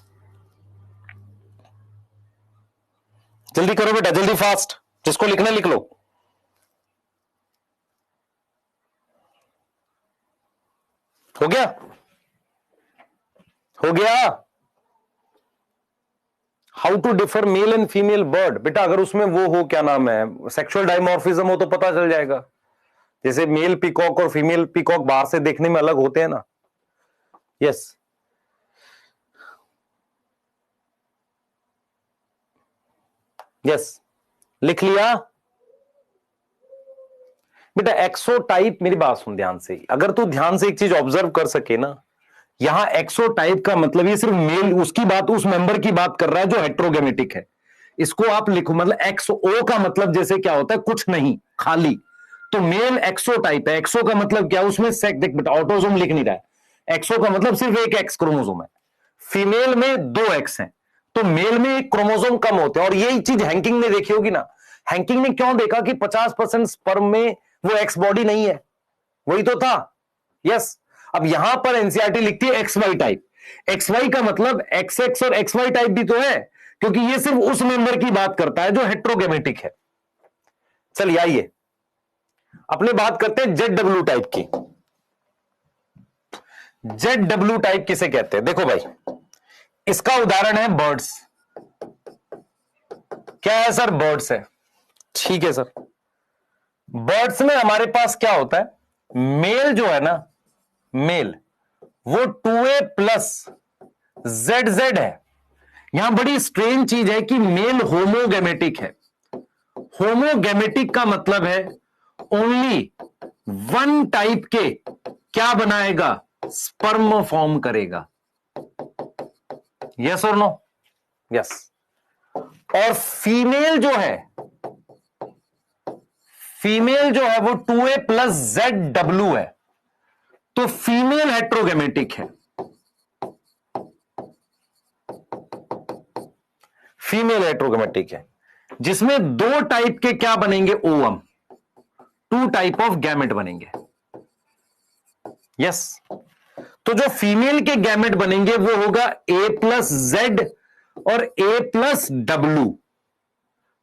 जल्दी करो बेटा, जल्दी फास्ट, जिसको लिखना लिख लो। हो गया, हो गया। How to differ male and female bird, बेटा अगर उसमें वो हो, क्या नाम है, सेक्सुअल डायमॉर्फिज्म हो तो पता चल जाएगा। जैसे मेल पीकॉक और फीमेल पीकॉक बाहर से देखने में अलग होते हैं ना, यस। यस, लिख लिया बेटा। एक्सोटाइप, मेरी बात सुन ध्यान से, अगर तू ध्यान से एक चीज ऑब्जर्व कर सके ना, यहां एक्सोटाइप का मतलब ये सिर्फ मेल, उसकी बात, उस मेंबर की बात कर रहा है जो हेट्रोगेमेटिक है। इसको आप लिखो, मतलब एक्सो का मतलब जैसे क्या होता है, कुछ नहीं, खाली। तो मेल एक्सोटाइप है, एक्सो का मतलब क्या, उसमें सेक्स, देख बेटा ऑटोसोम लिख नहीं रहा है, एक्सो का मतलब सिर्फ एक एक्स क्रोमोसोम है, फीमेल में 2 एक्स हैं, तो मेल में एक क्रोमोसोम कम होते हैं, और यही चीज हैंकिंग ने देखी होगी ना। हैंकिंग ने क्यों देखा कि 50% स्पर्म में वो एक्स बॉडी नहीं है, वही तो था। यस। अब यहां पर एनसीईआरटी लिखती है X Y type. X Y का मतलब एक्स एक्स और एक्स वाई टाइप भी तो है, क्योंकि ये सिर्फ उस मेंबर की बात करता है जो हेट्रोगेमेटिक है। चलिए आइए अपने बात करते हैं जेड डब्ल्यू टाइप की। जेड डब्ल्यू टाइप किसे कहते हैं? देखो भाई, इसका उदाहरण है बर्ड्स। क्या है सर? बर्ड्स है। ठीक है सर। बर्ड्स में हमारे पास क्या होता है? मेल जो है ना, मेल वो 2a प्लस जेड जेड है। यहां बड़ी स्ट्रेंज चीज है कि मेल होमोगेमेटिक है। होमोगेमेटिक का मतलब है ओनली वन टाइप के क्या बनाएगा? स्पर्म फॉर्म करेगा। यस और नो? यस। और फीमेल जो है वो 2a प्लस जेड डब्ल्यू है, तो फीमेल हेट्रोगेमेटिक है। फीमेल हेट्रोगेमेटिक है, जिसमें दो टाइप के क्या बनेंगे? Ovum. Two type of gamete बनेंगे। यस। तो जो फीमेल के गैमेट बनेंगे वो होगा ए प्लस जेड और ए प्लस डब्ल्यू।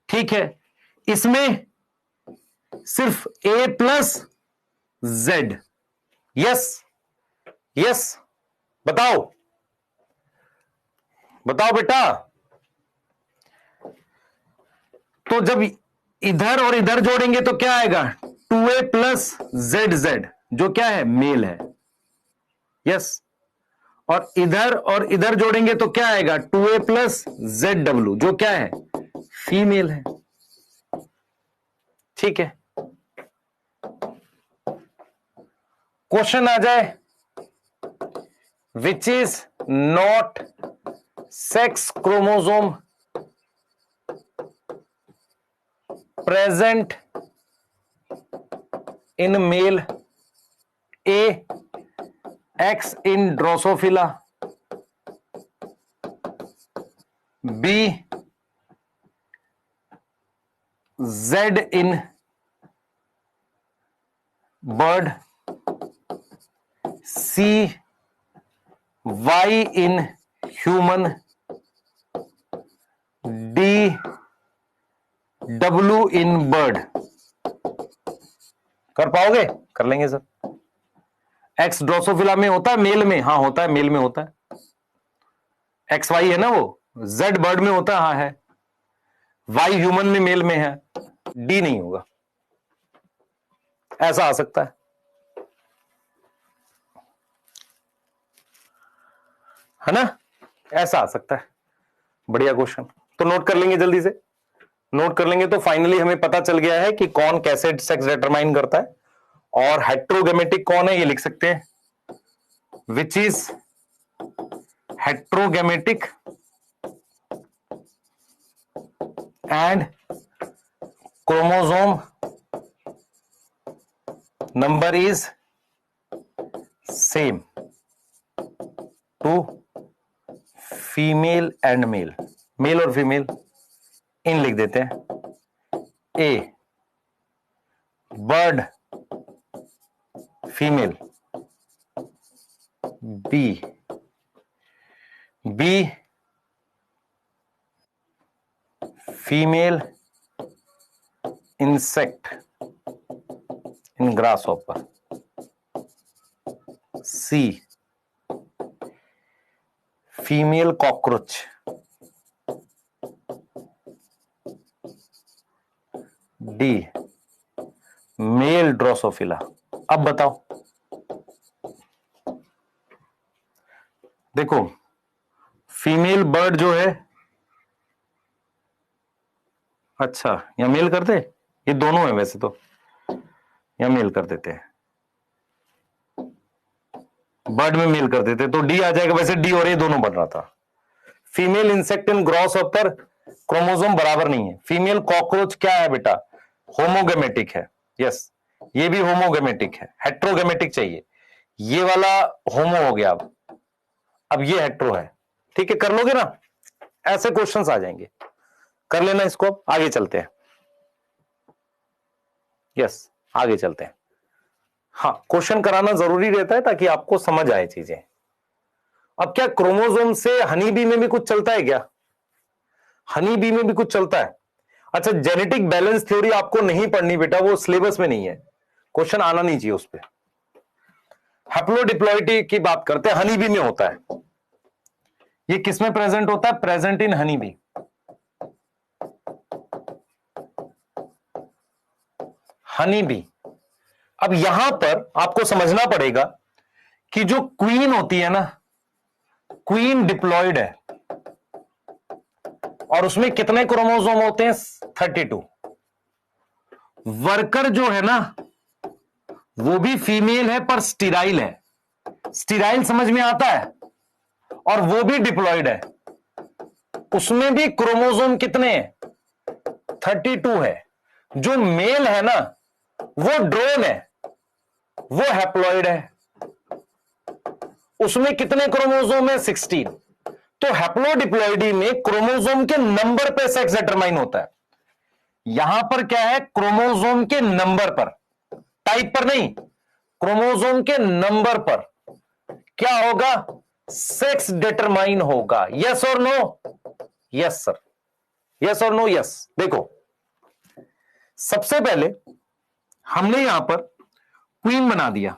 ठीक है। इसमें सिर्फ ए प्लस जेड। यस। यस। बताओ बताओ बेटा। तो जब इधर और इधर जोड़ेंगे तो क्या आएगा? 2a प्लस जेड जेड, जो क्या है? मेल है। यस। और इधर जोड़ेंगे तो क्या आएगा? 2a प्लस जेड डब्ल्यू, जो क्या है? फीमेल है। ठीक है। क्वेश्चन आ जाए, which is not sex chromosome present in male? A X in Drosophila, B Z in bird, C Y in human, D W in bird. कर पाओगे? कर लेंगे सर। एक्स ड्रोसोफिला में होता है, मेल में? हाँ होता है, मेल में होता है। एक्स वाई है ना वो। जेड बर्ड में होता है, हाँ है। वाई ह्यूमन में, मेल में है। डी नहीं होगा। ऐसा आ सकता है ना? ऐसा आ सकता है। बढ़िया क्वेश्चन। तो नोट कर लेंगे, जल्दी से नोट कर लेंगे। तो फाइनली हमें पता चल गया है कि कौन कैसे सेक्स डिटरमाइन करता है, और हेट्रोगेमेटिक कौन है ये लिख सकते हैं, which is heterogametic and chromosome number is same to female and male. Male और फीमेल इन लिख देते हैं। A bird female, B female insect in grasshopper, C female cockroach, D male Drosophila. अब बताओ, देखो फीमेल बर्ड जो है, अच्छा यहां मेल करते, ये दोनों है वैसे तो, यहां मेल कर देते हैं, बर्ड में मेल कर देते तो डी आ जाएगा। वैसे डी और ए दोनों बन रहा था। Female insect in grasshopper chromosome बराबर नहीं है। फीमेल कॉकरोच क्या है बेटा? होमोगेमेटिक है। यस, ये भी होमोगेमेटिक है। हेट्रोगेमेटिक चाहिए, ये वाला होमो हो गया। अब ये हेट्रो है। ठीक है, कर लोगे ना? ऐसे क्वेश्चंस आ जाएंगे, कर लेना इसको। आगे चलते हैं, यस आगे चलते हैं। हाँ, क्वेश्चन कराना जरूरी रहता है ताकि आपको समझ आए चीजें। अब क्या क्रोमोसोम से हनी बी में भी कुछ चलता है क्या? हनी बी में भी कुछ चलता है। अच्छा, जेनेटिक बैलेंस थ्योरी आपको नहीं पढ़नी बेटा, वो सिलेबस में नहीं है, क्वेश्चन आना नहीं चाहिए उस पर। हैप्लोडिप्लॉइडी की बात करते हैं, हनी बी में होता है। ये किसमें प्रेजेंट होता है? Present in honey bee. Honey B. अब यहां पर आपको समझना पड़ेगा कि जो क्वीन होती है ना, क्वीन डिप्लॉयड है और उसमें कितने क्रोमोसोम होते हैं? 32। वर्कर जो है ना वो भी फीमेल है पर स्टीराइल है। स्टीराइल समझ में आता है, और वो भी डिप्लॉयड है। उसमें भी क्रोमोसोम कितने हैं? 32 है। जो मेल है ना वो ड्रोन है, वो हैप्लॉयड है। उसमें कितने क्रोमोसोम है? 16। तो हैप्लोडिप्लॉइडी में क्रोमोसोम के नंबर पे सेक्स डिटरमाइन होता है। यहां पर क्या है? क्रोमोसोम के नंबर पर, टाइप पर नहीं, क्रोमोसोम के नंबर पर क्या होगा? सेक्स डिटरमाइन होगा। यस और नो? Yes sir. यस और नो? यस। देखो, सबसे पहले हमने यहां पर क्वीन बना दिया।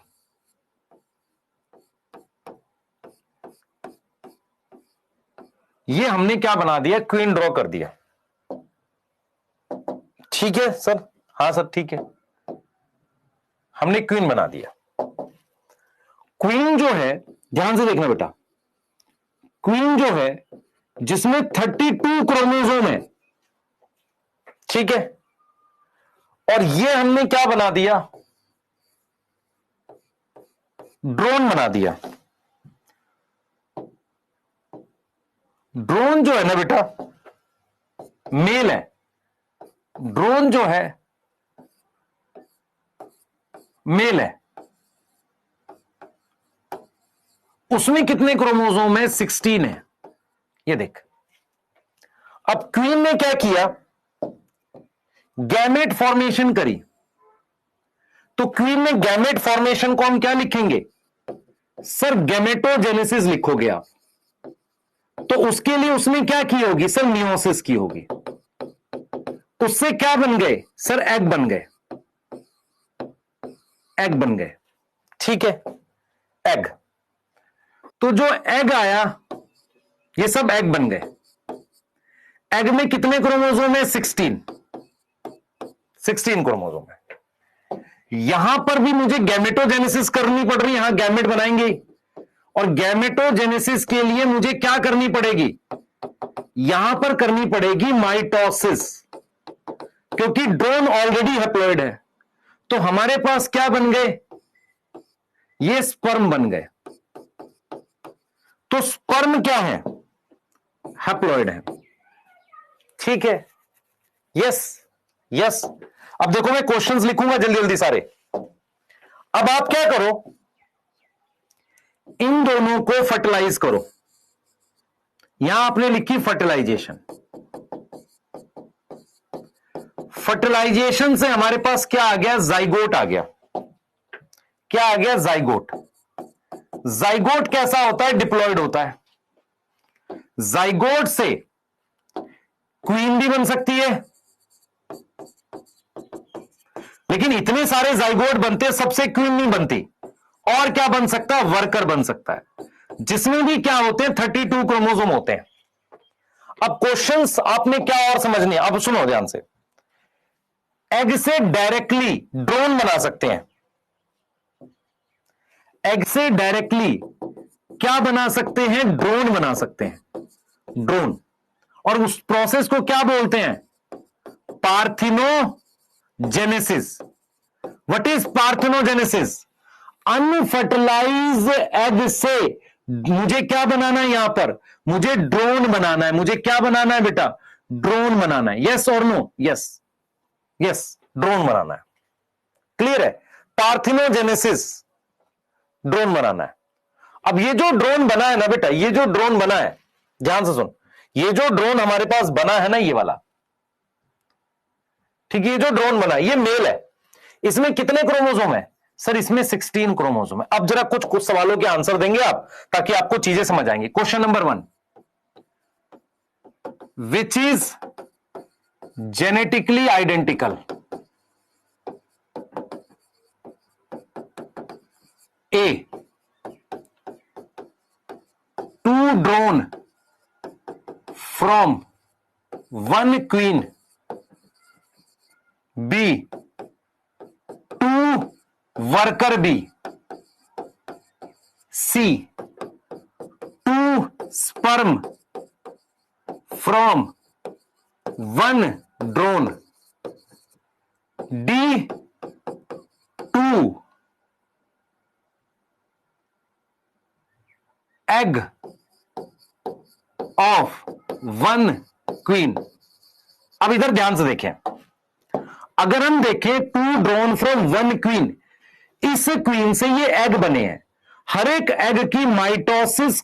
ये हमने क्या बना दिया? क्वीन ड्रॉ कर दिया। ठीक है सर? हाँ सर ठीक है, हमने क्वीन बना दिया। क्वीन जो है, ध्यान से देखना बेटा, क्वीन जो है जिसमें 32 क्रोमोसोम है, ठीक है, और ये हमने क्या बना दिया? ड्रोन बना दिया। ड्रोन जो है ना बेटा मेल है। ड्रोन जो है मेल है। उसमें कितने क्रोमोसोम है? 16 है। ये देख, अब क्वीन ने क्या किया? गैमेट फॉर्मेशन करी। तो क्वीन ने गैमेट फॉर्मेशन को हम क्या लिखेंगे? सर गैमेटोजेनेसिस लिखोगे आप। तो उसके लिए उसने क्या की होगी? सर मियोसिस की होगी। उससे क्या बन गए? सर एग बन गए। एग बन गए, ठीक है, एग। तो जो एग आया, ये सब एग बन गए। एग में कितने क्रोमोसोम है? 16। 16 क्रोमोसोम है। यहां पर भी मुझे गैमेटोजेनेसिस करनी पड़ रही है, यहां गैमेट बनाएंगे। और गैमेटोजेनेसिस के लिए मुझे क्या करनी पड़ेगी? यहां पर करनी पड़ेगी माइटोसिस, क्योंकि ड्रोन ऑलरेडी हैप्लॉइड है। तो हमारे पास क्या बन गए? ये स्पर्म बन गए। तो स्पर्म क्या है? हैप्लॉइड है, ठीक है। Yes yes. अब देखो मैं क्वेश्चंस लिखूंगा जल्दी जल्दी सारे। अब आप क्या करो, इन दोनों को फर्टिलाइज करो। यहां आपने लिखी फर्टिलाइजेशन। फर्टिलाइजेशन से हमारे पास क्या आ गया? जाइगोट आ गया। क्या आ गया? जाइगोट। जाइगोट कैसा होता है? डिप्लॉयड होता है। जाइगोट से क्वीन भी बन सकती है, लेकिन इतने सारे जाइगोट बनते, सबसे क्वीन नहीं बनती। और क्या बन सकता है? वर्कर बन सकता है, जिसमें भी क्या होते हैं? 32 क्रोमोसोम होते हैं। अब क्वेश्चंस आपने क्या और समझने, अब सुनो ध्यान से। एग से डायरेक्टली ड्रोन बना सकते हैं। एग से डायरेक्टली क्या बना सकते हैं? ड्रोन बना सकते हैं, ड्रोन। और उस प्रोसेस को क्या बोलते हैं? Parthenogenesis. What is parthenogenesis? Unfertilize egg से मुझे क्या बनाना है? यहां पर मुझे ड्रोन बनाना है। मुझे क्या बनाना है बेटा? ड्रोन बनाना है। यस और नो? यस यस, ड्रोन बनाना है। क्लियर है? पार्थिनोजेनेसिस, ड्रोन बनाना है। अब ये जो ड्रोन बना है ना बेटा, ये जो ड्रोन बना है, ध्यान से सुन, ये जो ड्रोन हमारे पास बना है ना, ये वाला, ठीक है, ये जो ड्रोन बना ये मेल है, इसमें कितने क्रोमोसोम है सर? इसमें 16 क्रोमोसोम है। अब जरा कुछ सवालों के आंसर देंगे आप, ताकि आपको चीजें समझ आएंगी। Question number 1, which is genetically identical? A, 2 drone from 1 queen. B, 2 worker bee. C, 2 sperm from 1 drone. D, 2 egg of 1 queen. अब इधर ध्यान से देखें, अगर हम देखें 2 ड्रोन फ्रॉम 1 क्वीन, इस क्वीन से ये एग बने हैं। हर एक एग की माइटोसिस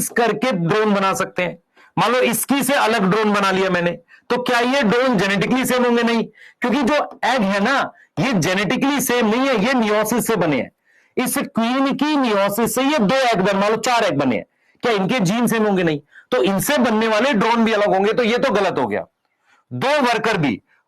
करके ड्रोन बना सकते हैं। मान लो इसकी से अलग ड्रोन बना लिया मैंने, तो क्या ये ड्रोन जेनेटिकली सेम होंगे? नहीं, क्योंकि जो एग है ना, ये जेनेटिकली सेम नहीं है, ये मियोसिस से बने हैं। इस क्वीन की मियोसिस से ये 2 एग बने, मान लो 4 एग बने हैं, क्या इनके जीन सेम होंगे? नहीं, तो इनसे बनने वाले ड्रोन भी अलग होंगे, तो ये तो गलत हो गया। 2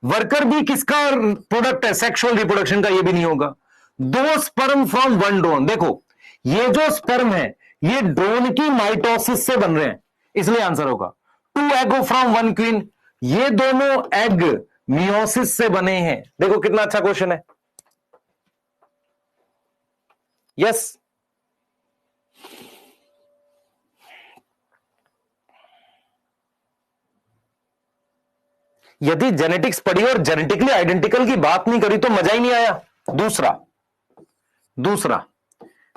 वर्कर बी किसका प्रोडक्ट है? सेक्सुअल रिप्रोडक्शन का, ये भी नहीं होगा। 2 स्पर्म फ्रॉम 1 ड्रोन, देखो ये जो स्पर्म है ये ड्रोन की माइटोसिस से बन रहे हैं, इसलिए आंसर होगा 2 एग फ्रॉम 1 क्वीन। ये दोनों एग मियोसिस से बने हैं। देखो कितना अच्छा क्वेश्चन है। यस, यदि जेनेटिक्स पढ़ी और जेनेटिकली आइडेंटिकल की बात नहीं करी तो मजा ही नहीं आया। दूसरा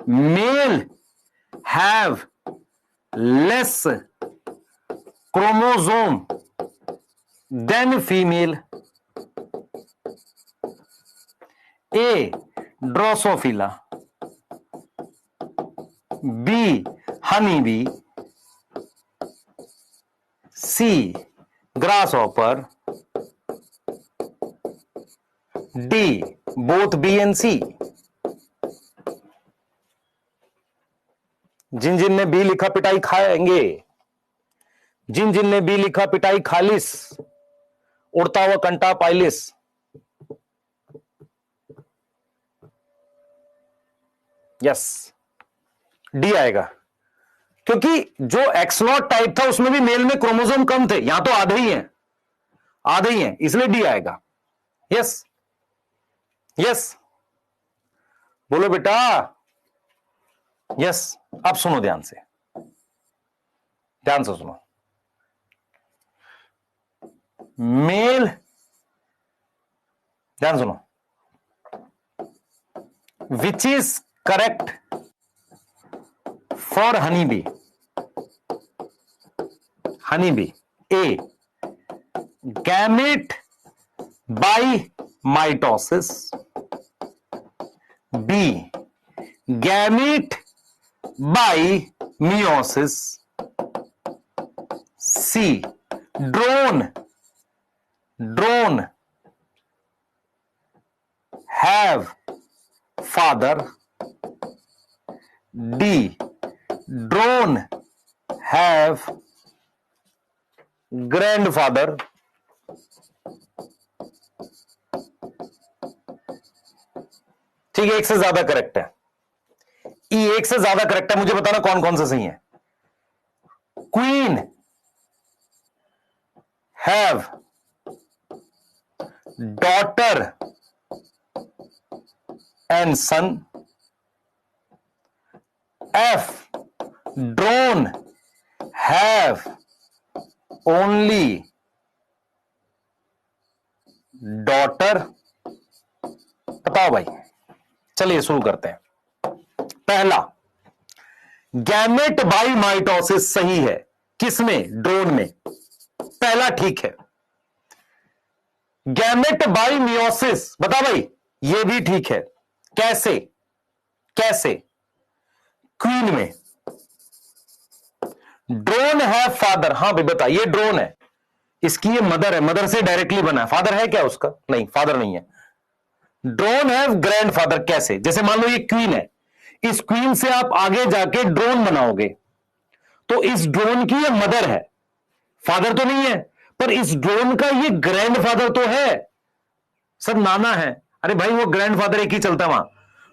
male have less chromosome than female. A, Drosophila. B, honey bee. C, grasshopper. D, both B and C. जिन ने बी लिखा पिटाई खाएंगे, जिन ने बी लिखा पिटाई खालिस, उड़ता हुआ कंटा पाइलिस। यस, डी आएगा, क्योंकि जो एक्स0 टाइप था उसमें भी मेल में क्रोमोसोम कम थे, यहां तो आधे ही हैं, इसलिए डी आएगा। यस, बोलो बेटा। यस, अब सुनो ध्यान से सुनो। मेल, ध्यान सुनो, which is correct for honey bee? A, gamete by mitosis. B, gamete by meiosis. C, drone have father. D, drone have grandfather. ठीक है, एक से ज्यादा करेक्ट है। एक से ज्यादा करेक्ट है, मुझे बताना कौन कौन सा सही है। Queen have daughter and son. F, drone have only daughter. बताओ भाई, चलिए शुरू करते हैं। पहला, गैमेट बाय माइटोसिस सही है, किसमें? ड्रोन में, पहला ठीक है। गैमेट बाय मियोसिस, बता भाई, यह भी ठीक है। कैसे? क्वीन में ड्रोन है फादर, हाँ भाई बता, ये ड्रोन है, इसकी ये मदर है, मदर से डायरेक्टली बना है, फादर है क्या उसका? नहीं, फादर नहीं है। ड्रोन है ग्रैंडफादर कैसे? जैसे मान लो ये क्वीन है, इस क्वीन से आप आगे जाके ड्रोन बनाओगे, तो इस ड्रोन की ये मदर है, फादर तो नहीं है, पर इस ड्रोन का ये ग्रैंडफादर तो है, सब नाना है। अरे भाई वो ग्रैंडफादर एक ही चलता है वहां,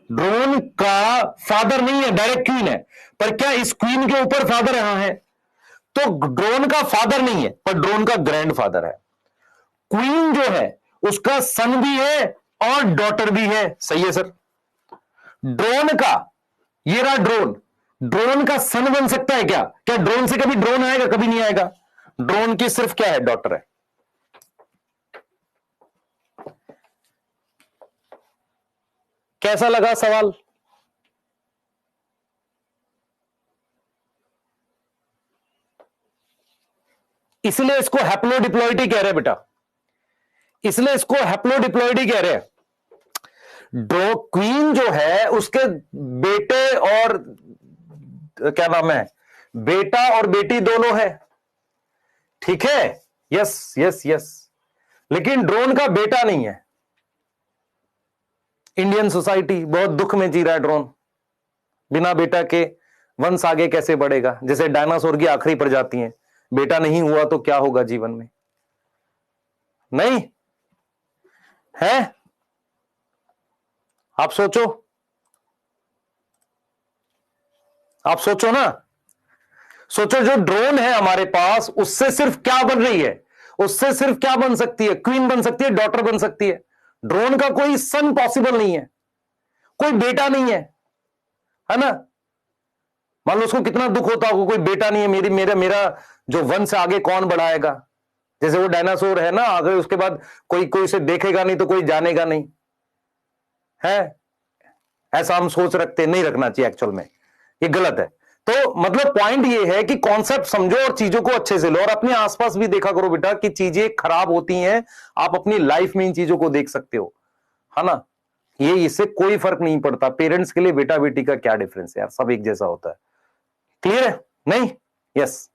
ड्रोन का फादर नहीं है, डायरेक्ट क्वीन है, पर क्या इस क्वीन के ऊपर फादर यहां है? तो ड्रोन का फादर नहीं है, पर ड्रोन का ग्रैंडफादर है। क्वीन जो है उसका सन भी है और डॉटर भी है, सही है सर। ड्रोन का, ये रहा ड्रोन, ड्रोन का सन बन सकता है क्या? क्या ड्रोन से कभी ड्रोन आएगा? कभी नहीं आएगा। ड्रोन की सिर्फ क्या है? डॉटर है। कैसा लगा सवाल? इसलिए इसको हैप्लोडिप्लॉइडी कह रहे हैं बेटा, इसलिए इसको हैप्लोडिप्लॉइडी कह रहे हैं। ड्रो क्वीन जो है उसके बेटे और क्या नाम है, बेटा और बेटी दोनों है, ठीक है। यस यस यस, लेकिन ड्रोन का बेटा नहीं है। इंडियन सोसाइटी बहुत दुख में जी रहा है, ड्रोन बिना बेटा के वंश आगे कैसे बढ़ेगा? जैसे डायनासोर की आखिरी प्रजाति है, बेटा नहीं हुआ तो क्या होगा जीवन में? नहीं है? आप सोचो, आप सोचो ना, सोचो जो ड्रोन है हमारे पास, उससे सिर्फ क्या बन रही है? उससे सिर्फ क्या बन सकती है? क्वीन बन सकती है, डॉटर बन सकती है। ड्रोन का कोई सन पॉसिबल नहीं है, कोई बेटा नहीं है ना। मान लो उसको कितना दुख होता होगा, कोई बेटा नहीं है, मेरी मेरा मेरा जो वंश आगे कौन बढ़ाएगा? जैसे वो डायनासोर है ना, अगर उसके बाद कोई कोई उसे देखेगा नहीं तो कोई जानेगा नहीं है, ऐसा हम सोच रखते, नहीं रखना चाहिए, एक्चुअल में ये गलत है। तो मतलब पॉइंट ये है कि कॉन्सेप्ट समझो और चीजों को अच्छे से लो, और अपने आसपास भी देखा करो बेटा कि चीजें खराब होती हैं, आप अपनी लाइफ में इन चीजों को देख सकते हो, है ना। ये इससे कोई फर्क नहीं पड़ता, पेरेंट्स के लिए बेटा बेटी का क्या डिफरेंस है यार, सब एक जैसा होता है। क्लियर है? नहीं? यस,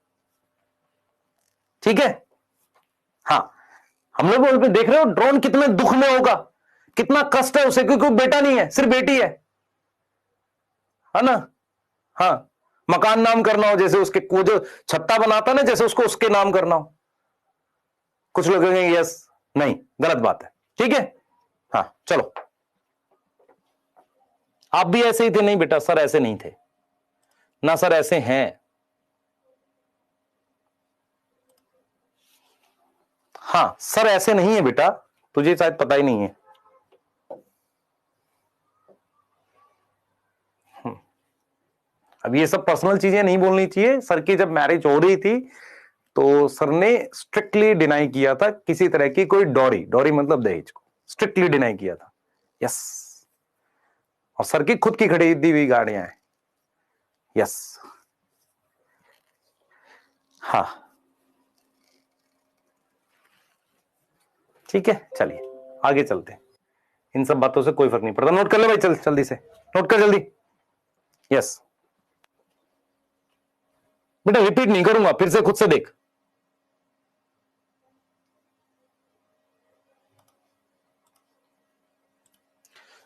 ठीक है। हाँ, हम लोग देख रहे हो ड्रोन कितने दुख में होगा, कितना कष्ट है उसे, क्योंकि बेटा नहीं है, सिर्फ बेटी है ना। हाँ, मकान नाम करना हो, जैसे उसके वो जो छत्ता बनाता ना, जैसे उसको उसके नाम करना हो। कुछ लोग कहेंगे यस, नहीं, गलत बात है, ठीक है। हाँ चलो, आप भी ऐसे ही थे? नहीं बेटा सर ऐसे नहीं थे ना, सर ऐसे हैं। हाँ सर ऐसे नहीं है बेटा, तुझे शायद पता ही नहीं है। अब ये सब पर्सनल चीजें नहीं बोलनी चाहिए। सर की जब मैरिज हो रही थी तो सर ने स्ट्रिक्टली डिनाई किया था किसी तरह की कोई डॉरी, डॉरी मतलब दहेज को स्ट्रिक्टली डिनाई किया था। यस, और सर की खुद की खरीदी हुई गाड़ियां हैं। यस, हाँ ठीक है, चलिए आगे चलते हैं। इन सब बातों से कोई फर्क नहीं पड़ता। नोट कर ले भाई, चल जल्दी से नोट कर, जल्दी। यस बेटा, रिपीट नहीं करूंगा, फिर से खुद से देख।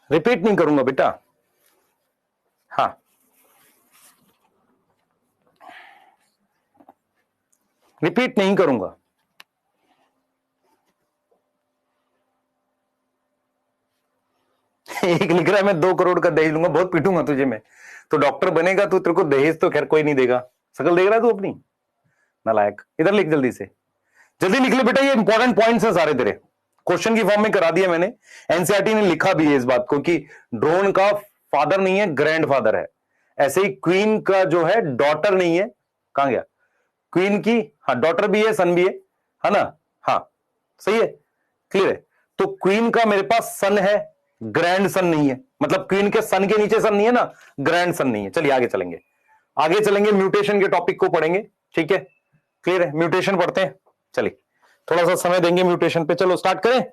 रिपीट नहीं करूंगा बेटा। हाँ, रिपीट नहीं करूंगा। एक लिख रहा है मैं 2 करोड़ का दहेज लूंगा, बहुत पीटूंगा तुझे मैं। तो डॉक्टर बनेगा तो तेरे को दहेज तो खैर कोई नहीं देगा। शकल देख रहा है तू अपनी, नालायक। इधर लिख जल्दी से, जल्दी लिख ले बेटा, ये इंपॉर्टेंट पॉइंट्स हैं सारे तेरे, क्वेश्चन की फॉर्म में करा दिया मैंने। एनसीईआरटी ने लिखा भी है इस बात को कि ड्रोन का फादर नहीं है, ग्रैंड फादर है। ऐसे ही क्वीन का जो है डॉटर नहीं है, कहां गया क्वीन की, हाँ डॉटर भी है, सन भी है ना। हाँ सही है, क्लियर है। तो क्वीन का मेरे पास सन है, ग्रैंड सन नहीं है, मतलब क्वीन के सन के नीचे सन नहीं है ना, ग्रैंड सन नहीं है। चलिए आगे चलेंगे, आगे चलेंगे, म्यूटेशन के टॉपिक को पढ़ेंगे, ठीक है। क्लियर है, म्यूटेशन पढ़ते हैं। चलिए थोड़ा सा समय देंगे म्यूटेशन पे, चलो स्टार्ट करें,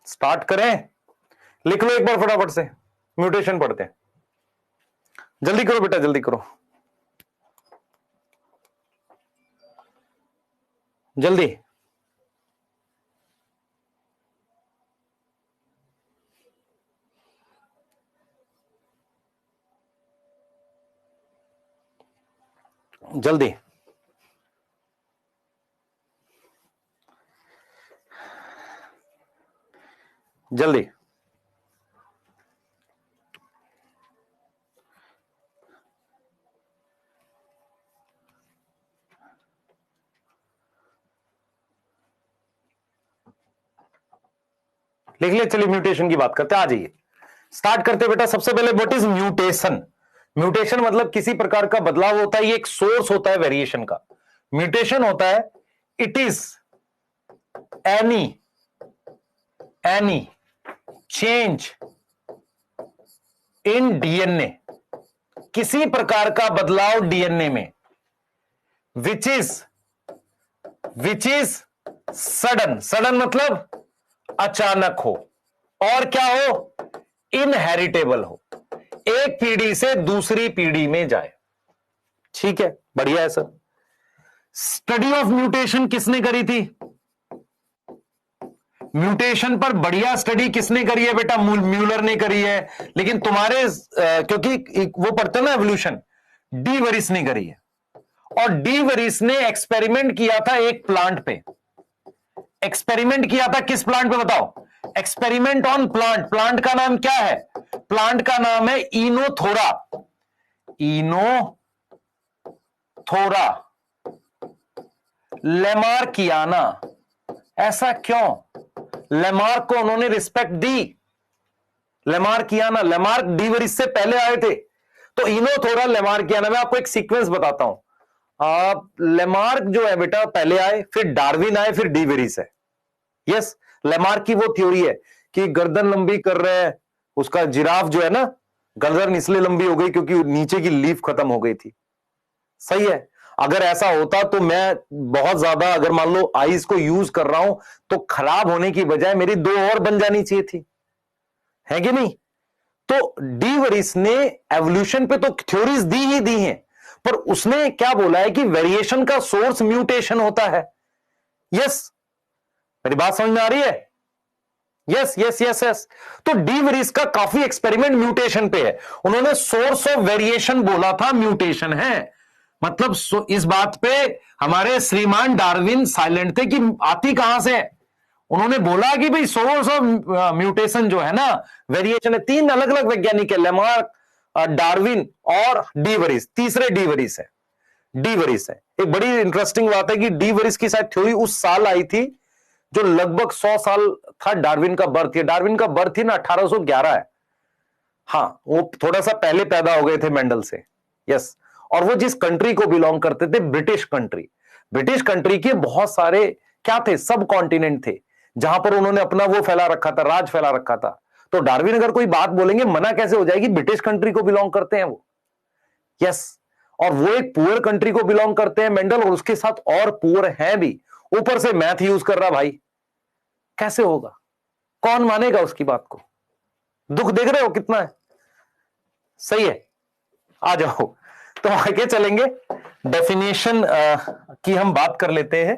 स्टार्ट करें। लिख लो एक बार फटाफट से, म्यूटेशन पढ़ते हैं। जल्दी करो बेटा, जल्दी करो, जल्दी। जल्दी। जल्दी। लिख ले, चलिए म्यूटेशन की बात करते हैं, आ जाइए स्टार्ट करते हैं बेटा। सबसे पहले व्हाट इज म्यूटेशन? म्यूटेशन मतलब किसी प्रकार का बदलाव होता है, ये एक सोर्स होता है वेरिएशन का। म्यूटेशन होता है it is any change in DNA, किसी प्रकार का बदलाव डीएनए में, विच इज सडन मतलब अचानक हो, और क्या हो, इनहेरिटेबल हो, एक पीढ़ी से दूसरी पीढ़ी में जाए। ठीक है, बढ़िया है सर। स्टडी ऑफ म्यूटेशन किसने करी थी? म्यूटेशन पर बढ़िया स्टडी किसने करी है बेटा? म्यूलर ने करी है, लेकिन तुम्हारे क्योंकि वो पढ़ते ना एवोल्यूशन, डी वरिस ने करी है। और डी वरिस ने एक्सपेरिमेंट किया था एक प्लांट पे। एक्सपेरिमेंट किया था किस प्लांट पे बताओ? Experiment on plant. प्लांट का नाम क्या है? प्लांट का नाम है इनोथोरा। इनोथोरा लेमार्कियाना। ऐसा क्यों? लेमार्क को उन्होंने रिस्पेक्ट दी। लेमार्कियाना, लेमार्क डी वरिस से पहले आए थे, तो इनोथोरा लेमार्कियाना। मैं आपको एक सीक्वेंस बताता हूं। लेमार्क जो है बेटा पहले आए, फिर डार्विन आए, फिर डी वरिस है। यस, लेमार्क की वो थ्योरी है कि गर्दन लंबी कर रहे हैं, उसका जिराफ जो है ना, गर्दन इसलिए लंबी हो गई क्योंकि नीचे की लीफ खत्म हो गई थी। सही है। अगर ऐसा होता तो मैं बहुत ज्यादा, अगर मान लो आइस को यूज कर रहा हूं, तो खराब होने की बजाय मेरी दो और बन जानी चाहिए थी, है कि नहीं? तो डी वरिस ने एवोल्यूशन पे तो थ्योरीज दी ही दी हैं, पर उसने क्या बोला है कि वेरिएशन का सोर्स म्यूटेशन होता है। यस, मेरी बात समझ में आ रही है? Yes yes yes yes. तो डी वरिस का काफी एक्सपेरिमेंट म्यूटेशन पे है। उन्होंने सोर्स ऑफ वेरिएशन बोला था म्यूटेशन है। मतलब इस बात पे हमारे श्रीमान डार्विन साइलेंट थे कि आती कहां से है। उन्होंने बोला कि भाई सोर्स ऑफ म्यूटेशन जो है ना, वेरिएशन है। तीन अलग अलग वैज्ञानिक है, लेमार्क, डार्विन और डी वरिस। तीसरे डी वरिस है। डी वरिस है। एक बड़ी इंटरेस्टिंग बात है कि डी वरिस की शायद थ्योरी उस साल आई थी जो लगभग 100 साल था डार्विन का बर्थ। है डार्विन का बर्थ ही ना 1811 है। हाँ, वो थोड़ा सा पहले पैदा हो गए थे मेंडल से। यस। और वो जिस कंट्री को बिलोंग करते थे, ब्रिटिश कंट्री। ब्रिटिश कंट्री के बहुत सारे क्या थे, सब कॉन्टिनेंट थे, जहां पर उन्होंने अपना वो फैला रखा था, राज फैला रखा था। तो डार्विन अगर कोई बात बोलेंगे, मना कैसे हो जाएगी? ब्रिटिश कंट्री को बिलोंग करते हैं वो। यस। और वो एक पुअर कंट्री को बिलोंग करते हैं मेंडल, और उसके साथ और पुअर हैं भी, ऊपर से मैथ यूज कर रहा। भाई कैसे होगा? कौन मानेगा उसकी बात को? दुख देख रहे हो कितना है? सही है, आ जाओ। तो आगे चलेंगे, डेफिनेशन की हम बात कर लेते हैं।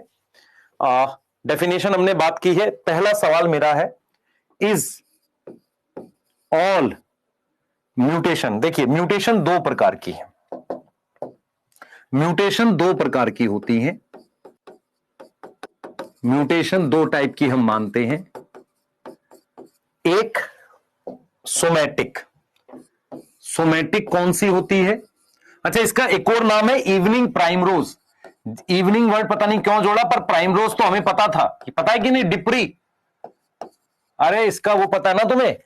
डेफिनेशन हमने बात की है। पहला सवाल मेरा है, इज ऑल म्यूटेशन। देखिए, म्यूटेशन दो प्रकार की है। म्यूटेशन दो प्रकार की होती है। म्यूटेशन दो टाइप की हम मानते हैं। एक सोमैटिक। सोमैटिक कौन सी होती है? अच्छा, इसका एक और नाम है इवनिंग प्राइमरोज। इवनिंग वर्ड पता नहीं क्यों जोड़ा, पर प्राइमरोज तो हमें पता था। पता है कि नहीं? डिप्री। अरे इसका वो पता है ना तुम्हें?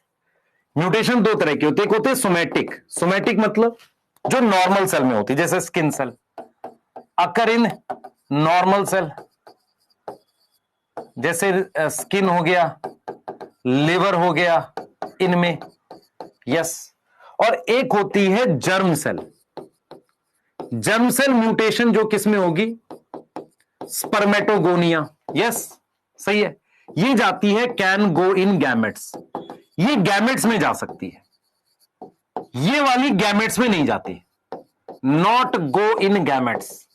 म्यूटेशन दो तरह की होती है। एक होती है सोमैटिक। सोमैटिक मतलब जो नॉर्मल सेल में होती है, जैसे skin cell, occur in normal cell, जैसे स्किन हो गया, लिवर हो गया, इनमें। यस। और एक होती है germ cell. Germ cell mutation जो किसमें होगी? स्पर्मेटोगोनिया। यस, सही है। ये जाती है कैन गो इन गैमेट्स। ये गैमेट्स में जा सकती है। ये वाली गैमेट्स में नहीं जाती, नॉट गो इन गैमेट्स।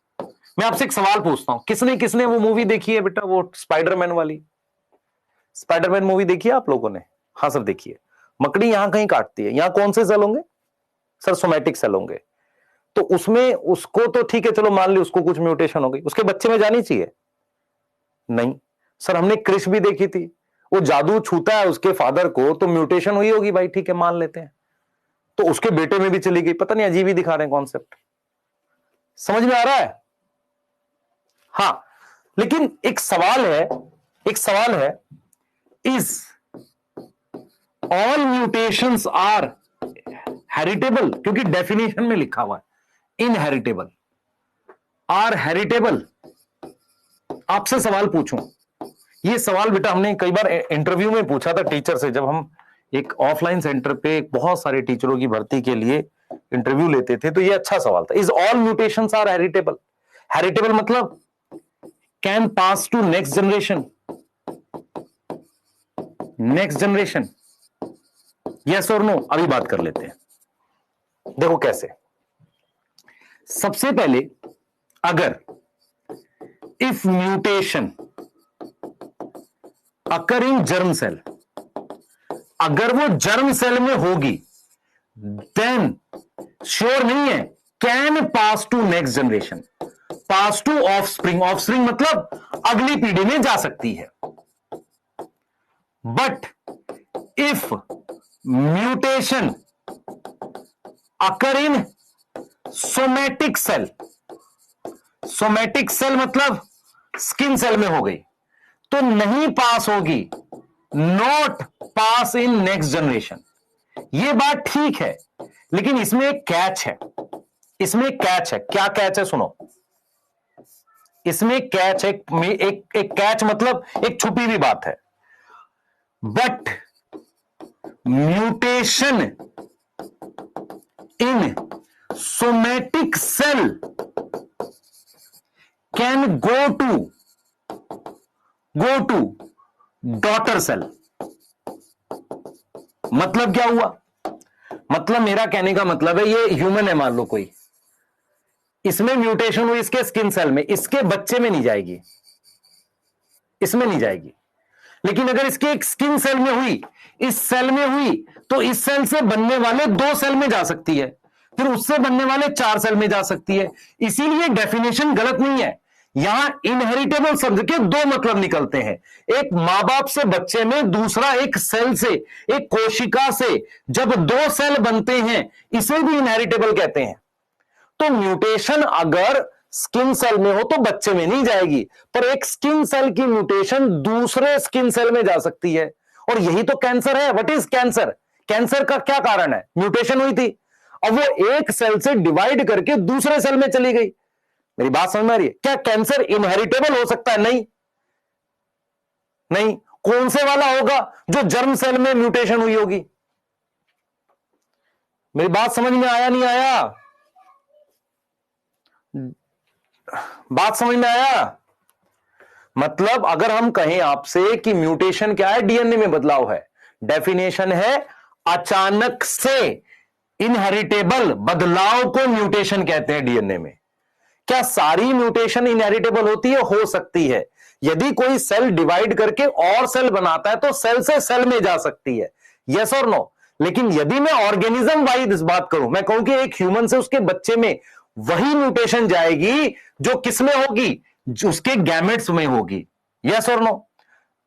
मैं आपसे एक सवाल पूछता हूं, किसने किसने वो मूवी देखी है बेटा, वो स्पाइडरमैन वाली? स्पाइडरमैन मूवी देखी है आप लोगों ने? हाँ सब देखिए। मकड़ी यहां कहीं काटती है, यहां कौन से सेल होंगे सर? सोमैटिक सेल होंगे। तो उसमें उसको तो ठीक है, चलो मान ली उसको कुछ म्यूटेशन हो गई, उसके बच्चे में जानी चाहिए? नहीं सर। हमने क्रिश भी देखी थी, वो जादू छूता है उसके फादर को तो म्यूटेशन हुई होगी भाई, ठीक है मान लेते हैं। तो उसके बेटे में भी चली गई, पता नहीं अजीब ही दिखा रहे हैं कॉन्सेप्ट। समझ में आ रहा है? हां, लेकिन एक सवाल है, is all mutations are heritable? क्योंकि डेफिनेशन में लिखा हुआ है इनहेरिटेबल, आर हेरिटेबल। आपसे सवाल पूछूं, ये सवाल बेटा हमने कई बार इंटरव्यू में पूछा था टीचर से, जब हम एक ऑफलाइन सेंटर पे बहुत सारे टीचरों की भर्ती के लिए इंटरव्यू लेते थे, तो ये अच्छा सवाल था। Is all mutations are heritable? Heritable मतलब can pass to next generation, yes और नो? अभी बात कर लेते हैं। देखो कैसे। सबसे पहले, अगर if mutation occur in germ cell, अगर वो जर्म सेल में होगी, देन श्योर नहीं है, can pass to next generation, pass to offspring. Offspring मतलब अगली पीढ़ी में जा सकती है। But if mutation occur in somatic cell, somatic cell मतलब स्किन सेल में हो गई, तो नहीं पास होगी, not pass in next generation. ये बात ठीक है, लेकिन इसमें एक कैच है, इसमें एक कैच है। क्या कैच है? सुनो, इसमें कैच है, एक कैच मतलब एक छुपी हुई बात है। But mutation in somatic cell can go to daughter cell. मतलब क्या हुआ? मतलब मेरा कहने का मतलब है, ये ह्यूमन है मान लो कोई, इसमें म्यूटेशन हुई इसके स्किन सेल में, इसके बच्चे में नहीं जाएगी, इसमें नहीं जाएगी। लेकिन अगर इसके एक स्किन सेल में हुई, इस सेल में हुई, तो इस सेल से बनने वाले 2 सेल में जा सकती है, फिर उससे बनने वाले 4 सेल में जा सकती है। इसीलिए डेफिनेशन गलत नहीं है। यहां इनहेरिटेबल शब्द के 2 मतलब निकलते हैं, एक मां बाप से बच्चे में, दूसरा एक सेल से, एक कोशिका से जब 2 सेल बनते हैं, इसे भी इनहेरिटेबल कहते हैं। तो म्यूटेशन अगर स्किन सेल में हो तो बच्चे में नहीं जाएगी, पर एक स्किन सेल की म्यूटेशन दूसरे स्किन सेल में जा सकती है। और यही तो कैंसर है। What is cancer? कैंसर का क्या कारण है? म्यूटेशन हुई थी, अब वो एक सेल से डिवाइड करके दूसरे सेल में चली गई। मेरी बात समझ में आ रही है? क्या कैंसर इनहेरिटेबल हो सकता है? नहीं, नहीं। कौन से वाला होगा? जो जर्म सेल में म्यूटेशन हुई होगी। मेरी बात समझ में आया नहीं आया? बात समझ में आया? मतलब अगर हम कहें आपसे कि म्यूटेशन क्या है, डीएनए में बदलाव है, डेफिनेशन है अचानक से इनहेरिटेबल बदलाव को म्यूटेशन कहते हैं डीएनए में। क्या सारी म्यूटेशन इनहेरिटेबल होती है? हो सकती है। यदि कोई सेल डिवाइड करके और सेल बनाता है तो सेल से सेल में जा सकती है, यस और नो। लेकिन यदि मैं ऑर्गेनिज्म वाइज इस बात करूं, मैं कहूं कि एक ह्यूमन से उसके बच्चे में वही म्यूटेशन जाएगी जो किसमें होगी, जो उसके गैमेट्स में होगी, यस और नो।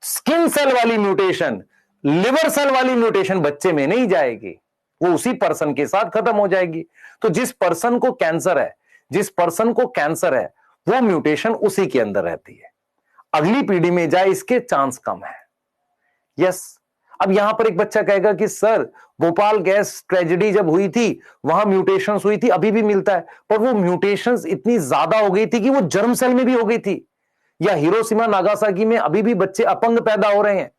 स्किन सेल वाली म्यूटेशन, लिवर सेल वाली म्यूटेशन बच्चे में नहीं जाएगी, वो उसी पर्सन के साथ खत्म हो जाएगी। तो जिस पर्सन को कैंसर है, जिस पर्सन को कैंसर है, वो म्यूटेशन उसी के अंदर रहती है, अगली पीढ़ी में जाए इसके चांस कम है, यस। अब यहां पर एक बच्चा कहेगा कि सर भोपाल गैस ट्रेजेडी जब हुई थी वहां म्यूटेशंस हुई थी, अभी भी मिलता है, पर वो म्यूटेशंस इतनी ज्यादा हो गई थी कि वो जर्म सेल में भी हो गई थी। या हिरोशिमा नागासाकी में अभी भी बच्चे अपंग पैदा हो रहे हैं,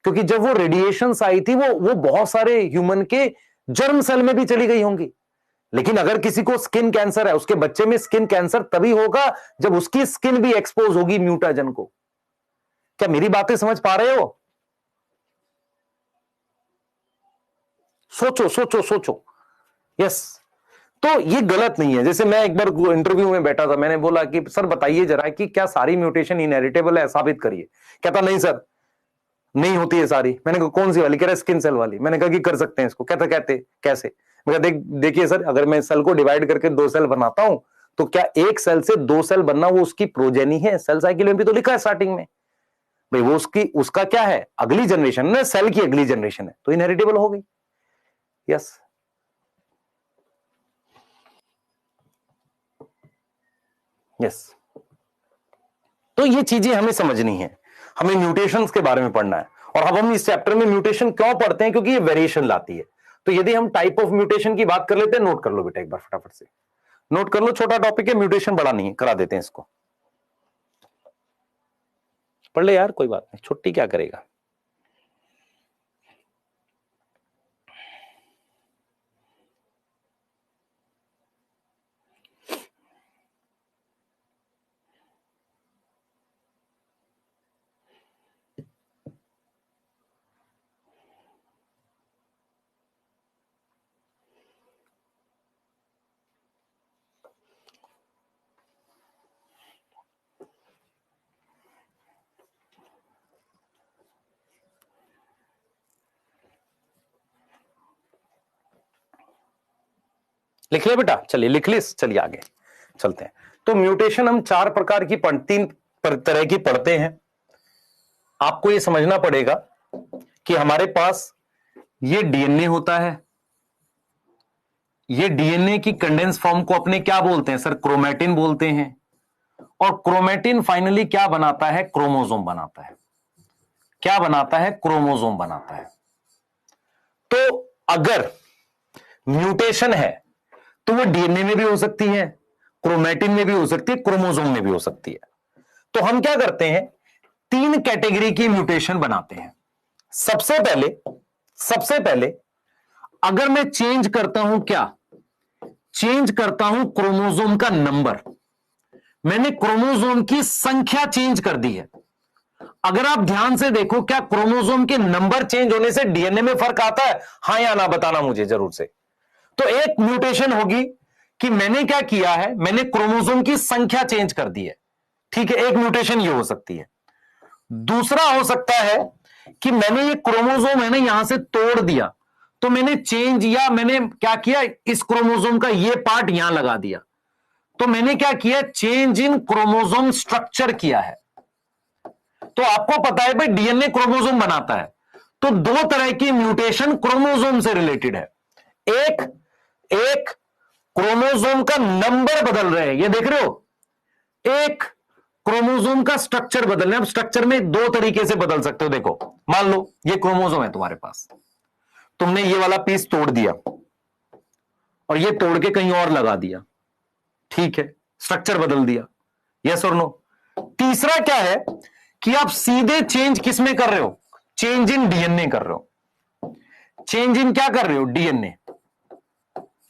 क्योंकि जब वो रेडिएशंस आई थी वो बहुत सारे ह्यूमन के जर्म सेल में भी चली गई होंगी। लेकिन अगर किसी को स्किन कैंसर है, उसके बच्चे में स्किन कैंसर तभी होगा जब उसकी स्किन भी एक्सपोज होगी म्यूटाजन को। क्या मेरी बातें समझ पा रहे हो? सोचो सोचो सोचो। यस। तो ये गलत नहीं है। जैसे मैं एक बार इंटरव्यू में बैठा था, मैंने बोला कि सर बताइए जरा कि क्या सारी म्यूटेशन इनहेरिटेबल है, साबित करिए। कहता नहीं सर, नहीं होती है सारी। मैंने कहा कौन सी वाली? कह रहा स्किन सेल वाली। मैंने कहा कि कर सकते हैं इसको। कहते कैसे? मैं कहा देखिए सर, अगर मैं सेल को डिवाइड करके 2 सेल बनाता हूं तो क्या एक सेल से 2 सेल बनना वो उसकी प्रोजेनी है? सेल साइकिल में भी तो लिखा है स्टार्टिंग में भाई, वो उसका क्या है? अगली जनरेशन ना, सेल की अगली जनरेशन है, तो इनहेरिटेबल हो गई। यस। यस। तो ये चीजें हमें समझनी है, हमें म्यूटेशंस के बारे में पढ़ना है। और अब हम इस चैप्टर में म्यूटेशन क्यों पढ़ते हैं? क्योंकि ये वेरिएशन लाती है। तो यदि हम टाइप ऑफ म्यूटेशन की बात कर लेते हैं, नोट कर लो बेटा एक बार फटाफट से, नोट कर लो। छोटा टॉपिक है, म्यूटेशन बड़ा नहीं है, करा देते हैं इसको। पढ़ ले यार, कोई बात नहीं, छुट्टी क्या करेगा। लिख लिया बेटा? चलिए लिख ली, चलिए आगे चलते हैं। तो म्यूटेशन हम 4 प्रकार की 3 तरह की पढ़ते हैं। आपको यह समझना पड़ेगा कि हमारे पास ये डीएनए होता है, ये डीएनए की कंडेंस फॉर्म को अपने क्या बोलते हैं सर? क्रोमैटिन बोलते हैं। और क्रोमैटिन फाइनली क्या बनाता है? क्रोमोसोम बनाता है। क्या बनाता है? क्रोमोसोम बनाता है। तो अगर म्यूटेशन है तो वो डीएनए में भी हो सकती है, क्रोमैटिन में भी हो सकती है, क्रोमोसोम में भी हो सकती है। तो हम क्या करते हैं? 3 कैटेगरी की म्यूटेशन बनाते हैं। सबसे पहले अगर मैं चेंज करता हूं, क्या चेंज करता हूं? क्रोमोसोम का नंबर। मैंने क्रोमोसोम की संख्या चेंज कर दी है। अगर आप ध्यान से देखो, क्या क्रोमोसोम के नंबर चेंज होने से डीएनए में फर्क आता है? हां या ना बताना मुझे जरूर से। तो एक म्यूटेशन होगी कि मैंने क्या किया है? मैंने क्रोमोसोम की संख्या चेंज कर दी है। ठीक है, एक म्यूटेशन ये हो सकती है। दूसरा हो सकता है कि मैंने ये क्रोमोसोम है ना, यहां से तोड़ दिया, तो मैंने चेंज, या मैंने क्या किया? इस क्रोमोसोम का ये पार्ट यहां लगा दिया, तो मैंने क्या किया? चेंज इन क्रोमोसोम स्ट्रक्चर किया है। तो आपको पता है भाई, डीएनए क्रोमोसोम बनाता है। तो 2 तरह की म्यूटेशन क्रोमोसोम से रिलेटेड है। एक क्रोमोसोम का नंबर बदल रहे हैं, ये देख रहे हो। एक क्रोमोसोम का स्ट्रक्चर बदल रहे हैं। अब स्ट्रक्चर में 2 तरीके से बदल सकते हो। देखो, मान लो ये क्रोमोसोम है तुम्हारे पास, तुमने ये वाला पीस तोड़ दिया और ये तोड़ के कहीं और लगा दिया, ठीक है, स्ट्रक्चर बदल दिया। यस और नो? तीसरा क्या है कि आप सीधे चेंज किस में कर रहे हो? चेंज इन डीएनए कर रहे हो। चेंज इन क्या कर रहे हो? DNA.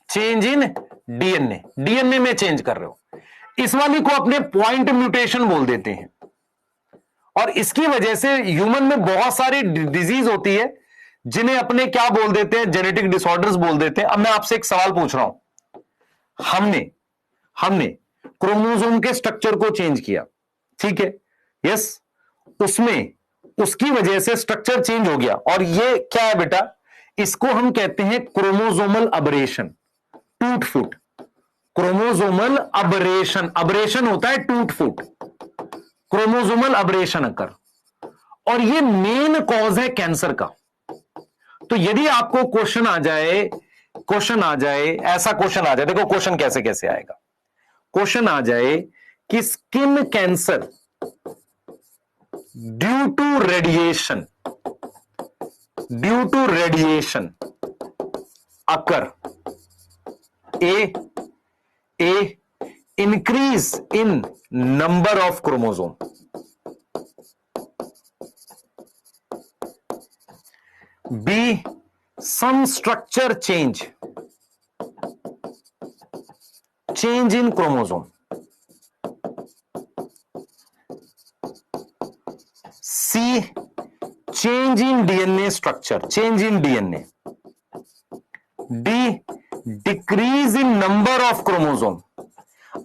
Change in DNA, DNA में चेंज कर रहे हो। इस वाली को अपने पॉइंट म्यूटेशन बोल देते हैं। और इसकी वजह से ह्यूमन में बहुत सारी डिजीज होती है जिन्हें अपने क्या बोल देते हैं? जेनेटिक डिसऑर्डर्स बोल देते हैं। अब मैं आपसे एक सवाल पूछ रहा हूं, हमने क्रोमोसोम के स्ट्रक्चर को चेंज किया, ठीक है, यस, उसमें उसकी वजह से स्ट्रक्चर चेंज हो गया, और ये क्या है बेटा? इसको हम कहते हैं क्रोमोसोमल अबरेशन, टूट फूट। क्रोमोसोमल अबरेशन, अबरेशन होता है टूट फूट, क्रोमोसोमल अबरेशन अकर, और ये मेन कॉज है कैंसर का। तो यदि आपको क्वेश्चन आ जाए, ऐसा क्वेश्चन आ जाए, देखो क्वेश्चन कैसे कैसे आएगा। क्वेश्चन आ जाए कि skin cancer due to radiation occur, A increase in number of chromosome, B some structure change in chromosome, C change in DNA structure, D decrease in number of chromosome.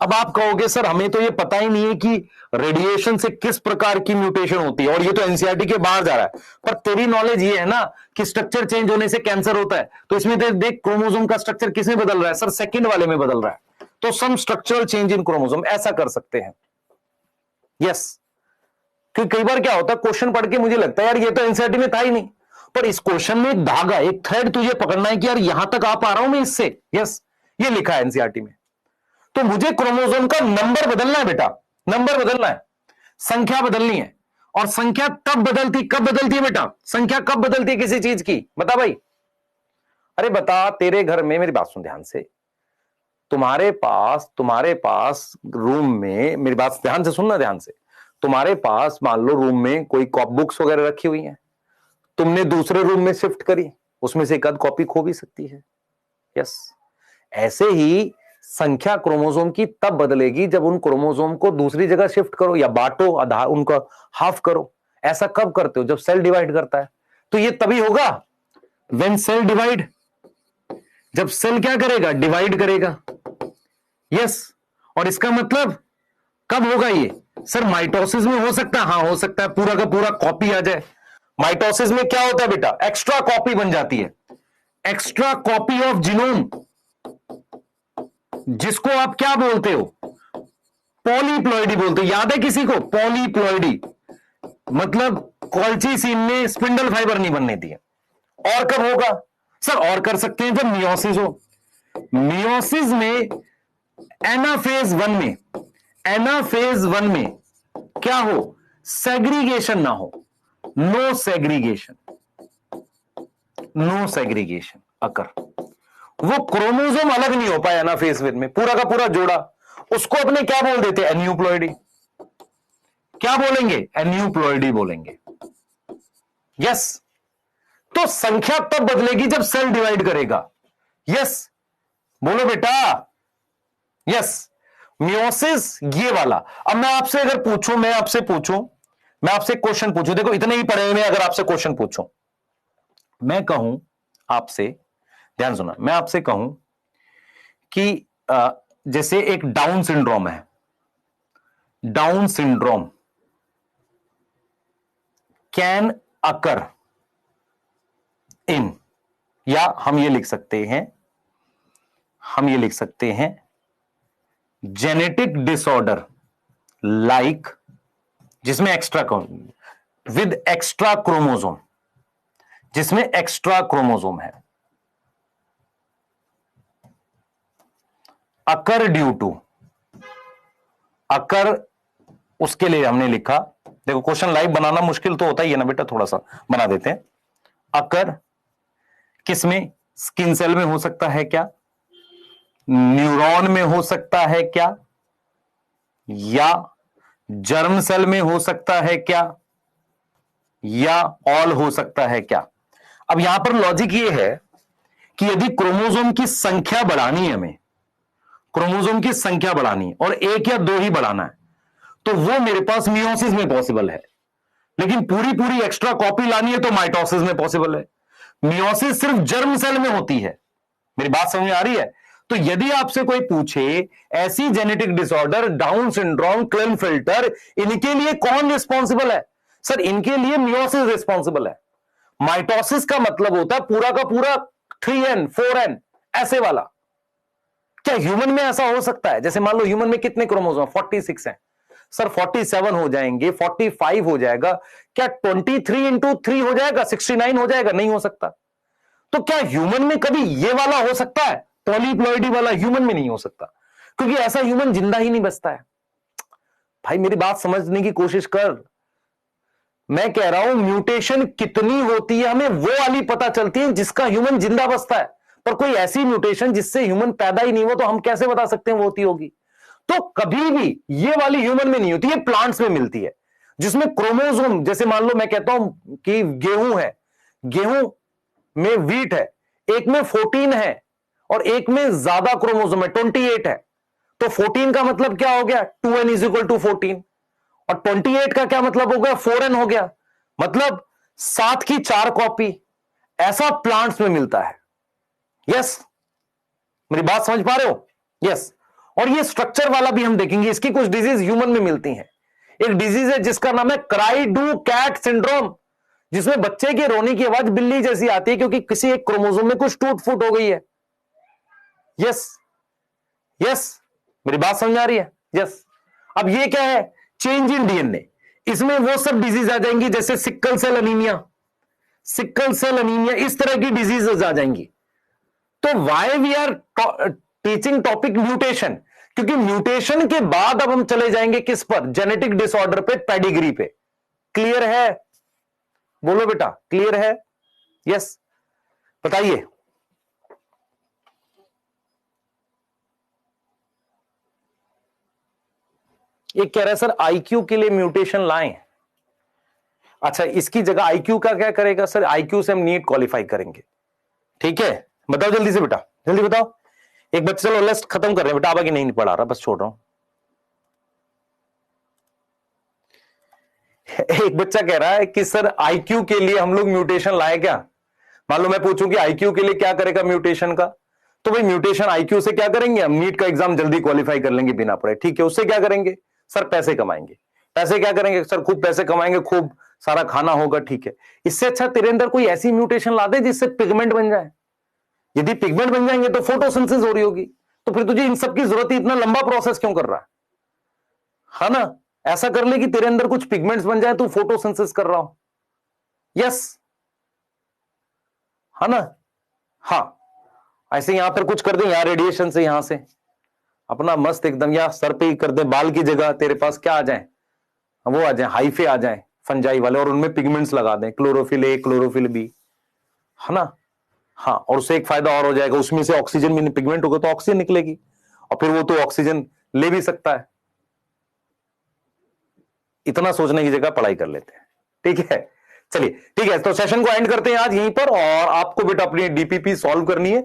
अब आप कहोगे sir हमें तो ये पता ही नहीं है कि रेडिएशन से किस प्रकार की म्यूटेशन होती है, और ये तो एनसीईआरटी के बाहर जा रहा है, पर तेरी नॉलेज ये है ना कि स्ट्रक्चर चेंज होने से कैंसर होता है, तो इसमें देख क्रोमोसोम का स्ट्रक्चर किसमें बदल रहा है सर, सेकंड वाले में बदल रहा है, तो some structural change in chromosome, ऐसा कर सकते हैं। यस, क्योंकि कई बार क्या होता है क्वेश्चन पढ़ के मुझे लगता है यार ये तो एनसीईआरटी में था ही नहीं, पर इस क्वेश्चन में एक धागा, एक थ्रेड तुझे पकड़ना है कि यार यहां तक आ पा रहा हूं मैं इससे। यस, ये लिखा है एनसीईआरटी में, तो मुझे क्रोमोसोम का नंबर बदलना है बेटा, नंबर बदलना है, संख्या बदलनी है। और संख्या तब बदलती, कब बदलती है बेटा, संख्या कब बदलती है किसी चीज की, बता भाई। अरे बता, तेरे घर में, मेरी बात सुन ध्यान से, तुम्हारे पास रूम में, मेरी बात ध्यान से सुनना, ध्यान से, तुम्हारे पास मान लो रूम में कोई बुक्स वगैरह रखी हुई हैं, तुमने दूसरे रूम में शिफ्ट करी, उसमें से एक आध कॉपी खो भी सकती है। यस, ऐसे ही संख्या क्रोमोसोम की तब बदलेगी जब उन क्रोमोसोम को दूसरी जगह शिफ्ट करो या बांटो, उनका हाफ करो। ऐसा कब करते हो, जब सेल डिवाइड करता है, तो ये तभी होगा व्हेन सेल डिवाइड, जब सेल क्या करेगा, डिवाइड करेगा। यस, और इसका मतलब कब होगा ये सर, माइटोसिस में हो सकता है, हाँ हो सकता है, पूरा का पूरा कॉपी आ जाए। माइटोसिस में क्या होता है बेटा, एक्स्ट्रा कॉपी बन जाती है, एक्स्ट्रा कॉपी ऑफ जीनोम, जिसको आप क्या बोलते हो, पॉलीप्लॉइडी बोलते हो। याद है किसी को, पॉलीप्लॉइडी मतलब कॉल्चीसिन में स्पिंडल फाइबर नहीं बनने दिए। और कब होगा सर, और कर सकते हैं जब मियोसिस हो, मियोसिस में एनाफेज 1 में, एनाफेज 1 में क्या हो, सेग्रीगेशन ना हो, नो सेग्रीगेशन, नो सेग्रीगेशन अकर, वो क्रोमोसोम अलग नहीं हो पाया ना फेज में, पूरा का पूरा जोड़ा, उसको अपने क्या बोल देते हैं, एन्यूप्लॉइडी। क्या बोलेंगे, एन्यूप्लॉइडी बोलेंगे। यस, तो संख्या तब बदलेगी जब सेल डिवाइड करेगा। यस, बोलो बेटा। यस, मियोसिस ये वाला। अब मैं आपसे अगर पूछूं, मैं आपसे क्वेश्चन पूछूं, देखो इतने ही पढ़े हुए, अगर आपसे क्वेश्चन पूछूं, मैं कहूं आपसे, ध्यान सुना, मैं आपसे कहूं कि जैसे एक डाउन सिंड्रोम है, डाउन सिंड्रोम कैन अकर इन, या हम ये लिख सकते हैं जेनेटिक डिसऑर्डर लाइक, जिसमें एक्स्ट्रा विद एक्स्ट्रा क्रोमोसोम, जिसमें एक्स्ट्रा क्रोमोसोम है, अकर ड्यू टू, अकर उसके लिए हमने लिखा, देखो क्वेश्चन लाइव बनाना मुश्किल तो होता ही है ना बेटा, थोड़ा सा बना देते हैं। अकर किसमें, स्किन सेल में हो सकता है क्या, न्यूरॉन में हो सकता है क्या, या जर्म सेल में हो सकता है क्या, या ऑल हो सकता है क्या। अब यहां पर लॉजिक ये है कि यदि क्रोमोसोम की संख्या बढ़ानी है, हमें क्रोमोसोम की संख्या बढ़ानी है और एक या दो ही बढ़ाना है, तो वो मेरे पास मियोसिस में पॉसिबल है, लेकिन पूरी एक्स्ट्रा कॉपी लानी है तो माइटोसिस में पॉसिबल है। मियोसिस सिर्फ जर्म सेल में होती है, मेरी बात समझ में आ रही है। तो यदि आपसे कोई पूछे ऐसी जेनेटिक डिसऑर्डर, डाउन सिंड्रोम, क्लेनफेल्टर, इनके लिए कौन रिस्पॉन्सिबल है, सर इनके लिए मियोसिस रिस्पॉन्सिबल है। माइटोसिस का मतलब होता है पूरा का पूरा 3n 4n ऐसे वाला। क्या ह्यूमन में ऐसा हो सकता है, जैसे मान लो ह्यूमन में कितने क्रोमोसोम, 46 हैं सर, 47 हो जाएंगे, 45 हो जाएगा, क्या 23 इंटू 3 हो जाएगा, 69 हो जाएगा, नहीं हो सकता। तो क्या ह्यूमन में कभी ये वाला हो सकता है, पॉलीप्लॉइडी वाला, ह्यूमन में नहीं हो सकता, क्योंकि ऐसा ह्यूमन जिंदा ही नहीं बचता है। भाई मेरी बात समझने की कोशिश कर, मैं कह रहा हूं म्यूटेशन कितनी होती है हमें वो वाली पता चलती है जिसका ह्यूमन जिंदा बचता है, पर कोई ऐसी म्यूटेशन जिससे ह्यूमन पैदा ही नहीं हुआ, तो हम कैसे बता सकते हैं वो होती होगी। तो कभी भी ये वाली ह्यूमन में नहीं होती, ये प्लांट्स में मिलती है, जिसमें क्रोमोसोम, जैसे मान लो मैं कहता हूं कि गेहूं है, गेहूं में व्हीट है, एक में 14 है और एक में ज्यादा क्रोमोसोम है, 28 है, तो 14 का मतलब क्या हो गया, 2n इज इक्वल टू 14, और 28 का क्या मतलब हो गया, 4n हो गया, मतलब 7 की 4 कॉपी। ऐसा प्लांट्स में मिलता है। यस, मेरी बात समझ पा रहे हो? यस। और ये स्ट्रक्चर वाला भी हम देखेंगे, इसकी कुछ डिजीज ह्यूमन में मिलती हैं। एक डिजीज है जिसका नाम है क्राई डू कैट सिंड्रोम, जिसमें बच्चे के रोने की आवाज बिल्ली जैसी आती है क्योंकि किसी एक क्रोमोसोम में कुछ टूट फूट हो गई है। यस यस, मेरी बात समझ आ रही है? यस। अब ये क्या है? Change in DNA. इसमें वो सब डिजीज आ जाएंगी जैसे sickle cell anaemia, sickle cell anaemia, इस तरह की डिजीजेस आ जाएंगी। तो why we are teaching topic mutation, क्योंकि म्यूटेशन के बाद अब हम चले जाएंगे किस पर? जेनेटिक डिसऑर्डर पे, पेडिग्री पे। क्लियर है? बोलो बेटा, क्लियर है? यस, बताइए। एक कह रहा है सर आईक्यू के लिए म्यूटेशन लाएं। अच्छा, इसकी जगह आईक्यू का क्या करेगा सर? आईक्यू से हम नीट क्वालिफाई करेंगे। ठीक है, बताओ जल्दी से बेटा, जल्दी बताओ। एक बच्चा, चलो लिस्ट खत्म कर रहे हैं बेटा, आगे नहीं पढ़ा रहा, बस छोड़ रहा हूं। एक बच्चा कह रहा है कि सर आईक्यू के लिए हम लोग म्यूटेशन लाए क्या? मान लो मैं पूछूं कि आईक्यू के लिए क्या करेगा म्यूटेशन का, तो भाई म्यूटेशन आईक्यू से क्या करेंगे? हम नीट का एग्जाम जल्दी क्वालिफाई कर लेंगे बिना पढ़े। ठीक है, उससे क्या करेंगे सर? पैसे कमाएंगे। पैसे क्या करेंगे सर? खूब पैसे कमाएंगे, खूब सारा खाना होगा। ठीक है, इससे अच्छा तेरे अंदर कोई ऐसी म्यूटेशन ला दे जिससे पिगमेंट बन जाए। यदि पिगमेंट बन जाएंगे तो फोटोसिंथेसिस हो रही होगी, तो फिर तुझे इन सब की जरूरत है, इतना लंबा प्रोसेस क्यों कर रहा है ना? ऐसा कर ले कि तेरे अंदर कुछ पिगमेंट्स बन जाए, तू फोटोसिंथेसिस कर रहा हो। यस, है ना? हाँ, ऐसे यहां पर कुछ कर दे, यहां रेडिएशन से यहां से अपना मस्त एकदम, या सर पे ही कर दे, बाल की जगह तेरे पास क्या आ जाए? वो आ जाए, हाइफे आ जाए फंजाई वाले, और उनमें पिगमेंट्स लगा दें, क्लोरोफिल ए, क्लोरोफिल बी, है ना? हाँ, और उससे एक फायदा और हो जाएगा, उसमें से ऑक्सीजन भी, पिगमेंट होगा तो ऑक्सीजन निकलेगी, और फिर वो तो ऑक्सीजन ले भी सकता है। इतना सोचने की जगह पढ़ाई कर लेते हैं। ठीक है, चलिए ठीक है, तो सेशन को एंड करते हैं आज यहीं पर। और आपको बेटा अपनी डीपीपी सॉल्व करनी है।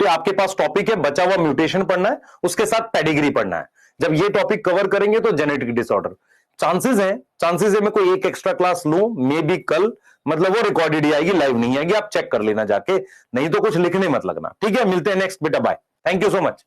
आपके पास टॉपिक है, बचा हुआ म्यूटेशन पढ़ना है, उसके साथ पेडिग्री पढ़ना है। जब ये टॉपिक कवर करेंगे तो जेनेटिक डिसऑर्डर, चांसेस है मैं कोई एक एक्स्ट्रा क्लास लूं, मे बी कल, मतलब वो रिकॉर्डेड ही आएगी, लाइव नहीं आएगी, आप चेक कर लेना जाके, नहीं तो कुछ लिखने मत लगना। ठीक है, मिलते हैं नेक्स्ट बेटा, bye, thank you so much.